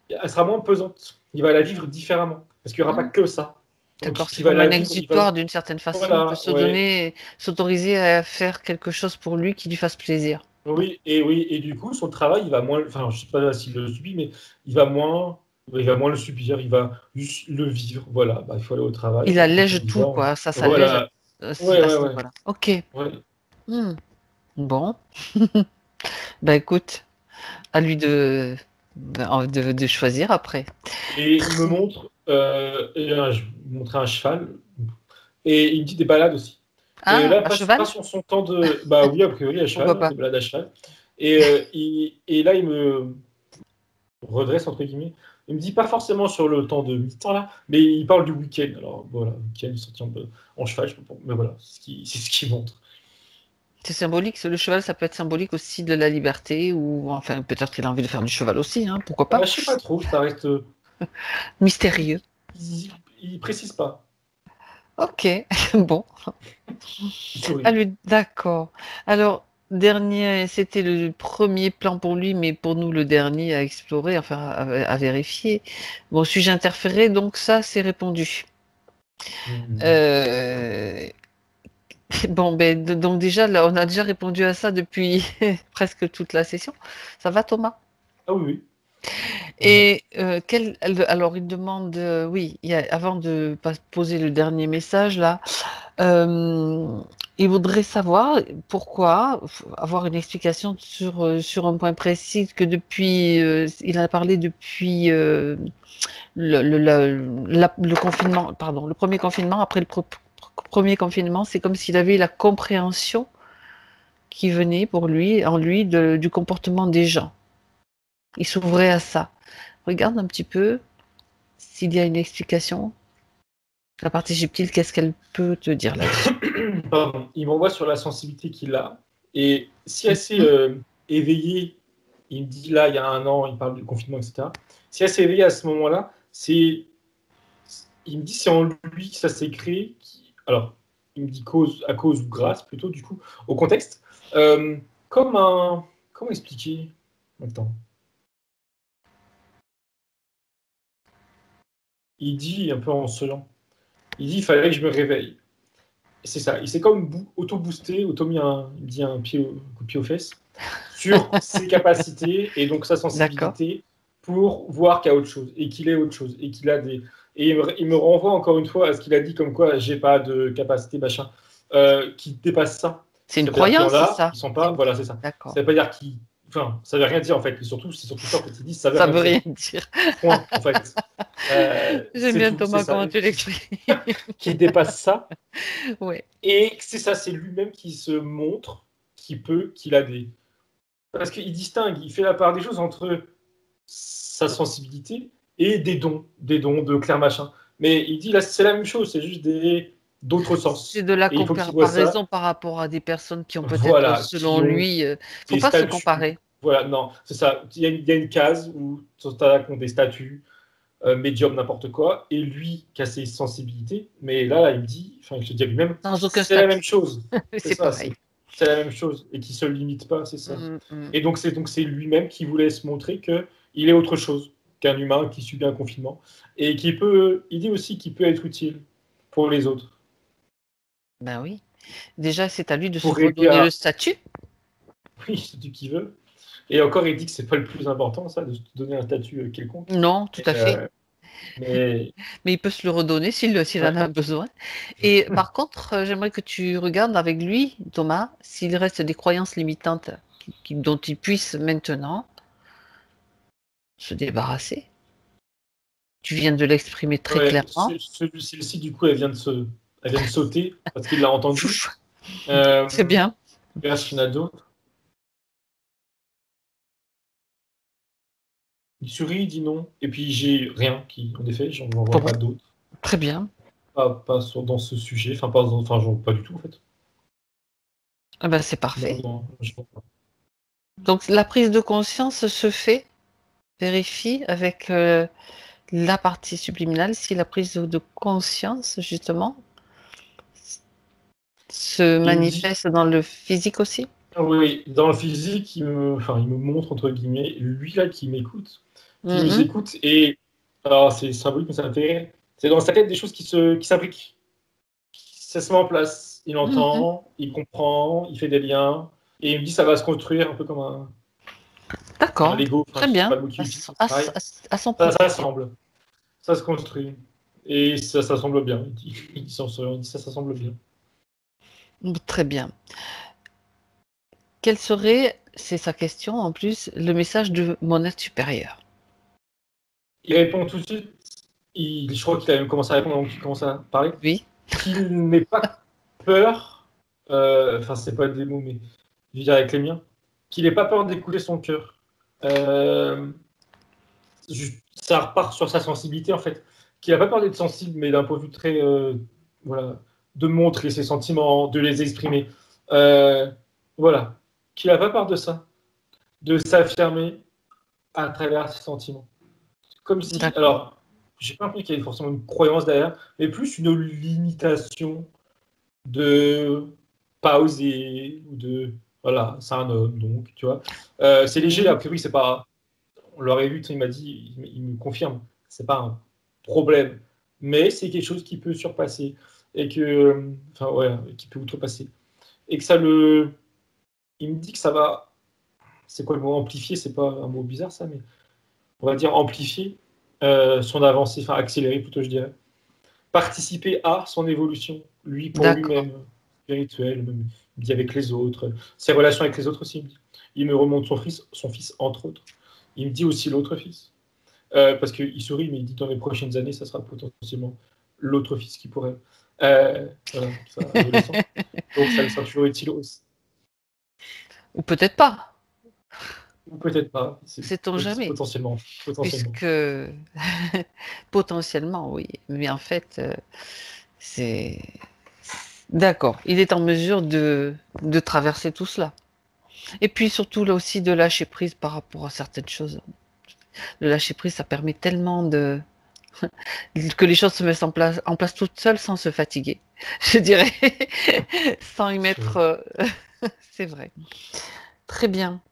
elle sera moins pesante. Il va la vivre différemment, parce qu'il n'y aura pas Hmm. que ça. D'accord, Donc c'est il va comme la un vivre, il va exutoire d'une certaine façon. On peut voilà, se ouais. donner, s'autoriser à faire quelque chose pour lui qui lui fasse plaisir. Oui, et du coup, son travail, il va moins, enfin, je sais pas s'il le subit, mais il va moins le subir, il va juste le vivre. Voilà, bah, il faut aller au travail, Il bah, quand on allège y tout, va, quoi. Ça s'allège voilà. Ouais, à ouais, ce ouais, niveau-là. Ok. ouais. Hmm. Bon. Ben écoute, À lui de choisir après. Et il me montre, je lui montrais un cheval, et il me dit des balades aussi. Et Ah, là, à pas cheval? sur son temps de. Bah oui, a priori, à cheval, Pourquoi hein, pas? des balades à cheval. Et là, il me redresse, entre guillemets. Il me dit pas forcément sur le temps de mi-temps, là, mais il parle du week-end. Alors, voilà, le week-end, il sortit un peu en cheval, je sais pas, mais voilà, c'est ce qu'il montre. C'est symbolique. Le cheval, ça peut être symbolique aussi de la liberté, ou enfin, peut-être qu'il a envie de faire du cheval aussi, hein, pourquoi pas? Je sais pas trop, ça reste. Mystérieux. Il précise pas. Ok, bon. Il sourit. Ah, lui, d'accord. Alors, dernier, c'était le premier plan pour lui, mais pour nous, le dernier à explorer, enfin, à vérifier. Bon, suis-je interféré? Donc, ça, c'est répondu. Mhm. Euh, Bon, ben, donc déjà, là, on a déjà répondu à ça depuis presque toute la session. Ça va, Thomas? Ah oui, oui. Voilà. Et alors, il demande, oui, avant de poser le dernier message, là, euh, il voudrait savoir pourquoi, avoir une explication sur un point précis, que depuis, il a parlé depuis le confinement, pardon, le premier confinement, après le premier confinement, c'est comme s'il avait la compréhension qui venait pour lui, en lui, du comportement des gens. Il s'ouvrait à ça. Regarde un petit peu s'il y a une explication. La partie subtile, qu'est-ce qu'elle peut te dire là-dessus? Pardon. Il m'envoie sur la sensibilité qu'il a. Et si assez Mhm. éveillé, il me dit là, il y a un an, il parle du confinement, etc. Si assez éveillé à ce moment-là, il me dit c'est en lui que ça s'est créé. Alors, il me dit à cause ou grâce plutôt, du coup, au contexte. Euh, comme un. Comment expliquer? Attends. Il dit, un peu en souriant, il dit il fallait que je me réveille. C'est ça, il s'est comme auto-boosté, il me dit un coup de pied aux fesses, sur ses capacités et donc sa D'accord. sensibilité pour voir qu'il y a autre chose et qu'il est autre chose et qu'il a des. Et il me renvoie encore une fois à ce qu'il a dit comme quoi j'ai pas de capacité, machin, qui dépasse ça. C'est une C'est-à-dire qu'il y en croyance, a ça. qui sont pas. Voilà, c'est ça. D'accord. Ça veut pas dire qu'il. Enfin, ça veut rien dire en fait. Et surtout, c'est surtout ça en fait. Il dit ça veut Ça rien veut dire. rien dire. Point, en fait. J'aime C'est bien tout, c'est Thomas, ça. comment tu l'expliques. Qui dépasse ça. Ouais. Et c'est ça, c'est lui-même qui se montre, qu'il a des. Parce qu'il distingue, il fait la part des choses entre sa sensibilité et des dons de clair machin. Mais il dit là, c'est la même chose, c'est juste d'autres C'est sens. de la Et il faut qu'il voit ça, comparaison par rapport à des personnes qui ont peut-être, voilà, selon qui ont lui, faut des pas se statuts. comparer. Voilà, non, c'est ça. Il y a une case où t'as qui ont des statuts, médium, n'importe quoi, et lui qui a ses sensibilités. Mais là, il me dit, enfin, je te dis à lui-même, Sans aucun c'est la même statut. chose. C'est C'est ça, pareil. c'est la même chose, et qui se limite pas, c'est ça. Mm, mm. Et donc c'est lui-même qui voulait se montrer que il est autre chose qu'un humain qui subit un confinement et il dit aussi qu'il peut être utile pour les autres, Ben oui. Déjà, c'est à lui de se pour aider redonner le à, statut. oui, c'est du qui veut. Et encore, il dit que c'est pas le plus important, ça, de se donner un statut quelconque. Non, tout à fait. Euh, mais Mais il peut se le redonner s'il en ouais. a besoin. Et par contre, j'aimerais que tu regardes avec lui, Thomas, s'il reste des croyances limitantes dont il puisse maintenant se débarrasser. Tu viens de l'exprimer très Ouais, clairement. celle-ci, du coup, elle vient de sauter parce qu'il l'a entendu. Chouf, c'est Euh, bien. Est-ce qu'il y en a d'autres? Il sourit, il dit non. Et puis j'ai rien en effet, j'en vois Bon, pas d'autres. très bien. Dans ce sujet, pas du tout en fait. Ah ben, c'est Non, parfait. non, je vois pas. Donc la prise de conscience se fait, vérifie avec la partie subliminale si la prise de conscience, justement, se Il me dit, manifeste dans le physique aussi. ah oui, dans le physique, il me montre entre guillemets, lui là qui nous Mhm, écoute, et alors c'est symbolique, mais ça me fait rire. C'est dans sa tête des choses qui s'imbriquent. Ça se met en place. Il mhm. entend, il comprend, il fait des liens, et il me dit ça va se construire un peu comme un D'accord, Lego, enfin très je sais pas bien, le mot qu'il utilise, à, c'est pareil. à son Ça propre rythme. s'assemble, ça se construit. Et ça semble bien. Il dit ça semble bien. Très bien. Quelle serait c'est sa question en plus, le message de mon être supérieur. Il répond tout de suite. Je crois qu'il a même commencé à répondre avant qu'il commence à parler. Oui. Qu'il n'ait pas peur. Enfin, c'est pas des mots, mais je veux dire avec les miens. Qu'il n'ait pas peur d'écouter son cœur. Ça repart sur sa sensibilité en fait. Qu'il n'a pas peur d'être sensible, mais d'un point de vue très. Voilà. De montrer ses sentiments, de les exprimer. Voilà. Qu'il n'a pas peur de ça. De s'affirmer à travers ses sentiments. Comme si. D'accord. Alors, j'ai pas l'impression qu'il y ait forcément une croyance derrière, mais plus une limitation de pas oser ou de. Voilà, c'est un homme, donc, tu vois. C'est léger, a priori, c'est pas. On l'aurait vu, il m'a dit, il me confirme, c'est pas un problème, mais c'est quelque chose qui peut surpasser et que. Enfin, ouais, qui peut outrepasser. Et que ça le. Il me dit que ça va. C'est quoi le mot amplifier? C'est pas un mot bizarre, ça, mais on va dire amplifier son avancée, enfin accélérer plutôt, je dirais. Participer à son évolution, lui pour D'accord. lui-même, spirituel, même, il me dit avec les autres, ses relations avec les autres aussi. Il me remonte son fils entre autres. Il me dit aussi l'autre fils. Parce qu'il sourit, mais il dit dans les prochaines années, ça sera potentiellement l'autre fils qui pourrait. Voilà, ça, adolescent. Donc ça le sera toujours utile aussi. Ou peut-être pas. Ou peut-être pas. Sait-on jamais. Potentiellement. Puisque potentiellement, oui. Mais en fait, c'est. D'accord. Il est en mesure de traverser tout cela. Et puis surtout, là aussi, de lâcher prise par rapport à certaines choses. Le lâcher prise, ça permet tellement de que les choses se mettent en place toutes seules sans se fatiguer, je dirais, sans y mettre. C'est vrai. Très bien.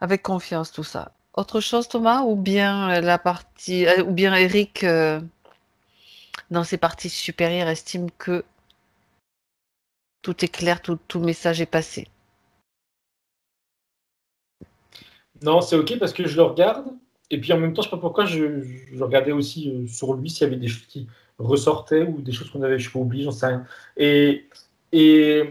Avec confiance, tout ça. Autre chose, Thomas, ou bien la partie, ou bien Eric, dans ses parties supérieures, estime que tout est clair, tout message est passé. Non, c'est ok parce que je le regarde. Et puis en même temps, je sais pas pourquoi, je regardais aussi sur lui s'il y avait des choses qui ressortaient ou des choses qu'on avait, je sais pas, oubliées, j'en sais rien. Et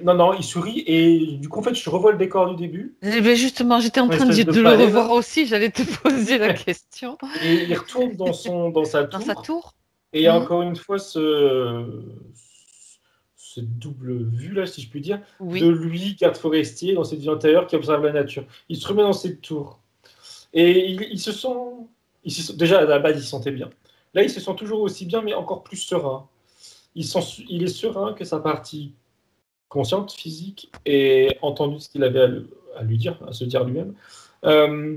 non, non, il sourit. Et du coup, en fait, je revois le décor du début, Eh bien, justement, j'étais en une train espèce de de le palais là. revoir aussi, j'allais te poser la question. Et il retourne dans sa Dans sa tour. tour? Et il y a Hmm. encore une fois cette double vue là, si je puis dire, de Oui, lui, garde forestier, dans cette vie antérieure qui observe la nature. Il se remet dans cette tour. Et ils se sont. Déjà, à la base, ils se sentaient bien. Là, ils se sent toujours aussi bien, mais encore plus serein. Il est serein que sa partie consciente, physique, ait entendu ce qu'il avait à lui dire, à se dire lui-même. Euh,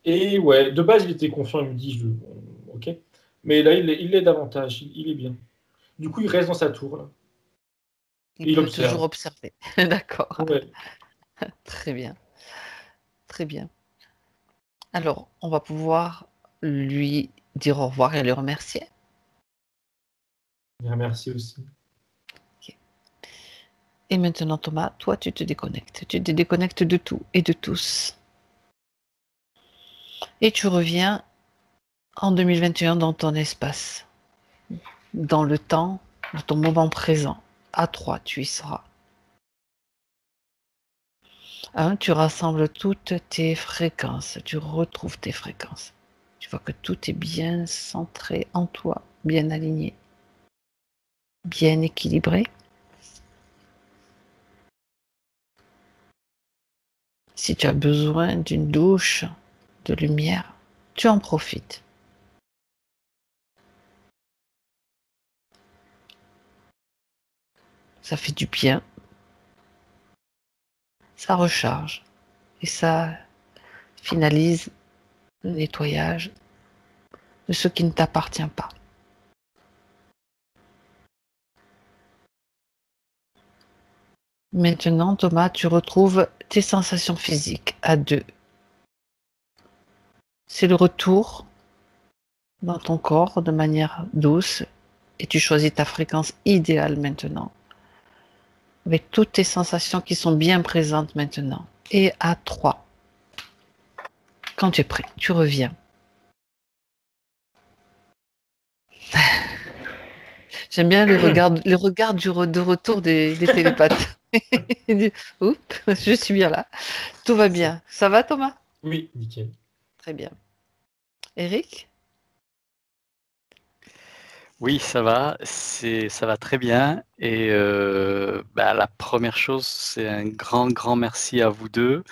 et ouais, de base, il était confiant, il me dit, ok. Mais là, il l'est davantage, il est bien. Du coup, il reste dans sa tour, là. il Et il peut toujours observe. observer. D'accord, Ouais. très bien, très bien. Alors, on va pouvoir lui dire au revoir et le remercier. Bien, merci aussi. Ok. Et maintenant, Thomas, toi, tu te déconnectes. Tu te déconnectes de tout et de tous. Et tu reviens en 2021 dans ton espace, dans le temps, dans ton moment présent. À 3, tu y seras. 1, tu rassembles toutes tes fréquences, tu retrouves tes fréquences. Tu vois que tout est bien centré en toi, bien aligné, bien équilibré. Si tu as besoin d'une douche de lumière, tu en profites. Ça fait du bien, ça recharge et ça finalise le nettoyage de ce qui ne t'appartient pas. Maintenant, Thomas, tu retrouves tes sensations physiques à 2. C'est le retour dans ton corps de manière douce et tu choisis ta fréquence idéale maintenant, avec toutes tes sensations qui sont bien présentes maintenant. Et à 3, quand tu es prêt, tu reviens. J'aime bien les regards de retour des télépathes. Oups, je suis bien là. Tout va bien. Ça va, Thomas? Oui, nickel. Très bien. Eric? Oui, ça va, ça va très bien. Et la première chose, c'est un grand merci à vous deux